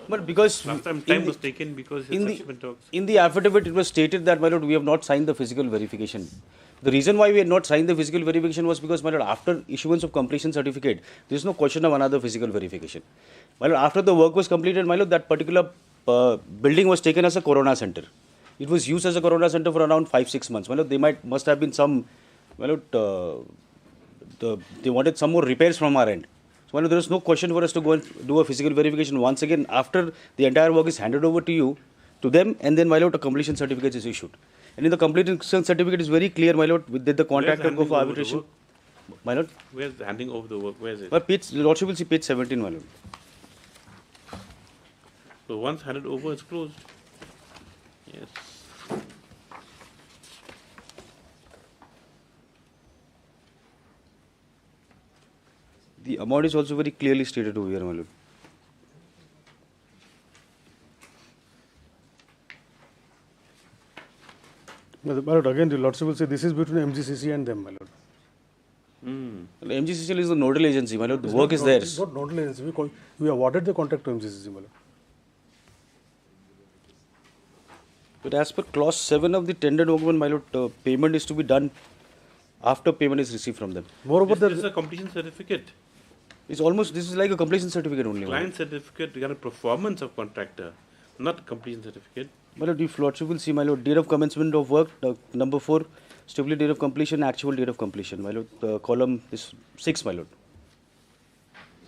But because Last time in time the- was taken because in the, settlement talks. in the affidavit, it was stated that, my lord, we have not signed the physical verification. The reason why we had not signed the physical verification was because, my lord, after issuance of completion certificate, there is no question of another physical verification. My lord, after the work was completed, my lord, that particular building was taken as a corona center. It was used as a corona center for around 5-6 months. My lord, must have been some, my lord, they wanted some more repairs from our end. So, my lord, there is no question for us to go and do a physical verification once again after the entire work is handed over to you, to them, and then, my lord, a completion certificate is issued. And in the completion certificate is very clear, my lord, did the contractor go for arbitration? My lord? Where's the handing over the work? Where is it? But page, lordship will see page 17, my lord. So once handed over, it's closed. Yes. The amount is also very clearly stated over here, my lord. My lord, again, the lordship will say this is between MGCC and them, my lord. MGCCL is the nodal agency, my lord. The It's work not is nodal- theirs. It's not nodal agency. We awarded the contract to MGCC, my lord. But as per clause 7 of the tender document, my lord, payment is to be done after payment is received from them. Moreover, This is a completion certificate. It's almost, this is like a completion certificate only. my lord. Client certificate regarding performance of contractor, not completion certificate. My lord, if lordship will see, my lord, date of commencement of work, number 4, stipulated date of completion, actual date of completion. My lord, column is 6, my lord.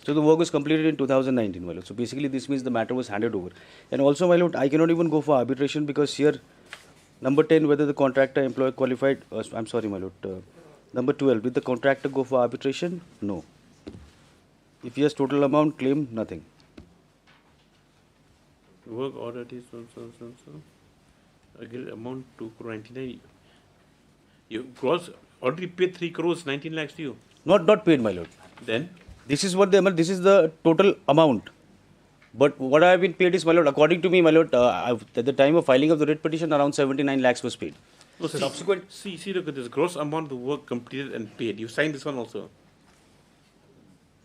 So the work was completed in 2019, my lord. So basically this means the matter was handed over. And also, my lord, I cannot even go for arbitration because here, number 10, whether the contractor employee qualified, I'm sorry, my lord. Number 12, did the contractor go for arbitration? No. If yes, total amount, claim, nothing. Work order is so. Again, amount 2 crore 99. You gross already paid 3 crores 19 lakhs to you. Not paid, my lord. Then? This is what this is the total amount. But what I have been paid is, my lord, according to me, my lord, at the time of filing of the writ petition, around 79 lakhs was paid. No, see, look at this gross amount of the work completed and paid. You signed this one also.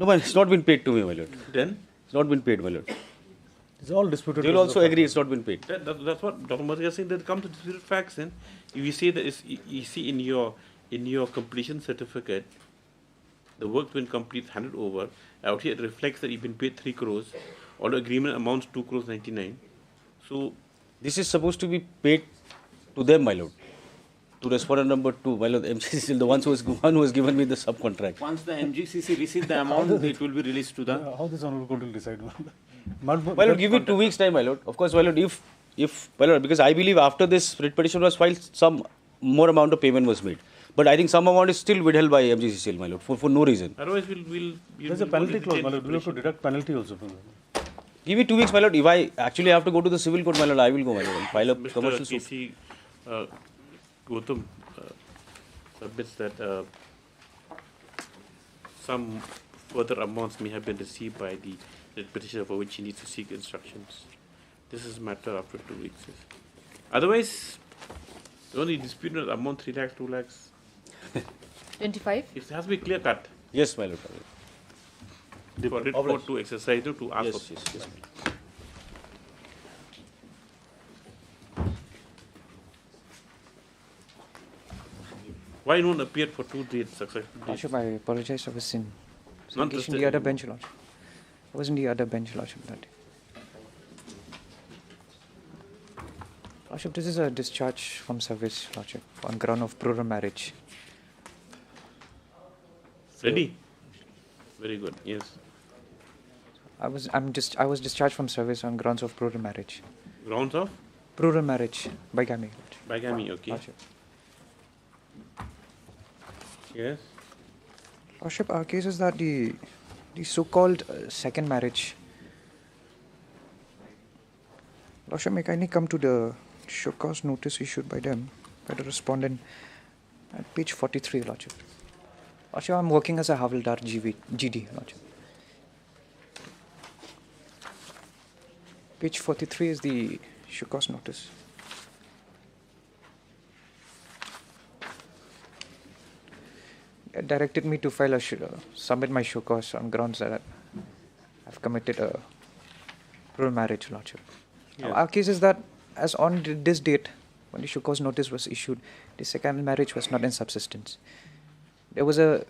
No, but it's not been paid to me, my lord. Then? It's not been paid, my lord. It's all disputed. They will also agree it's not been paid. That's what Dr. Murthy is saying. That comes to disputed facts. Then, if you say that you see in your completion certificate, the work been complete, handed over. Out here it reflects that you've been paid 3 crores. All the agreement amounts 2 crores 99. So this is supposed to be paid to them, my lord. To respondent number 2, my lord, MGCC, the one who has given me the subcontract. Once the MGCC receives the amount, it will be released to the. How this honorable court will decide? My lord, give me 2 weeks time, my lord. Of course, my lord, if my lord, because I believe after this writ petition was filed, some more amount of payment was made. But I think some amount is still withheld by MGCCL, my lord, for no reason. Otherwise, There's a penalty clause, my lord. We have to deduct penalty also from that. Give me 2 weeks, my lord. If I actually have to go to the civil court, my lord, I will go, my lord, and file a commercial suit. KC Gautam submits that some further amounts may have been received by the petitioner for which he needs to seek instructions. This is a matter after 2 weeks. Otherwise, the only disputed amount 3 lakhs, 2 lakhs. 25? It has to be clear cut. Yes, my lord. For it court to exercise to ask Yes, for. yes. Why no one appeared for 2 days successful days? Lordship, I apologize. I was in Not in the other bench, Lordship. I was in the other bench, Lordship, that day. Lordship, this is a discharge from service, Lordship, on ground of plural marriage. Ready? Very good. Yes. I was discharged from service on grounds of plural marriage. Grounds of? Plural marriage, bigamy. Bigamy, okay. Lordship. Yes. Lordship, our case is that the so-called second marriage. Lordship, may kindly come to the show cause notice issued by them, by the respondent, at page 43, Lordship. Lordship, I'm working as a Havildar GD, Lordship. Page 43 is the show cause notice. It directed me to file submit my show cause on grounds that I've committed a plural marriage, Lordship. Yeah. Now, our case is that as on this date, when the show cause notice was issued, the second marriage was not in subsistence. There was a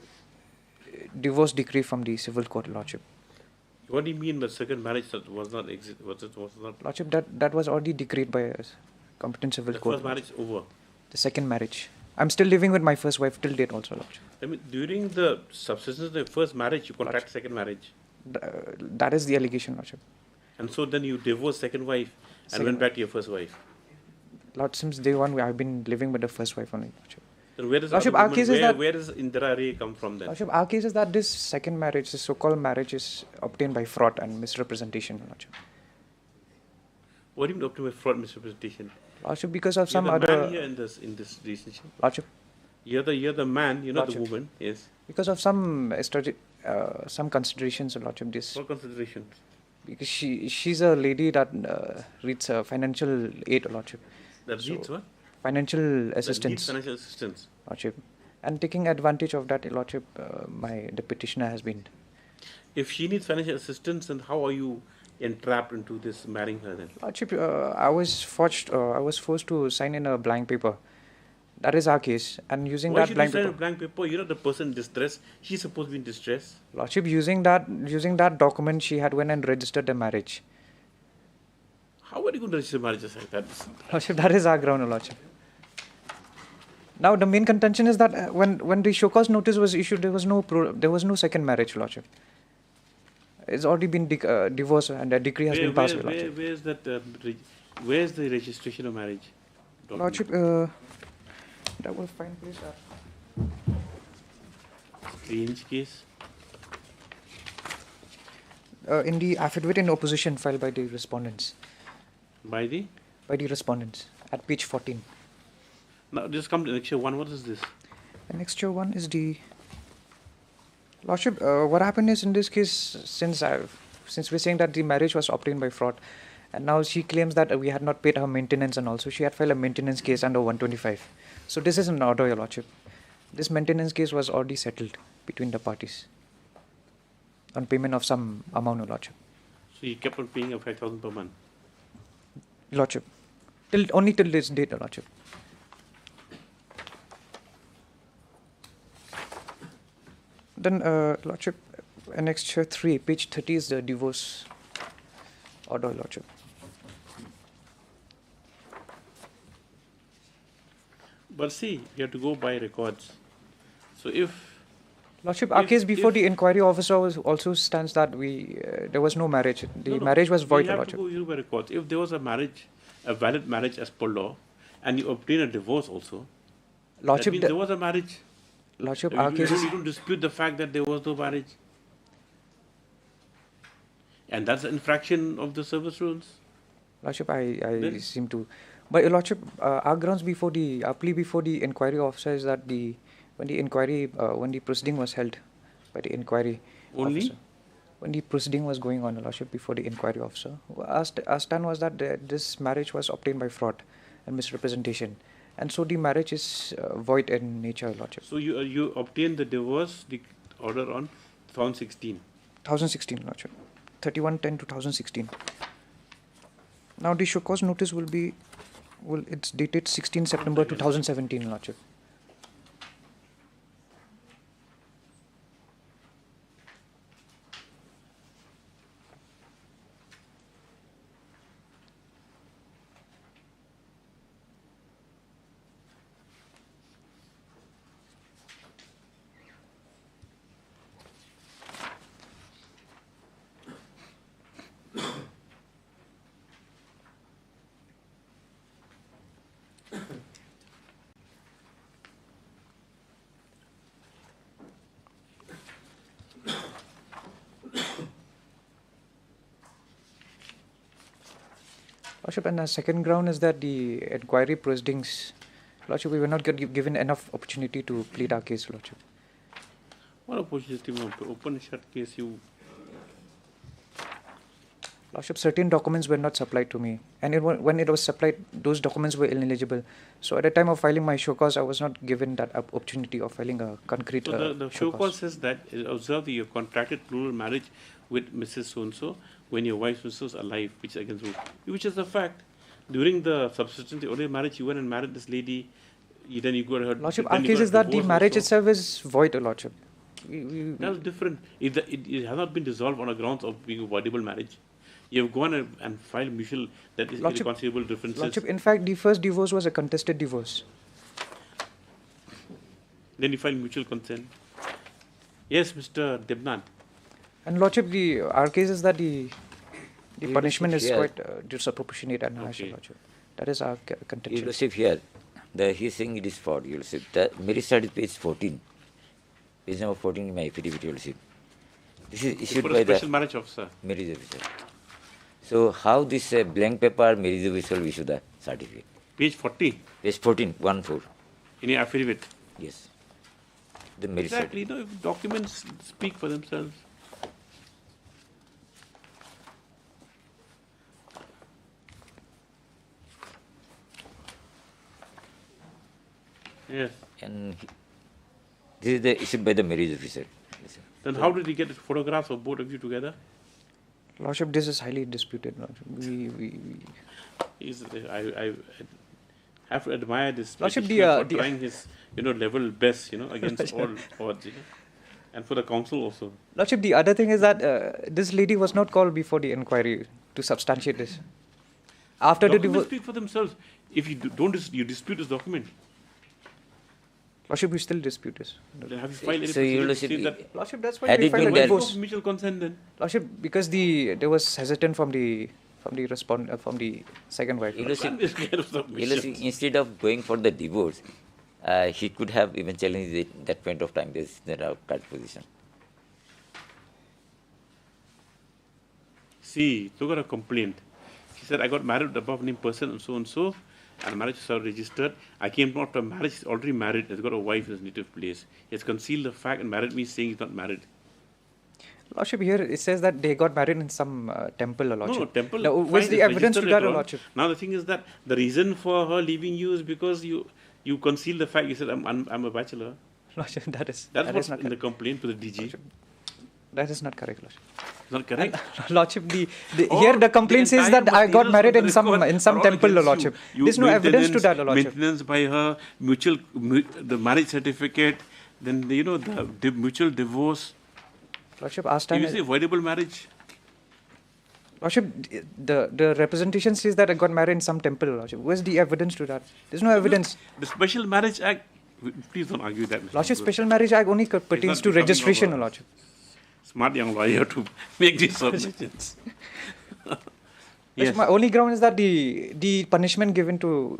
divorce decree from the civil court, Lordship. What do you mean the second marriage that was not Lordship, that was already decreed by a competent civil the court. first marriage over? The second marriage. I'm still living with my first wife till date also, Lordship. I mean, during the subsistence of the first marriage, you contract second marriage. That is the allegation, Lordship. And so then you divorced second wife and went back to your first wife. Lord, since day one, I've been living with the first wife only, Lordship. Then where does Lordship, other our woman- case is that where does Indira Ray come from then? Lordship, our case is that this second marriage, this so-called marriage, is obtained by fraud and misrepresentation, Lordship. What do you mean obtained by fraud misrepresentation? Lordship, because of some You're the other man here in this relationship. Lordship, You're the man. You're not the Lordship. woman. Yes. because of some considerations, Lordship, this What considerations? because she's a lady that reads financial aid, Lordship. That So, needs what? Financial That needs assistance, financial assistance. Lordship. And taking advantage of that, Lordship, the petitioner has been. If she needs financial assistance, then how are you entrapped into this marrying her then? Lordship, I was forced to sign in a blank paper. That is our case. And using Why that should blank you sign paper, a blank paper? You're not the person in distress. She's supposed to be in distress. Lordship, using that document, she had went and registered the marriage. How are you going to register marriages like that? Lordship, that is our ground, Lordship. Now, the main contention is that when the show cause notice was issued, there was no second marriage, Lordship. It's already been divorced and a decree has been passed, Lordship. Where's that? Where's the registration of marriage? document? Lordship, that will find place Strange case. in the affidavit in opposition filed by the respondents. By the? By the respondents at page 14. Now, just come to annexure 1. What is this? Annexure 1 is the Lordship. What happened is in this case, since we're saying that the marriage was obtained by fraud, and now she claims that we had not paid her maintenance, and also she had filed a maintenance case under 125. So this is an order, Your Lordship. This maintenance case was already settled between the parties on payment of some amount, Your Lordship. So he kept on paying a 5,000 per month. Lordship. Only till this date, Lordship. Then, Lordship, annexure 3, page 30 is the divorce order, Lordship. But see, you have to go by records. So if Lordship, our case before the inquiry officer also stands that there was no marriage. The marriage was void, you have Lordship. to go by records. If there was a marriage, a valid marriage as per law, and you obtain a divorce also, Lordship, that means there was a marriage. Lordship, you, our case you don't dispute the fact that there was no marriage. And that's an infraction of the service rules. Lordship, I seem to. But Lordship, our grounds before our plea before the inquiry officer is that when the proceeding was held by the inquiry officer, when the proceeding was going on, Lordship, before the inquiry officer, our stand was that this marriage was obtained by fraud and misrepresentation, and so the marriage is void in nature, Lordship. So you obtained the divorce order on 2016. 2016, Lordship. 31/10/2016. Now the show cause notice it's dated 16 September 2017, Lordship. Lordship, and the second ground is that the inquiry proceedings, Lordship, we were not given enough opportunity to plead our case, Lordship. What opportunity? Open and shut case you. Lordship, certain documents were not supplied to me, and when it was supplied, those documents were ineligible. So at the time of filing my show cause, I was not given that opportunity of filing a concrete. So the show cause says that observe that you contracted plural marriage with Mrs. So-and-so when your wife was alive, which is against rule, which is a fact. During the subsistence order marriage, you went and married this lady. Then you got her. Lordship, our case is that the marriage itself is void, Lordship. That's different. It has not been dissolved on a grounds of being a voidable marriage. You have gone and filed mutual that is irreconcilable differences. Lordship, in fact, the first divorce was a contested divorce. Then you filed mutual consent. Yes, Mr. Debnand. And Lordship, our case is that the punishment is quite disproportionate and harsh, Lordship. That is our contention. You see here, he's saying it is fraud. You will see the marriage certificate page 14. Page number 14 in my affidavit. You will see. This is issued by the special marriage officer. Marriage officer. So how this blank paper marriage officer will issue the certificate? Page 40. Page 14, 1-4. In your affidavit. Yes. The marriage exactly. If documents speak for themselves. Yes. And this is issued by the marriage officer. Then how did he get photographs of both of you together? Lordship, this is highly disputed, Lordship. I have to admire this Lordship, for trying his level best, against all odds, and for the council also. Lordship, the other thing is that this lady was not called before the inquiry to substantiate this. After the divorce, speak for themselves. If you you dispute this document. Lordship, we still dispute this. Then have you filed any so you Lordship, that's why we filed a divorce. Mutual consent then. Lordship, because there was hesitant from the second wife. Instead of going for the divorce, he could have even challenged it at that point of time. This is the current position. See, look at a complaint. She said, I got married above named person and so and so. And marriage is registered. I came out to marriage, he's already married, he's got a wife in his native place. He has concealed the fact and married me saying he's not married. Lordship, here it says that they got married in some temple, Lordship. No, temple. Now, what's the evidence to that, Lordship? Now the thing is that the reason for her leaving you is because you concealed the fact. You said, I'm a bachelor. Lordship, that is what's not in the complaint to the DG. Lordship. That is not correct, Lordship. Not correct? Lordship, here the complaint says that I got married in some temple, Lordship. There's no evidence to that, Lordship. Maintenance by her, the marriage certificate, then the mutual divorce. Lordship, asked time. You say voidable marriage? Lordship, the representation says that I got married in some temple, Lordship. Where's the evidence to that? There's no evidence. The Special Marriage Act, please don't argue that, Mr. Lordship, Special Marriage Act only pertains to registration, Lordship. Smart young lawyer to make these submissions. Yes. My only ground is that the punishment given to,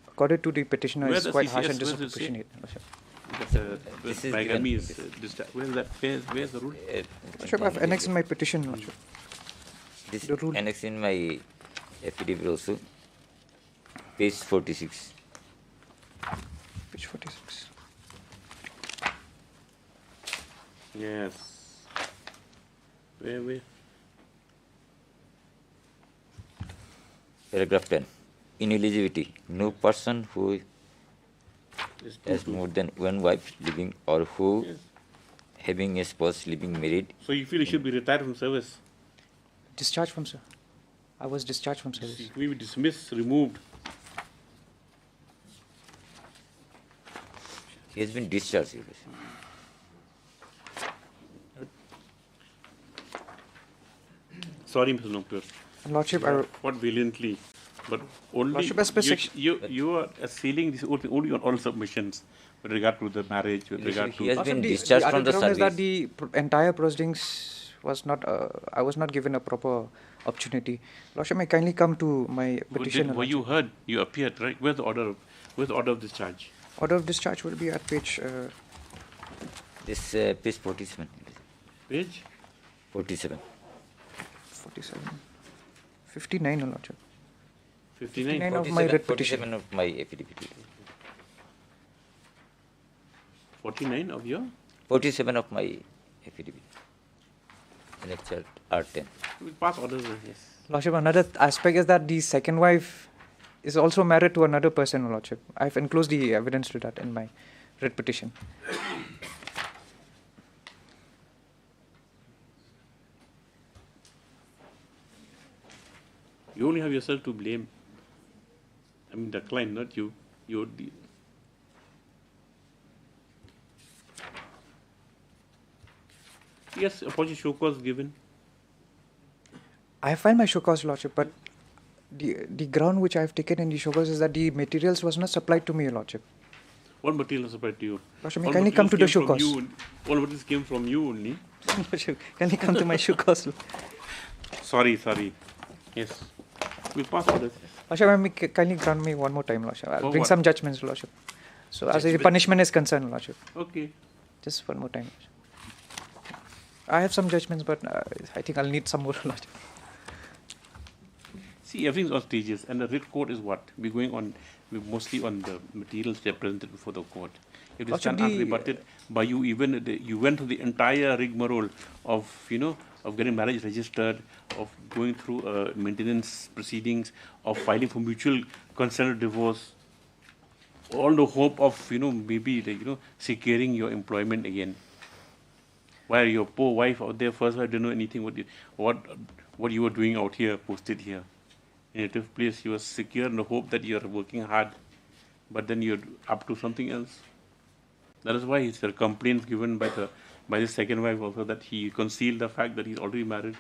according to the petitioner, is quite harsh and disproportionate. Where's that? Where's the rule? Lordship, I've annexed in my petition, Lordship. This annexed in my affidavit also. Page 46. Page 46. Yes. Where? Paragraph 10. Ineligibility. No person who has more than one wife living or who having a spouse living married. So you feel he should be retired from service? Discharged from service. I was discharged from service. We will dismiss, removed. He has been discharged. Sorry, Mr. Nompur. Lordship, What valiantly, but only Lordship, you are sealing this only on all submissions with regard to the marriage, with regard to. He has been discharged from the service. Is that the entire proceedings was not. I was not given a proper opportunity. Lordship, may kindly come to my petition. Were you heard? You appeared, right? Where's the order? Where's the order of discharge? Order of discharge will be at page. Page 47. Page 47. 47. 59, Lordship. 59 of my writ petition. 47 of my affidavit. 49 of your? 47 of my affidavit. Lecture R10. We'll pass orders, yes. Lordship, another aspect is that the second wife is also married to another person, Lordship. I've enclosed the evidence to that in my writ petition. You only have yourself to blame. I mean, the client, not you. You're the. Yes, apology show cause given. I have filed my show cause, Lordship, but the ground which I have taken in the show cause is that the materials was not supplied to me, Lordship. What material was supplied to you? Lordship, may kindly come to the show cause. All materials came from you only. Lordship, kindly come to my show cause. Sorry. Yes. We'll pass orders. Lordship, kindly grant me one more time, Lordship. I'll bring some judgments, Lordship. So as the punishment is concerned, Lordship. Okay. Just one more time, Lordship. I have some judgments, but I think I'll need some more, Lordship. See, everything's on stages, and the writ court is what? We're going on, mostly on the materials that are presented before the court. If they stand unrebutted by you, even you went through the entire rigmarole of, of getting marriage registered, of going through maintenance proceedings, of filing for mutual consent or divorce, all the hope of, maybe, securing your employment again. While your poor wife out there, first wife, didn't know anything what you were doing out here, posted here. In a native place, you were secure in the hope that you are working hard, but then you're up to something else. That is why there are complaints given by the second wife also that he concealed the fact that he's already married.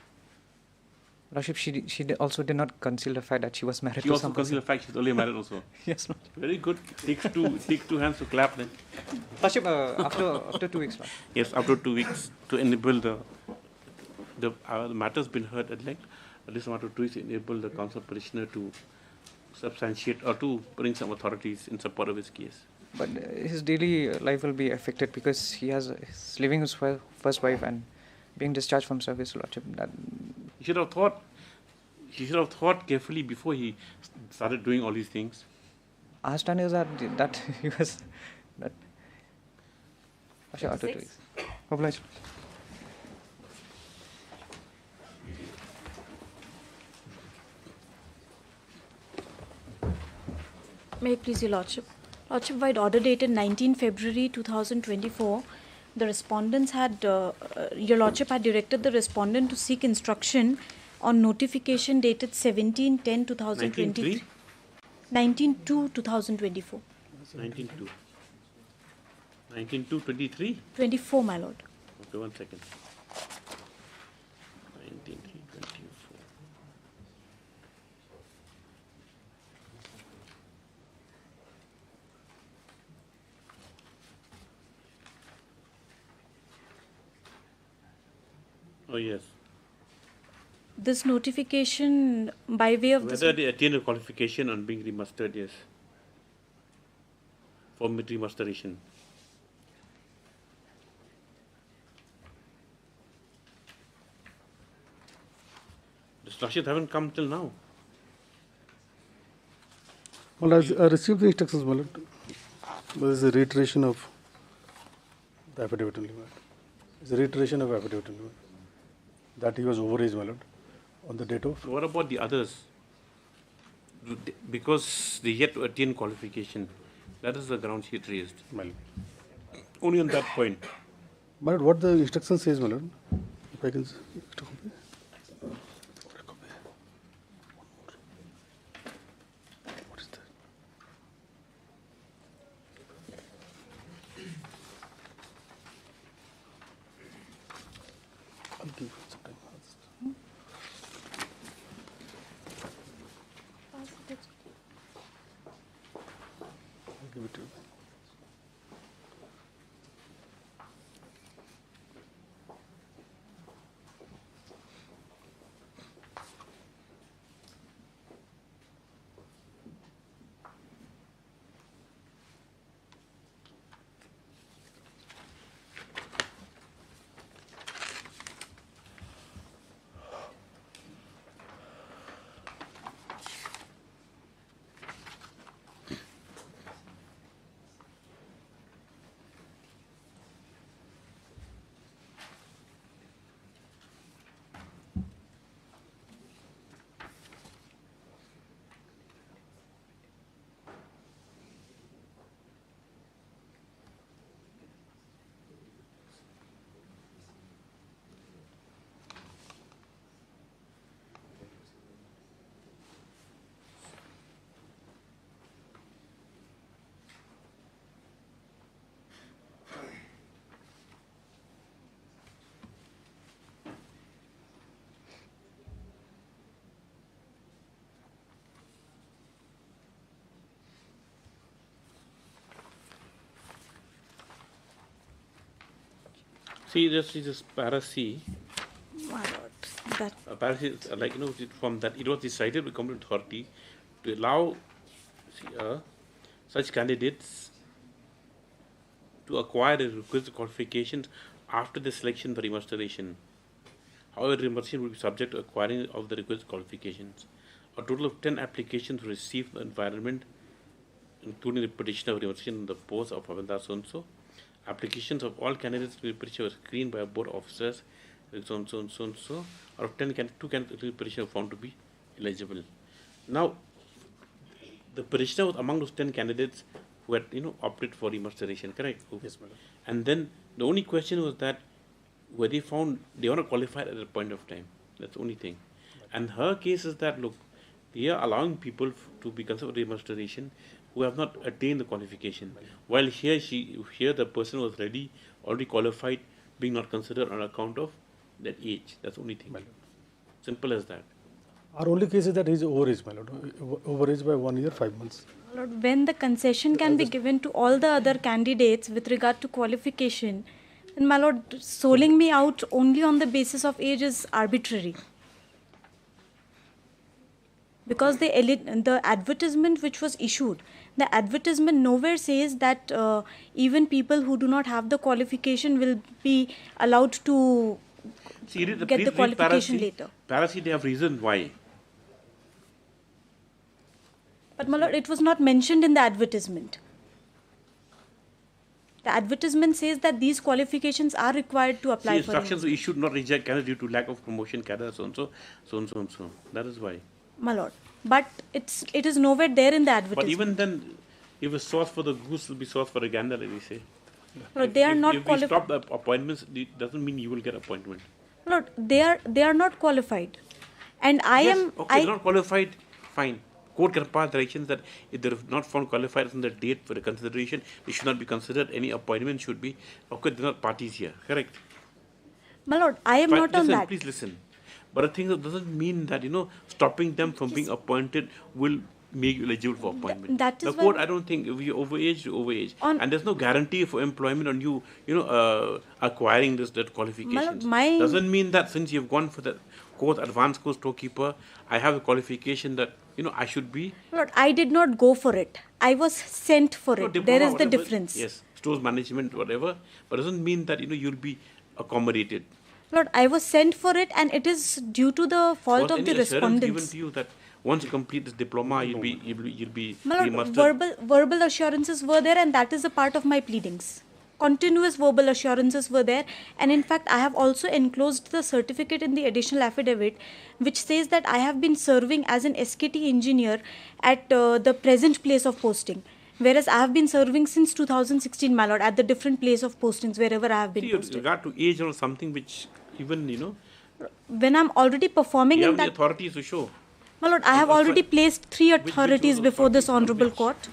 Lordship, she also did not conceal the fact that she was married. She also concealed the fact she's already married also. Yes, Lord. Very good. Takes two hands to clap then. Lordship, after 2 weeks, Lord. Yes, after 2 weeks to enable the matter's been heard at length. At least after 2 weeks, enable the counsel petitioner to substantiate or to bring some authorities in support of his case. But his daily life will be affected because he's leaving his first wife and being discharged from service, Lordship. He should have thought carefully before he started doing all these things. Our understanding is that he was that. After 2 weeks. Obliged. May it please your Lordship. Lordship, by order dated 19 February 2024, the respondents had, your lordship had directed the respondent to seek instruction on notification dated 17/10/2023. 19/2/2024. 19/2. 19/2/23? 24, my lord. Okay, 1 second. 19/3/24. Oh, yes. This notification by way of Whether they attain a qualification on being remustered, yes. For remusteration. The instructions haven't come till now. Well, I received the instructions, my lord. There is a reiteration of the affidavit only, my lord. It's a reiteration of affidavit only, my lord. That he was overaged, my lord, on the date of. What about the others? Because they yet to attain qualification. That is the ground she raised. My lord. Only on that point. My lord, what the instruction says, my lord, if I can. See, this is para C. My lord, that Para C, like, from that, it was decided by competent authority to allow such candidates to acquire the requisite qualifications after the selection for remusteration. However, remusteration will be subject to acquiring of the requisite qualifications. A total of 10 applications were received from the environment, including the petition of remusteration in the post of Avendar so-and-so. Applications of all candidates to be petition were screened by a board of officers, so-and-so. Out of 10 candidates, 2 candidates to be petition were found to be eligible. Now, the petitioner was among those 10 candidates who had, opted for remusteration, correct? Yes, madam. And then the only question was that were they found they were not qualified at that point of time. That's the only thing. And her case is that, look, they are allowing people to be considered remusteration who have not attained the qualification. While here the person was already qualified, being not considered on account of that age. That's the only thing. Simple as that. Our only case is that he is overaged, my lord. Overaged by 1 year, 5 months. my lord, when the concession can be given to all the other candidates with regard to qualification, then my lord, soling me out only on the basis of age is arbitrary. Because the advertisement which was issued, the advertisement nowhere says that even people who do not have the qualification will be allowed to get the qualification later. Parasi, they have reason why. But my lord, it was not mentioned in the advertisement. The advertisement says that these qualifications are required to apply for instructions were issued not reject candidate due to lack of promotion, cadre, so. That is why. My lord, but it is nowhere there in the advertisement. But even then, if a source for the goose will be source for a gander, let me say. Lord, they are not If we qualified. stop the appointments, it doesn't mean you will get appointment. Lord, they are not qualified, and I Yes, am. okay, they're not qualified. Fine. Court can pass directions that if they're not found qualified on the date for the consideration, they should not be considered. Any appointment should be. Okay, they're not parties here. Correct. My lord, I am Fine, not on listen, that. Please listen. But the thing doesn't mean that stopping them from being appointed will make you eligible for appointment. That is the why- court, I don't think if you're overage, you're overage, and there's no guarantee for employment on you. Acquiring that qualifications doesn't mean that since you've gone for the course, advanced course storekeeper, I have a qualification that I should be. Lord, I did not go for it. I was sent for it. Diploma, There is the whatever, difference. Yes, stores management, whatever, but doesn't mean that you'll be accommodated. Lord, I was sent for it, and it is due to the fault Was of the any assurance given respondents. to you that once you complete this diploma, you'll be My lord, remastered? verbal assurances were there, and that is a part of my pleadings. Continuous verbal assurances were there, and in fact I have also enclosed the certificate in the additional affidavit which says that I have been serving as an SKT engineer at the present place of posting, whereas I have been serving since 2016, my lord, at the different place of postings wherever I have been See, posted. with regard to age or something which even When I'm already performing you in have the that, authorities to show. my lord, I have already placed 3 authorities before this honorable court.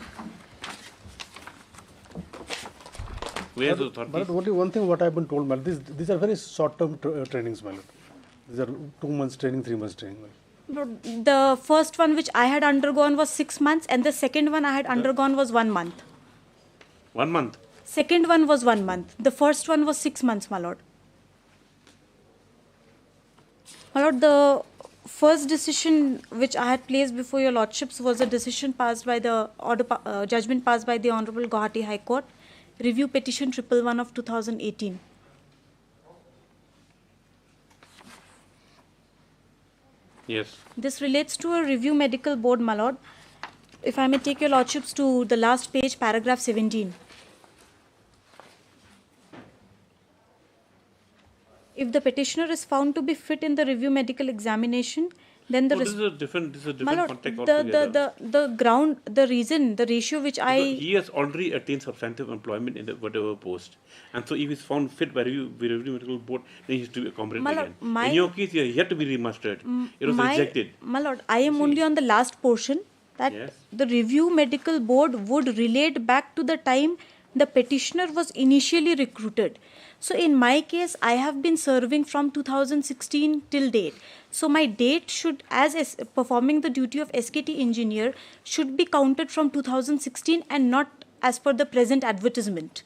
Where's the authorities? But only one thing what I've been told, man, these are very short-term trainings, man. These are 2 months training, 3 months training. The first one which I had undergone was 6 months, and the second one I had undergone was 1 month. 1 month. Second one was 1 month. The first one was 6 months, my lord. My lord, the first decision which I had placed before your lordships was a decision passed by the judgment passed by the Honorable Guwahati High Court, review petition 111 of 2018. Yes. This relates to a review medical board, my lord. If I may take your lordships to the last page, paragraph 17. If the petitioner is found to be fit in the review medical examination, then the this is a different my lord, context altogether. the reason, the ratio which Because he has already attained substantive employment in the whatever post, and so if he's found fit by review medical board, then he has to be accommodated My lord, again. In your case, he had to be remastered. It was rejected. My lord, I am only on the last portion that Yes. the review medical board would relate back to the time the petitioner was initially recruited. So in my case, I have been serving from 2016 till date. So my date should, as performing the duty of SKT engineer, should be counted from 2016 and not as per the present advertisement.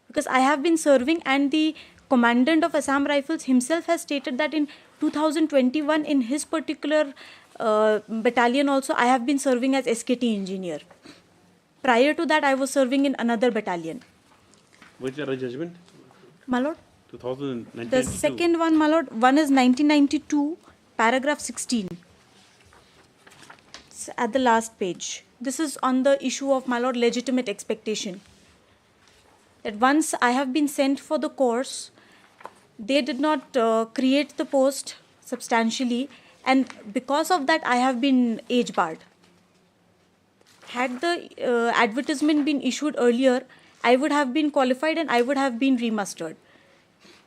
Because I have been serving, and the commandant of Assam Rifles himself has stated that in 2021 in his particular battalion also I have been serving as SKT engineer. Prior to that I was serving in another battalion. Which are a judgment? My lord? 2092. The second one, my lord, one is 1992, paragraph 16. It's at the last page. This is on the issue of, my lord, legitimate expectation. That once I have been sent for the course, they did not create the post substantially, and because of that I have been age barred. Had the advertisement been issued earlier, I would have been qualified and I would have been remustered.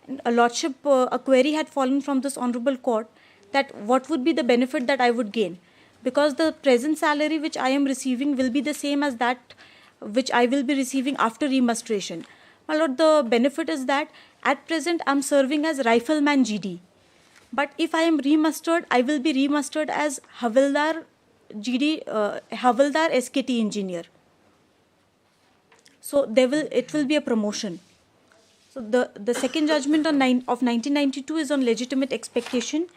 And a lordship, a query had fallen from this honorable court that what would be the benefit that I would gain, because the present salary which I am receiving will be the same as that which I will be receiving after remustration. My lord, the benefit is that at present I am serving as rifleman GD, but if I am remustered, I will be remustered as Havildar GD, Havildar SKT engineer. So it will be a promotion. So the second judgment of 1992 is on legitimate expectation,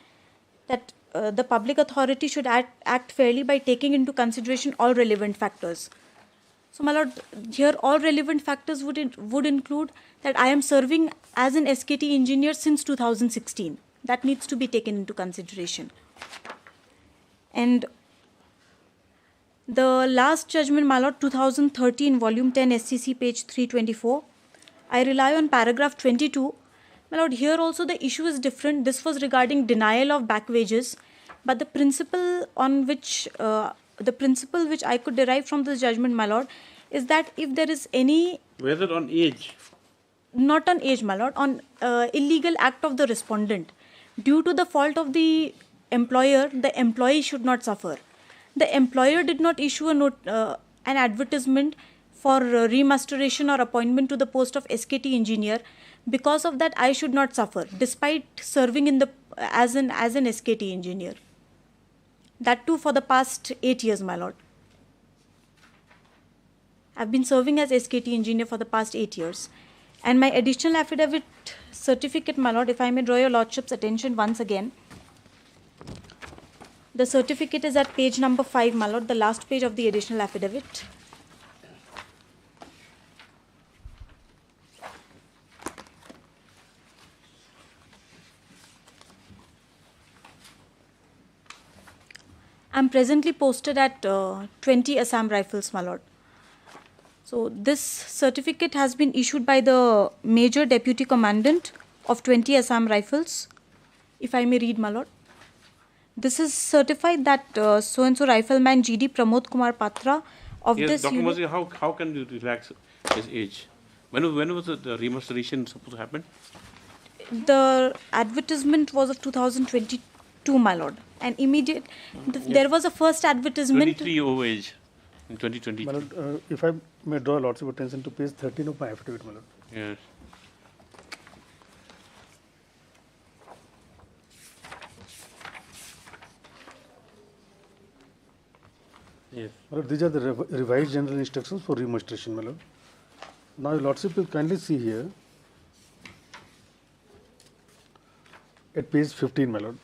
that the public authority should act fairly by taking into consideration all relevant factors. So my lord, here all relevant factors would include that I am serving as an SKT engineer since 2016. That needs to be taken into consideration. And the last judgment, my lord, 2013, volume 10, SCC, page 324. I rely on paragraph 22. My lord, here also the issue is different. This was regarding denial of back wages, but the principle on which, I could derive from this judgment, my lord, is that if there is any... Whether on age? Not on age, my lord, on illegal act of the respondent. Due to the fault of the employer, the employee should not suffer. The employer did not issue an advertisement for remusteration or appointment to the post of SKT engineer. Because of that, I should not suffer, despite serving in the as an SKT engineer. That too for the past 8 years, my lord. I've been serving as SKT engineer for the past 8 years. And my additional affidavit certificate, my lord, if I may draw your lordship's attention once again. The certificate is at page number 5, my lord, the last page of the additional affidavit. I'm presently posted at 20 Assam Rifles, my lord. So this certificate has been issued by the Major Deputy Commandant of 20 Assam Rifles, if I may read, my lord. This is certified that so-and-so rifleman G.D. Pramod Kumar Patra of Yes, this Dr. unit... Mazzi, how can you relax his age? When was the remusteration supposed to happen? The advertisement was of 2022, my lord. And there was a first advertisement... 23 over age in 2022. My lord, if I may draw lordship attention to page 13 of my affidavit, my lord. Yes. Yes. My lord, these are the revised general instructions for remuneration, my lord. Now, your lordship will kindly see here at page 15, my lord.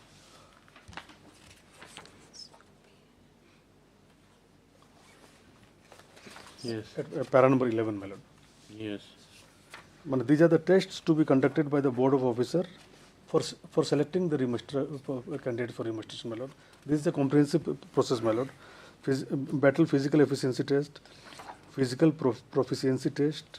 Yes. At para number 11, my lord. Yes. These are the tests to be conducted by the Board of Officers for selecting the candidate for remuneration, my lord. This is a comprehensive process, my lord. Battle physical efficiency test, physical proficiency test,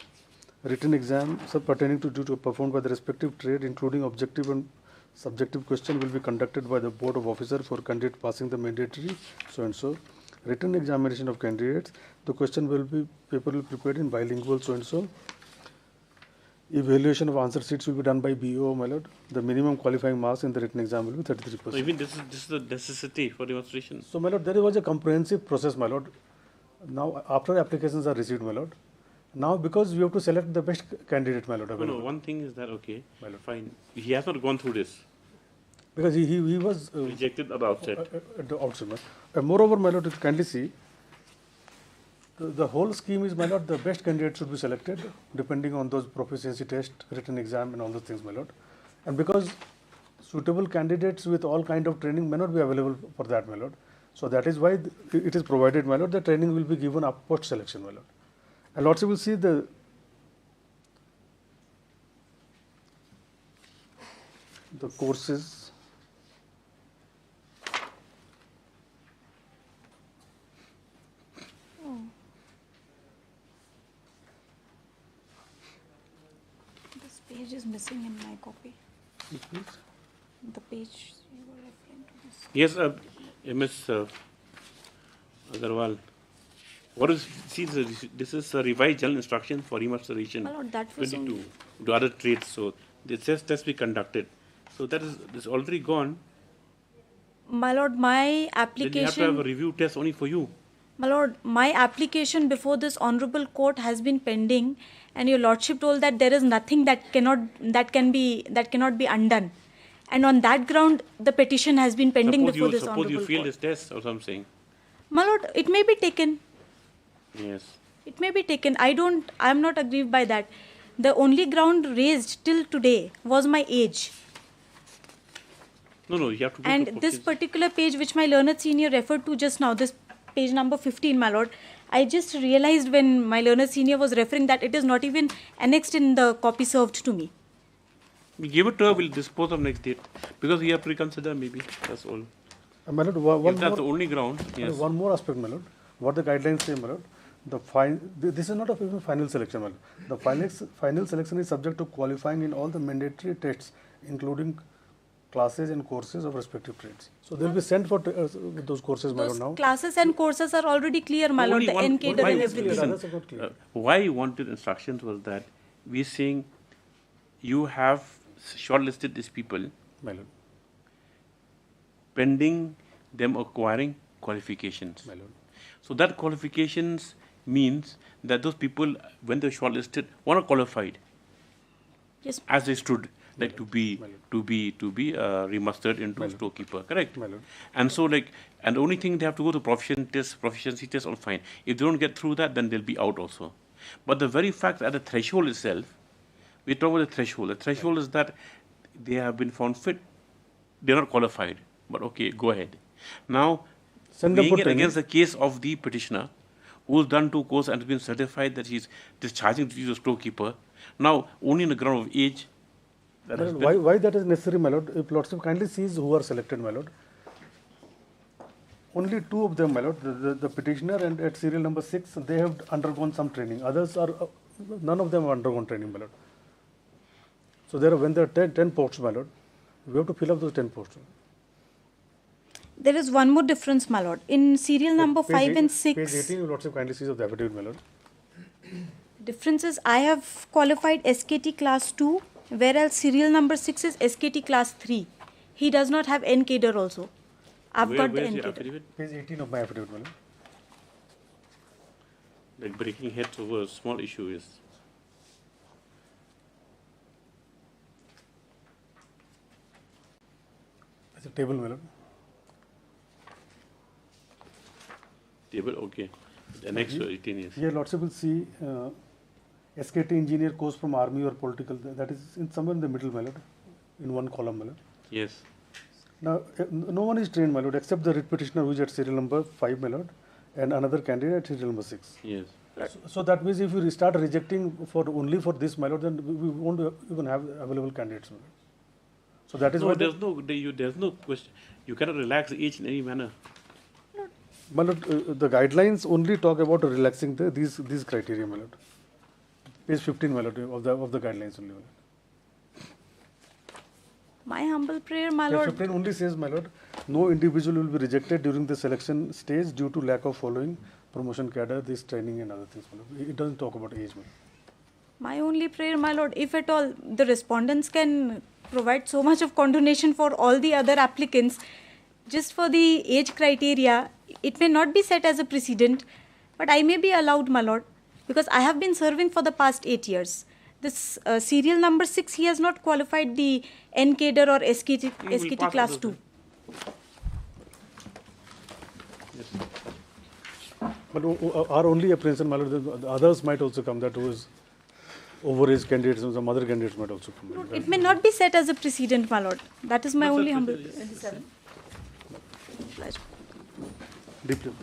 written exam pertaining to duty performed by the respective trade, including objective and subjective question, will be conducted by the Board of Officers for candidate passing the mandatory so-and-so. Written examination of candidates, the question will be, paper will be prepared in bilingual so-and-so. Evaluation of answer sheets will be done by BO, my lord. The minimum qualifying marks in the written exam will be 33%. So even this is the necessity for demonstration. So, my lord, there was a comprehensive process, my lord. Now, after applications are received, my lord, now because we have to select the best candidate, my lord. No, one thing is that, okay, fine. He has not gone through this. Because he was rejected at the outset. At the outset. Moreover, my lord, you kindly see, the whole scheme is, my lord, the best candidate should be selected depending on those proficiency test, written exam and all those things, my lord. And because suitable candidates with all kind of training may not be available for that, my lord. So that is why it is provided, my lord, the training will be given up post selection, my lord. And lords, you will see the courses. Page is missing in my copy. The page you were referring to this. Yes, Ms. Agarwal. What is, see, this is a revised general instruction for remuneration. My lord, that was 22 to other trades. So it says tests be conducted. So that is already gone. My lord, my application. Then you have to have a review test only for you. My lord, my application before this honorable court has been pending, and your lordship told that there is nothing that cannot be undone, and on that ground the petition has been pending before this honorable court. Suppose you fail this test or something. My lord, it may be taken. Yes. It may be taken. I am not aggrieved by that. The only ground raised till today was my age. No, you have to. And this particular page which my learned senior referred to just now, this page number 15, my lord, I just realized when my learned senior was referring that it is not even annexed in the copy served to me. We give it to her, we'll dispose of next date. Because we have to reconsider maybe, that's all. My lord, that's the only ground, yes. One more aspect, my lord. What the guidelines say, my lord, this is not a final selection, my lord. The final selection is subject to qualifying in all the mandatory tests, including classes and courses of respective trades. So they will be sent for those courses, my lord, now. Classes and courses are already clear, my lord, the NKD and everything. Why you wanted instructions was that we're saying you have shortlisted these people, my lord, pending them acquiring qualifications. my lord. So that qualifications means that those people, when they're shortlisted, were not qualified. Yes. As they stood, like to be remustered into storekeeper, correct? My lord. And so and the only thing they have to go to proficiency test, all fine. If they don't get through that, then they'll be out also. But the very fact that the threshold itself, we talk about the threshold. The threshold is that they have been found fit, they're not qualified. But okay, go ahead. Now, being it against the case of the petitioner, who's done 2 courses and has been certified that he's discharging the duties of storekeeper, now only on the ground of age. Why that is necessary, my lord? If Lordship kindly sees who are selected, my lord. Only 2 of them, my lord, the petitioner and at serial number 6, they have undergone some training. Others are, none of them have undergone training, my lord. So when there are 10 posts, my lord, we have to fill up those 10 posts. There is one more difference, my lord. In serial number 5 and 6. Page 18, your lordship kindly sees of the affidavit, my lord. Difference is I have qualified SKT class 2, whereas serial number 6 is SKT class 3. He does not have NKDR also. I've got the NKDR. Page 18 of my affidavit, my lord. Like breaking heads over a small issue is. It's a table, my lord. Table, okay. The next 18 years. Here, lordship will see SKT engineer course from army or political. That is somewhere in the middle, my lord, in one column, my lord. Yes. Now, no one is trained, my lord, except the writ petitioner who is at serial number 5, my lord, and another candidate at serial number 6. Yes. So that means if you start rejecting only for this, my lord, then we won't even have available candidates, my lord. So that is why there's no question. You cannot relax the age in any manner. My lord, the guidelines only talk about relaxing these criteria, my lord. Page 15, my lord, of the guidelines only, my lord. My humble prayer, my Page lord. 15 only says, my lord, no individual will be rejected during the selection stage due to lack of following promotion cadre, this training and other things, my lord. It doesn't talk about age, my lord. My only prayer, my lord, if at all the respondents can provide so much of condonation for all the other applicants, just for the age criteria, it may not be set as a precedent, but I may be allowed, my lord, because I have been serving for the past 8 years. This serial number 6, he has not qualified the NKDR or SKT class 2. Yes. But our only apprehension, my lord, the others might also come, that was overage candidates, some other candidates might also come. It may not be set as a precedent, my lord. That is my only humble prayer. 27. Pleasure. Deeply.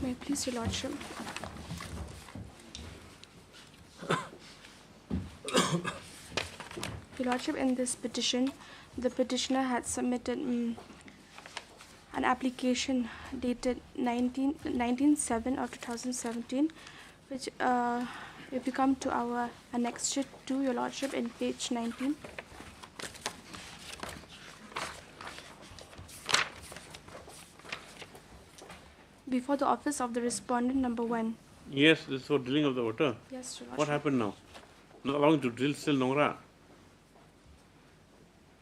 May I please, your lordship? Your lordship, in this petition, the petitioner had submitted an application dated 19/7 of 2017, which if you come to our annexure 2, your lordship, in page 19. Before the office of the respondent number 1. Yes, this is for drilling of the water. Yes, your lordship. What happened now? Not allowing to drill still Nora.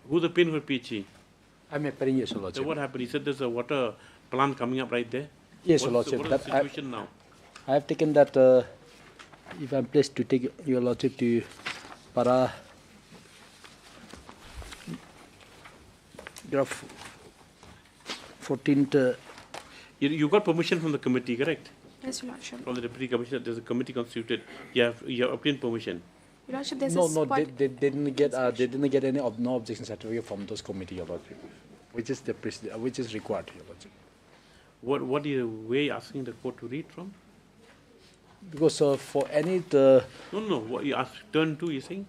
Who's the pin for PHE? I'm appearing, yes, your lordship. So what happened? He said there's a water plant coming up right there. Yes, your lordship. What is the situation now? I have taken that, if I'm placed to take your lordship to paragraph 14th. You got permission from the committee, correct? Yes, your lordship. From the deputy commissioner, there's a committee constituted. You have obtained permission. Your lordship, there's No, a no, spot. they didn't get any no objection certificate from those committee, your lordship, which is required, your lordship. What were you asking the court to read from? Because for any No, what you asked, turn 2, you're saying?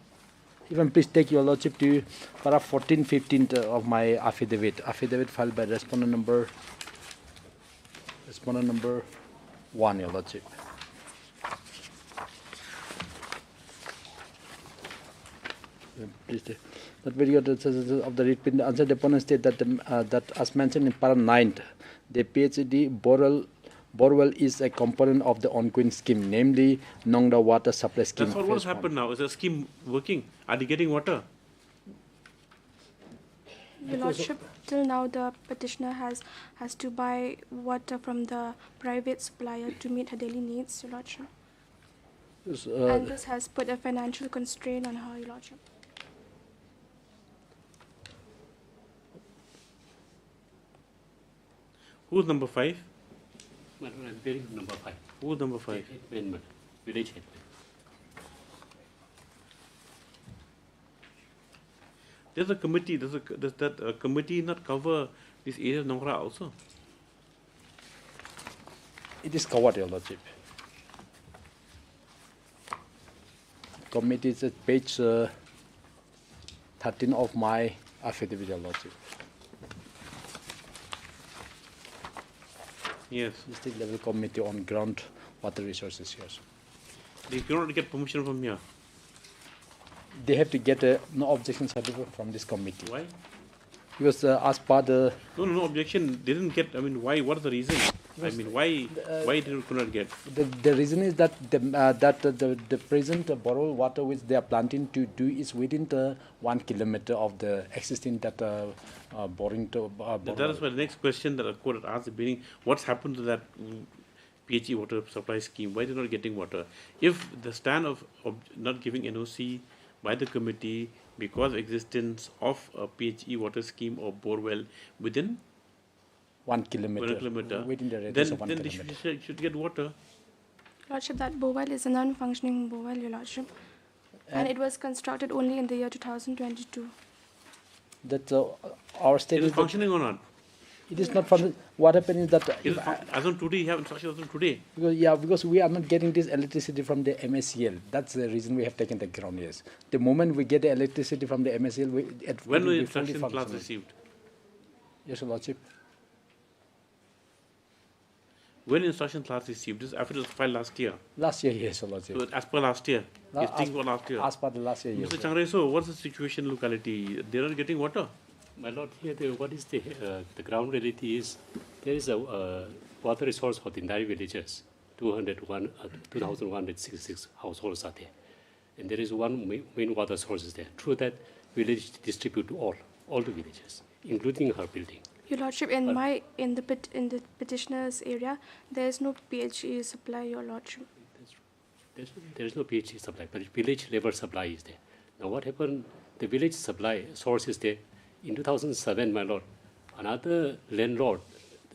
Even please take your lordship to paragraph 14, 15 of my affidavit. Affidavit filed by respondent number 1, your lordship. Please take. That video of the writ petition, the answer the opponent state that that as mentioned in paragraph 9, the PhD Borewell is a component of the ongoing scheme, namely Nongda water supply scheme. That's what has happened now. Is the scheme working? Are they getting water? Your Lordship, till now the petitioner has to buy water from the private supplier to meet her daily needs, Your Lordship. And this has put a financial constraint on her, Your Lordship. Who's number 5? Madam, I'm very number 5. Who's number 5? Headman, madam. Village headman. There's a committee. Does that committee not cover this area of Nongra also? It is covered, Your Lordship. Committee is at page 13 of my affidavit, Your Lordship. Yes. District level committee on ground water resources, yes. They cannot get permission from here. They have to get a no objection certificate from this committee. Why? Because as per the... No objection. They didn't get, I mean, why? What is the reason? I mean, why they could not get? The reason is that the present borewell water which they are planning to do is within the 1 kilometer of the existing boring to That is my next question that I could have asked at the beginning. What's happened to that PHE water supply scheme? Why are they not getting water? If the stand of not giving NOC by the committee because of existence of a PHE water scheme or borewell within 1 kilometer, within the radius of 1 kilometer. They should get water. Lordship, that borewell is a non-functioning borewell, Your Lordship. And it was constructed only in the year 2022. That our state is functioning or not? It is not functioning. What happened is that as on today, you have instructions as on today. Because we are not getting this electricity from the MSCL. That's the reason we have taken the ground. Yes, the moment we get the electricity from the MSCL, when was the instruction class received? Yes, Your Lordship. When instruction class received, this affidavit was filed last year. Last year, yes, Your Lordship. So as per last year, these things were last year. As per the last year, yes. Mr. Changreso, what's the situation in locality? They are not getting water. My lord, here what is the ground reality is there is a water resource for the entire villages. 2,166 households are there, and there is one main water source is there. Through that, village distribute to all the villages, including her building. Your Lordship, in the petitioner's area, there is no PHE supply, Your Lordship. There is no PHE supply, but village level supply is there. Now what happened? The village supply source is there. In 2007, my lord, another landlord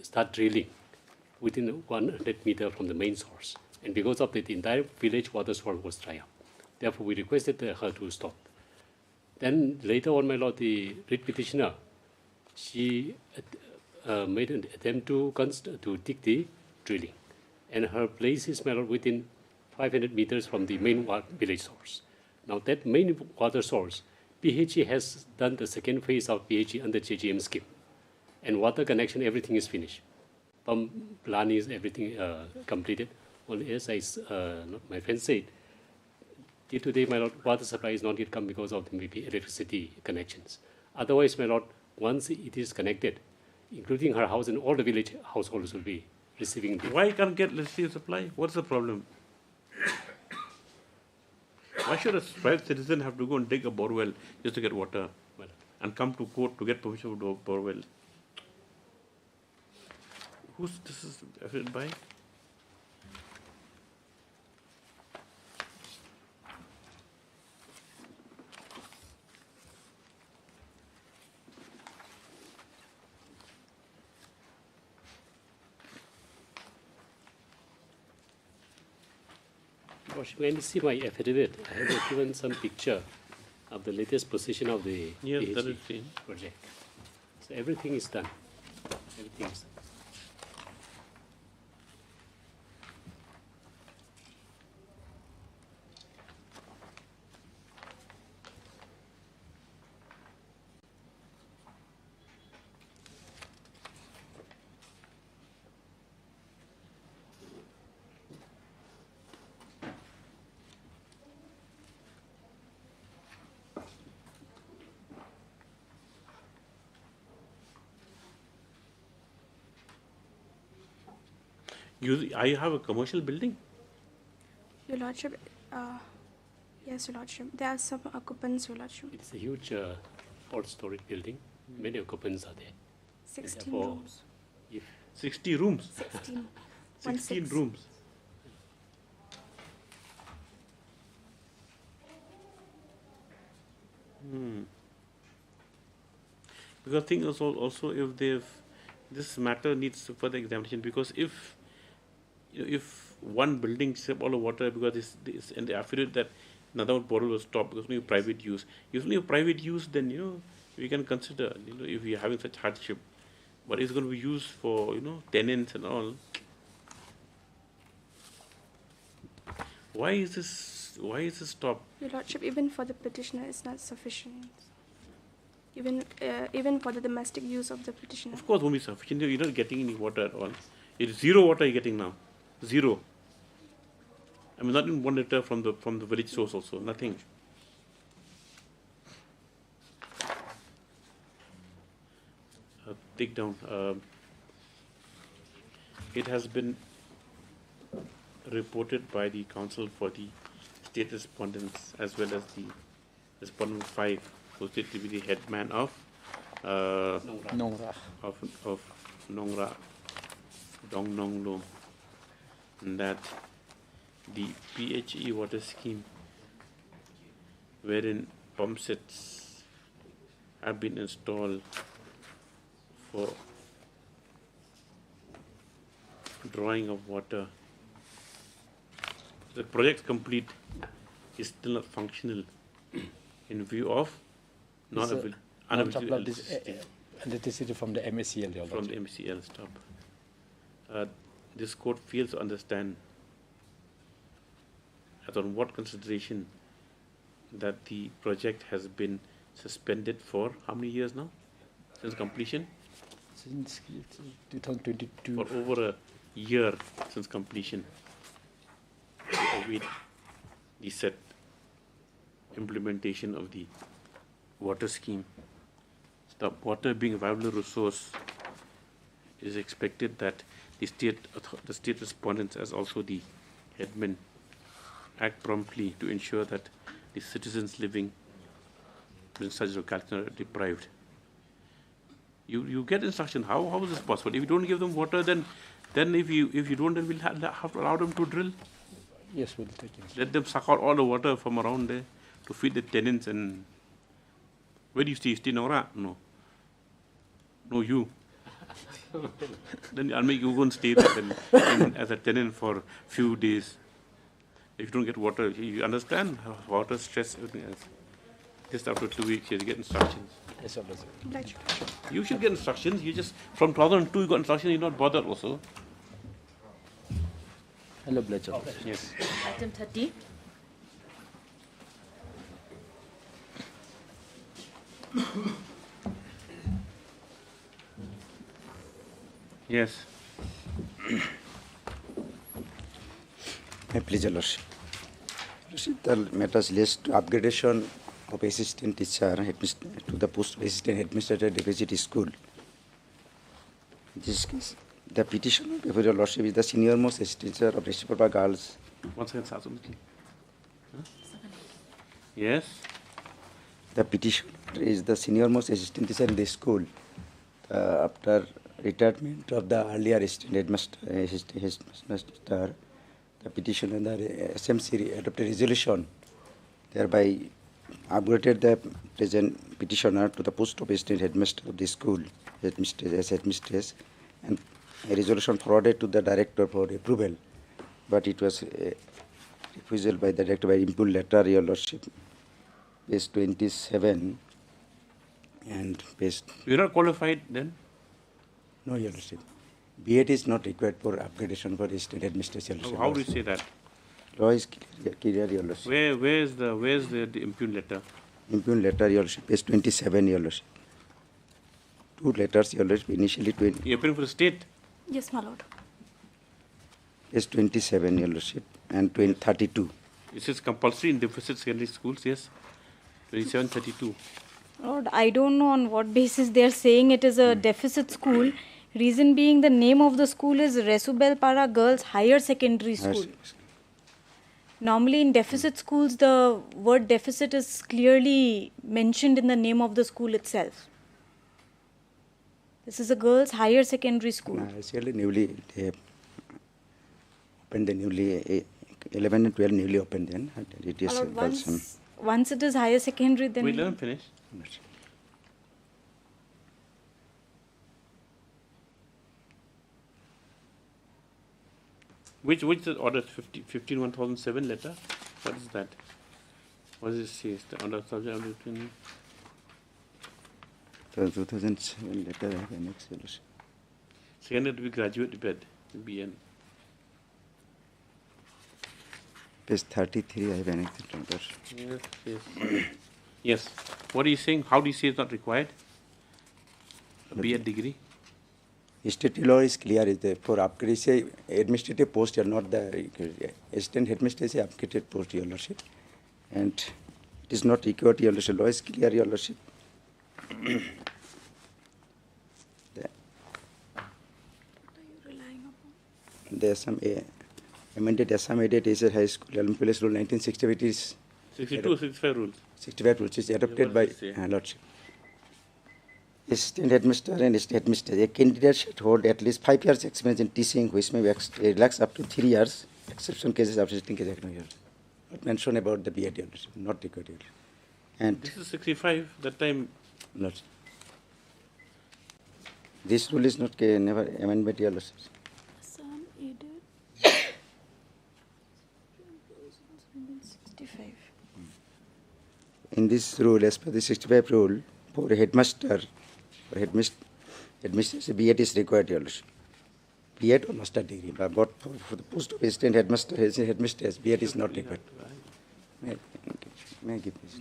started drilling within 100 meters from the main source, and because of that, the entire village water source was dry up. Therefore, we requested her to stop. Then later on, my lord, the writ petitioner, she made an attempt to dig the drilling, and her place is, my lord, within 500 meters from the main village source. Now that main water source, PHE has done the second phase of PHE under JGM scheme, and water connection, everything is finished. Pump plan is everything completed. Only as my friend said, till today, my lord, water supply is not yet come because of the maybe electricity connections. Otherwise, my lord, once it is connected, including her house and all the village households will be receiving. Why can't get electricity supply? What's the problem? Why should a private citizen have to go and dig a borewell just to get water and come to court to get permission to do a borewell? Who's this is affected by? When you see my affidavit, I have given some picture of the latest position of the PHE project. So everything is done. Everything is done. I have a commercial building. Your Lordship, yes, Your Lordship. There are some occupants, Your Lordship. It's a huge 4-story building. Many occupants are there. 16 Therefore, rooms. If 60 rooms. 16. 16 rooms. Because thing is also if they've this matter needs further examination, because if one building save all the water because this and the affidavit that another bottle was stopped because only private use. If only private use, then we can consider if you're having such hardship. But it's going to be used for tenants and all. Why is this stopped? Your Lordship, even for the petitioner, it's not sufficient. Even for the domestic use of the petitioner. Of course, won't be sufficient. You're not getting any water at all. It's zero water you're getting now. Zero. I mean, not even 1 liter from the village source also. Nothing. Take down. It has been reported by the council for the state respondents as well as the respondent 5, who said to be the headman of Nongra. of Nongra, Dong Nong Lo, that the PHE water scheme, wherein pump sets have been installed for drawing of water. The project complete is still not functional in view of unavailable electricity from the MSCL. From the MCL stop. This court fails to understand as on what consideration that the project has been suspended for how many years now? Since completion? Since 2022. For over a year since completion. To await the set implementation of the water scheme. Stop. Water being a viable resource, it is expected that the state respondents, as also the headmen, act promptly to ensure that the citizens living in such localities are deprived. You get instruction. How is this possible? If you don't give them water, then if you don't, then we'll have to allow them to drill. Yes, we'll take it. Let them suck out all the water from around there to feed the tenants. And where do you stay? You stay in Nora? No. No, you. Then I'll make you go and stay there then, as a tenant for a few days. If you don't get water, you understand water stress, everything else. Just after 2 weeks, you get instructions. Yes, officer. You should get instructions. You just from 2002 you got instructions. You're not bothered also. Hello, Bletcher. Yes. Item 30. Yes. My pleasure, Lordship. The matters list upgradation of assistant teacher to the post of assistant administrator deputy school. In this case, the petitioner before your Lordship is the senior most teacher of Rishipurpa Girls. One second, Sasu. Yes. The petitioner is the senior most assistant teacher in the school. After retirement of the earlier assistant headmaster, the petitioner and the SMC adopted resolution, thereby upgraded the present petitioner to the post of assistant headmaster of the school, headmistress, and a resolution forwarded to the director for approval, but it was refusal by the director by impulse letter, your Lordship, page 27 and page. You're not qualified then? No, your Lordship. B.Ed is not required for upgradation for assistant administration. How do you say that? Law is clear, your Lordship. Where's the impugn letter? Impugn letter, your Lordship, page 27, your Lordship. 2 letters, your Lordship, initially 20. You're appearing for the state? Yes, my lord. Page 27, your Lordship, and 32. It says compulsory in deficit secondary schools, yes. 2732. Lord, I don't know on what basis they are saying it is a deficit school Reason being, the name of the school is Resubelpara Girls Higher Secondary School. Normally in deficit schools, the word deficit is clearly mentioned in the name of the school itself. This is a girls' higher secondary school. Actually, newly they opened the newly 11 and 12 newly opened then. It is Once it is higher secondary, then. Wait, let him finish. Which the order 15/1007 letter? What is that? What does it say? The order subject of between. The 2007 letter I have annexed. Second to be graduate bed, BN. Page 33 I have annexed the order. Yes, yes. Yes. What are you saying? How do you say it's not required? A B.Ed degree? State law is clear. Is the for upgrade say administrative post are not the assistant headmaster is upgraded post, Your Lordship, and it is not required. Your Lordship, law is clear, Your Lordship. There some amended Assam Education High School Police Rule 1965. It is 62, 65 rules. 65 rules is adopted by Lordship. Assistant headmaster and assistant headmaster. A candidate should hold at least 5 years experience in teaching, which may be relaxed up to 3 years. Exception cases of existing cases. Not mentioned about the B.Ed, not required. And this is 65. That time. Not. This rule is not never amended. Assam aided. 65. In this rule, as per the 65 rule, for a headmaster, for headmaster, B.Ed is required. B.Ed or master degree, but for the post of assistant headmaster, B.Ed is not required. May I give this?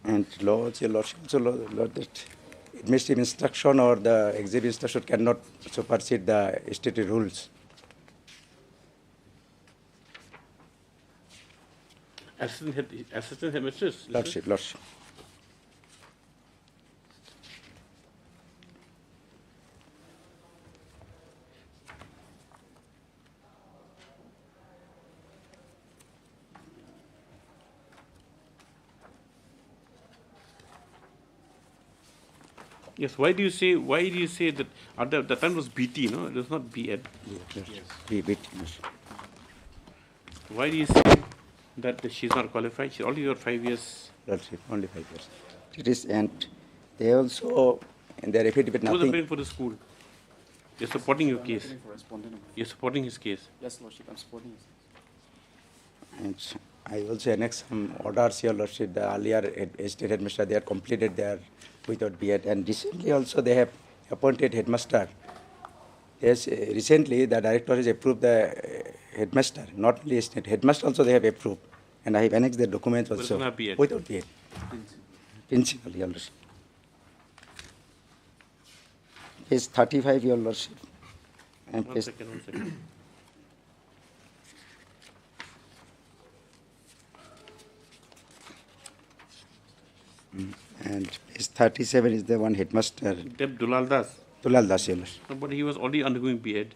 And laws, Your Lordship, also law that administrative instruction or the executive instruction cannot supersede the statutory rules. Assistant headmistress? Lordship. Yes. Why do you say that at the time was BT? No, it was not B.Ed. Yes. BT. Why do you say that she's not qualified? She only got 5 years. Lordship, only 5 years. It is, and they also in their affidavit Who's nothing. appealing for the school? You're supporting your case. You're supporting his case. Yes, Lordship, I'm supporting his case. And I also annexed some orders, Your Lordship. The earlier state headmaster, they have completed their without B.Ed, and recently also they have appointed headmaster. Yes, recently the director has approved the headmaster, not only state headmaster also they have approved, and I have annexed the documents also without B.Ed. Without B.Ed. Principal, Your Lordship. Page 35, Your Lordship. And One second. And page 37 is the one headmaster. Deb Dulal Das. Dulal Das, Your Lordship. No, but he was already undergoing B.Ed.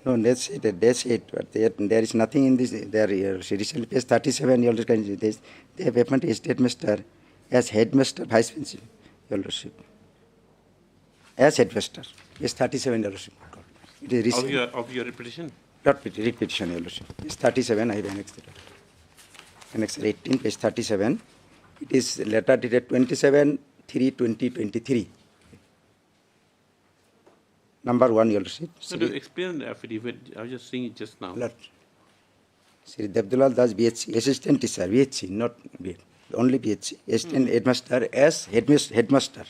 No, that's it. But there is nothing in this. There, recently, page 37, Your Lordship, they have appointed state master as headmaster, vice principal, Your Lordship. As headmaster, page 37, Your Lordship. It is recent. Of your repetition? Not repetition, Your Lordship. Page 37, I have annexed it. Annex 18, page 37. It is letter dated 27/3/2023. Number 1, Your Lordship. So to explain the affidavit, I was just seeing it just now. Sri Devdulal Das, BHC, assistant teacher, BHC, not B.Ed, only BHC, assistant headmaster as headmaster.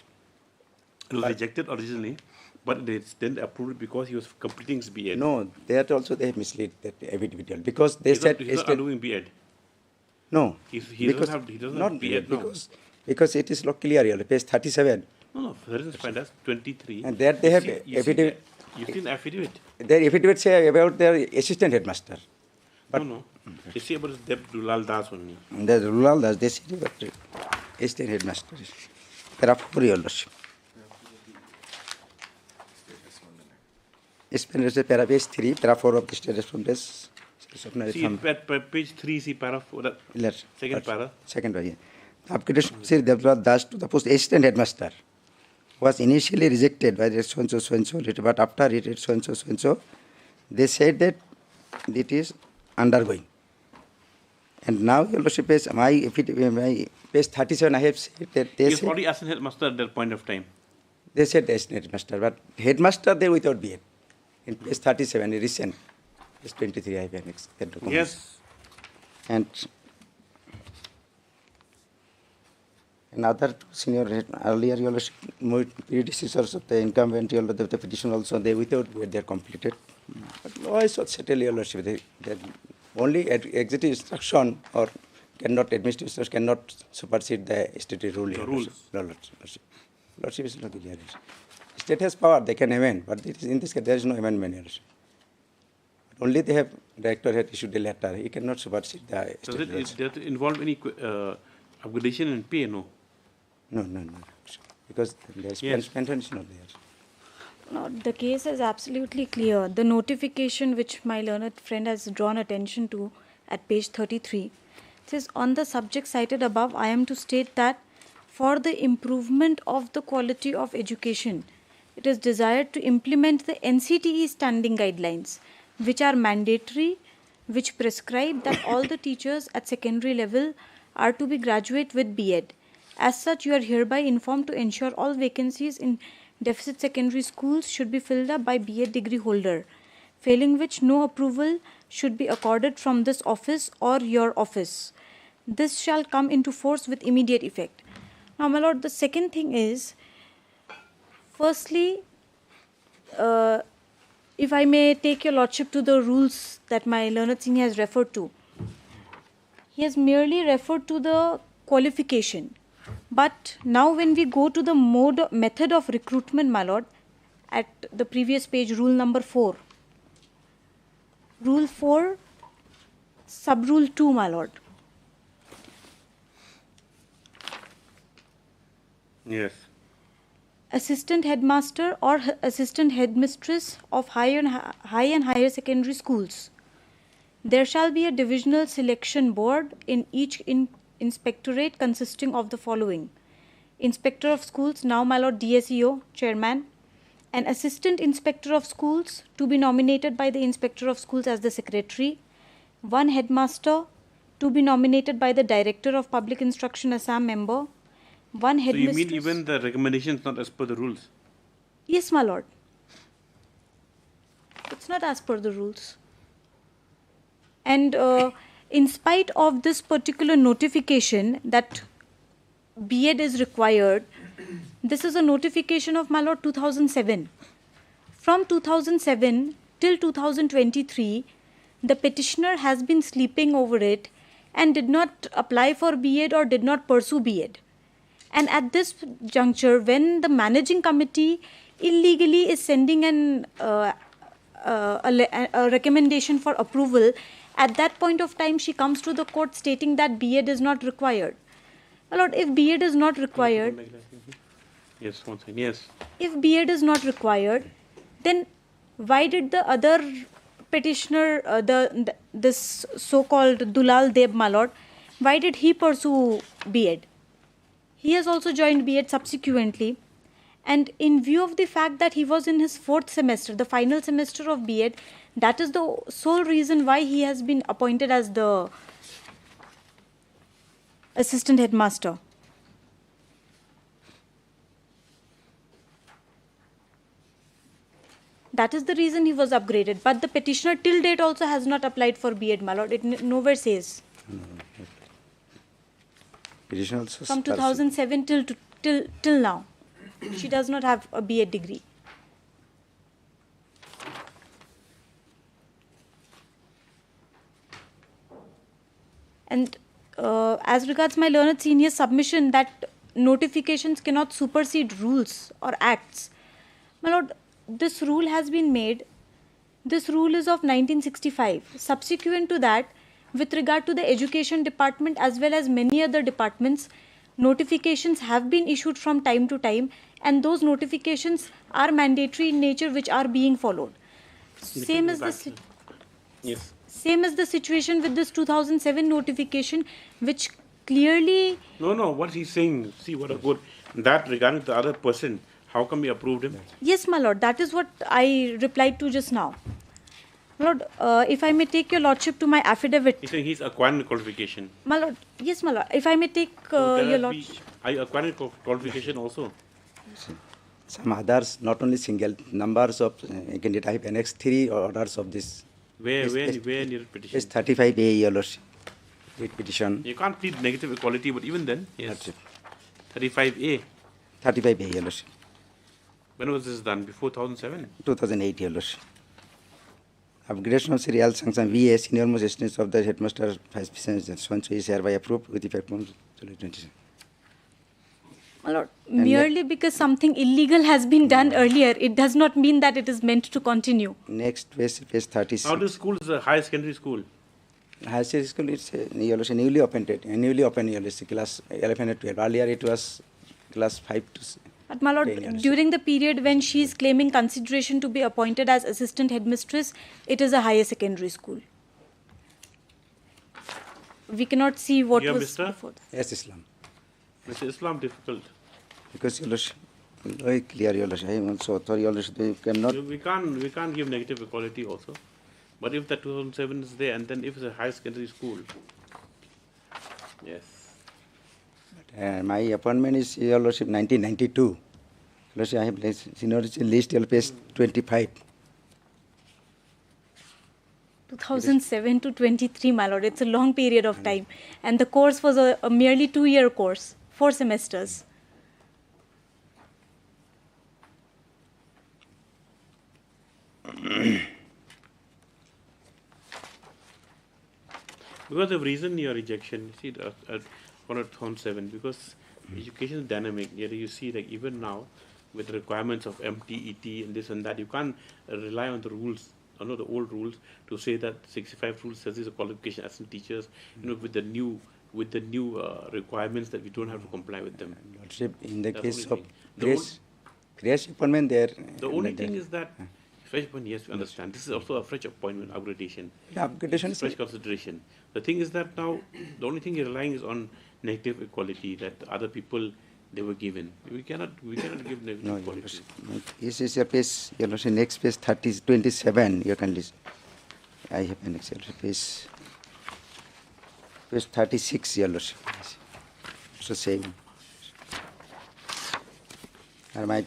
It was rejected originally, but they then approved it because he was completing his B.Ed. No, that also they have misled that individual because they said he's not doing B.Ed. No, he doesn't have B.Ed now. Because it is not clear, page 37. No, for instance, find us 23. And there they have affidavit. You've seen the affidavit? Their affidavit say about their assistant headmaster. But No. They say about Deb Dulal Das only. The Dulal Das, they say about assistant headmaster. There are 4, Your Lordship. para page 3, para 4 of the state correspondence. See, at page 3, see para 4, second para. Second para, yeah. Application Sri Devdulat Das to the post assistant headmaster was initially rejected by the so-and-so, but after it so-and-so, they said that it is undergoing. And now, Your Lordship, my page 37, I have said that they He said... already assistant headmaster at that point of time. They said assistant headmaster, but headmaster there without BA. In page 37, recent, page 23, I have annexed that document. Yes. And another senior, earlier, Your Lordship, predecessors of the incumbent, Your Lordship, the petition also, they without BA, they are completed. But law is not settled, Your Lordship. They only executive instruction or administrative instruction cannot supersede the statutory rule. The rules. Lordship is not clear. State has power, they can amend, but in this case there is no amendment. Only they have, director had issued a letter, he cannot supersede the state rules. Does it involve any upgradation in pay? No. No. Because the pension is not there. No, the case is absolutely clear. The notification which my learned friend has drawn attention to at page 33 says, on the subject cited above, I am to state that for the improvement of the quality of education, it is desired to implement the NCTE standing guidelines, which are mandatory, which prescribe that all the teachers at secondary level are to be graduate with B.Ed. As such, you are hereby informed to ensure all vacancies in deficit secondary schools should be filled up by B.Ed degree holder, failing which no approval should be accorded from this office or your office. This shall come into force with immediate effect. Now, my lord, the second thing is, firstly, if I may take your lordship to the rules that my learned senior has referred to. He has merely referred to the qualification. But now when we go to the method of recruitment, my lord, at the previous page, rule number 4. Rule 4, sub-rule 2, my lord. Yes. Assistant headmaster or assistant headmistress of high and higher secondary schools. There shall be a divisional selection board in each inspectorate consisting of the following: Inspector of Schools, now my lord DSEO, Chairman, an Assistant Inspector of Schools to be nominated by the Inspector of Schools as the Secretary, one Headmaster to be nominated by the Director of Public Instruction Assam member, one Headmistress. So you mean even the recommendations not as per the rules? Yes, my lord. It's not as per the rules. And in spite of this particular notification that B.Ed is required, this is a notification of my lord 2007. From 2007 till 2023, the petitioner has been sleeping over it and did not apply for B.Ed or did not pursue B.Ed. And at this juncture, when the managing committee illegally is sending a recommendation for approval, at that point of time, she comes to the court stating that B.Ed is not required. My lord, if B.Ed is not required, yes, one second, yes. If B.Ed is not required, then why did the other petitioner, this so-called Dulal Deb, my lord, why did he pursue B.Ed? He has also joined B.Ed subsequently. And in view of the fact that he was in his 4th semester, the final semester of B.Ed, that is the sole reason why he has been appointed as the assistant headmaster. That is the reason he was upgraded. But the petitioner till date also has not applied for B.Ed, my lord. It nowhere says. From 2007 till now. She does not have a B.Ed degree. And as regards my learned senior submission that notifications cannot supersede rules or acts, my lord, this rule has been made. This rule is of 1965. Subsequent to that, with regard to the education department as well as many other departments, notifications have been issued from time to time, and those notifications are mandatory in nature, which are being followed. Same as the Yes. same as the situation with this 2007 notification, which clearly. No. What he's saying. See what a good that regarding the other person. How come we approved him? Yes, my lord. That is what I replied to just now. My lord, if I may take your lordship to my affidavit. He's saying he's acquiring the qualification. My lord, yes, my lord. If I may take your lordship. Are you acquiring qualification also? Some others, not only single numbers of candidate. I have annexed 3 orders of this. Where in your petition? It's 35A, Your Lordship. With petition. You can't plead negative equality, but even then, yes. 35A. 35A, Your Lordship. When was this done? Before 2007? 2008, Your Lordship. Upgradation of serial sanction VA, senior most assistant of the headmaster, vice president, so is hereby approved with effect from July 27. My lord, merely because something illegal has been done earlier, it does not mean that it is meant to continue. Next, page 36. Now, this school is a higher secondary school. Higher secondary school is newly opened, Your Lordship, class 11 and 12. Earlier, it was class 5 to 6. But my lord, during the period when she is claiming consideration to be appointed as assistant headmistress, it is a higher secondary school. We cannot see what You are was Mr.? before. Yes, Islam. Mr. Islam difficult. Because Your Lordship, very clear, Your Lordship. I am also author, Your Lordship. You cannot. We can't give negative equality also. But if the 2007 is there, and then if it's a high secondary school, yes. My appointment is, Your Lordship, 1992. Your Lordship, I have seniority list, Your page 25. 2007 to 23, my lord. It's a long period of time. And the course was a merely 2-year course, 4 semesters. Because of reason your rejection, you see, on 2007, because education is dynamic. Yet you see, like even now, with requirements of MTET and this and that, you can't rely on the rules, the old rules, to say that 65 rules says this is a qualification as teachers. With the new requirements that we don't have to comply with them. Lordship, in the That's case only of thing. fresh appointment there. The only thing is that fresh appointment, yes, we understand. This is also a fresh appointment, upgradation. Yeah, upgradation is fresh consideration. The thing is that now the only thing you're relying is on negative equality that other people they were given. We cannot give negative equality. This is your page, Your Lordship, next page 27. You can listen. I have an Excel page 36, Your Lordship. It's the same. And my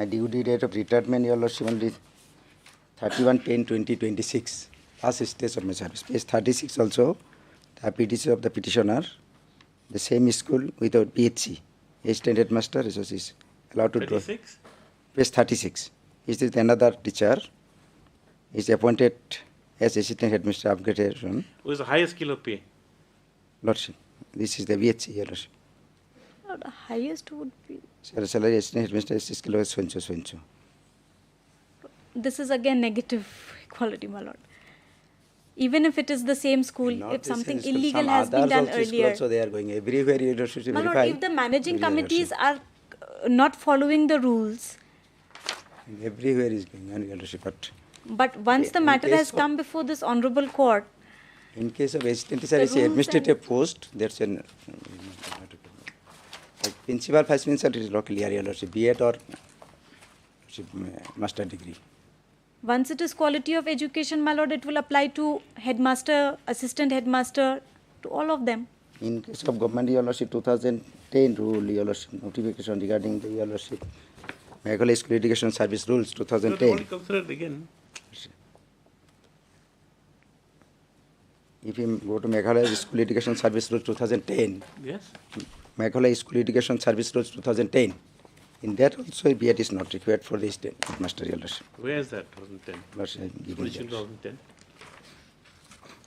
due date of retirement, Your Lordship, only 31/10/2026. Last stage of my service. Page 36 also, the PTC of the petitioner, the same school without PHC. Assistant headmaster is allowed to draw. 36? Page 36. This is another teacher. Is appointed as assistant headmaster upgradation. Who is the highest scale of pay? Lordship. This is the VHC, Your Lordship. The highest would be. Salary assistant headmaster is skill of Swencho. This is again negative equality, my lord. Even if it is the same school, if something illegal has been done earlier. So they are going everywhere. You should my verify. lord, if the managing committees are not following the rules. Everywhere is going on, Your Lordship. But once the matter has come before this honorable court. In case of assistant teacher, is administrative post. That's an principal, vice principal, it is locally, Your Lordship, B.Ed or master degree. Once it is quality of education, my lord, it will apply to headmaster, assistant headmaster, to all of them. In case of government, Your Lordship, 2010 rule, Your Lordship, notification regarding the Your Lordship, Meghalaya School Education Service Rules, 2010. Only considered again. If you go to Meghalaya School Education Service Rules, 2010. Yes. Meghalaya School Education Service Rules, 2010. In that also, B.Ed is not required for the headmaster, Your Lordship. Where is that? 2010. Lordship, I'm giving you. 2010.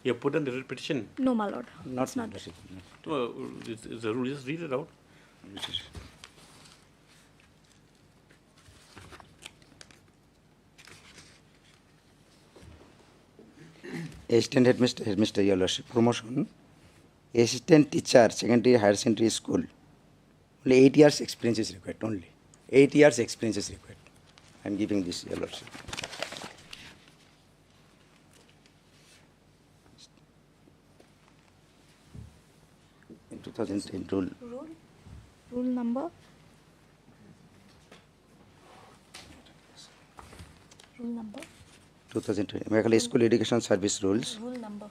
You have put on the petition? No, my lord. Not. It's a rule. Just read it out. Assistant headmaster, Your Lordship, promotion. Assistant teacher, secondary, higher secondary school. Only 8 years experience is required, only. 8 years experience is required. I am giving this, Your Lordship. 2010 rule. Rule number? Rule number? 2020 Meghalaya School Education Service Rules. Rule number.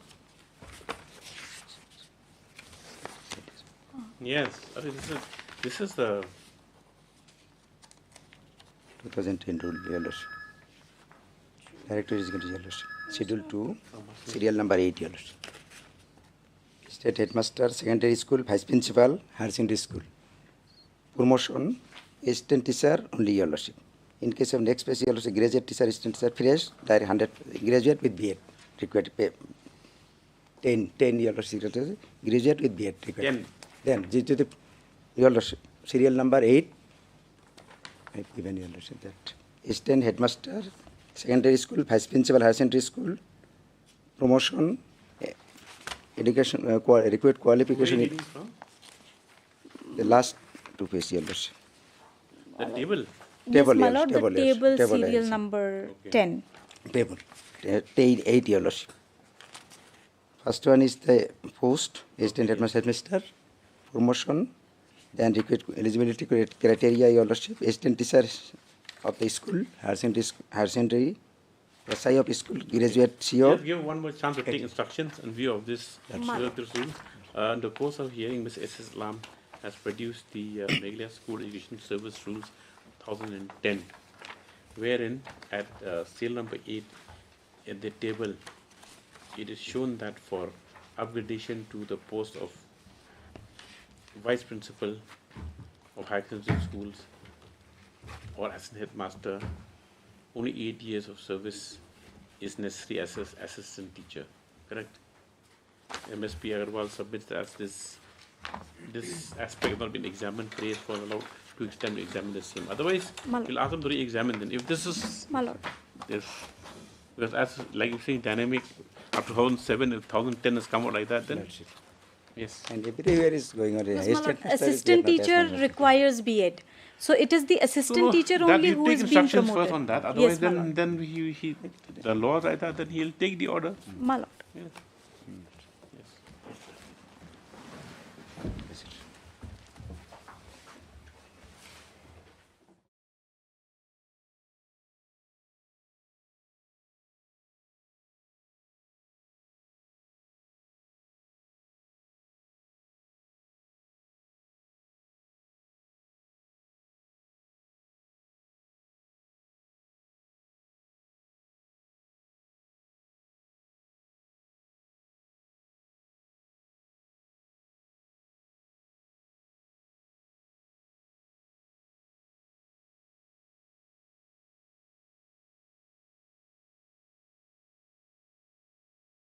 Yes, this is the 2010 rule, Your Lordship. Director is going to Your Lordship. Schedule 2, serial number 8, Your Lordship. State Headmaster, Secondary School, Vice Principal, Higher Secondary School. Promotion, assistant teacher, only Your Lordship. In case of next page, Your Lordship, graduate teacher, assistant teacher, fresh, direct 100, graduate with B.Ed, required pay 10, Your Lordship, graduate with B.Ed, required. Then, Your Lordship, serial number 8, I have given Your Lordship that. Assistant Headmaster, Secondary School, Vice Principal, Higher Secondary School, promotion, education, required qualification. The last two pages, Your Lordship. The table? Table, Yes, my yes, lord, table, the yes, table table, serial yes. number 10. Table, 8, Your Lordship. First one is the post, assistant headmaster, promotion, then required eligibility criteria, Your Lordship, assistant teacher of the school, higher secondary, SI of school, graduate CO. Just give one more chance to take instructions in view of this rule. In the course of hearing, Ms. S. Lam has produced the Meghalaya School Education Service Rules 2010, wherein at serial number 8 in the table, it is shown that for upgradation to the post of Vice Principal of High Secondary Schools or Assistant Headmaster, only 8 years of service is necessary as an assistant teacher, correct? MSP Agarwal submits that this aspect has not been examined, prays for allowed to extend to examine the same. Otherwise, we'll ask them to re-examine them. If this is, because as like you say, dynamic, after 2007, if 2010 has come out like that, then yes. And everywhere is going on. Assistant teacher requires B.Ed. So it is the assistant teacher only who is being promoted. First on that. Otherwise, yes, then the law right there, then he'll take the order. My lord. Yes.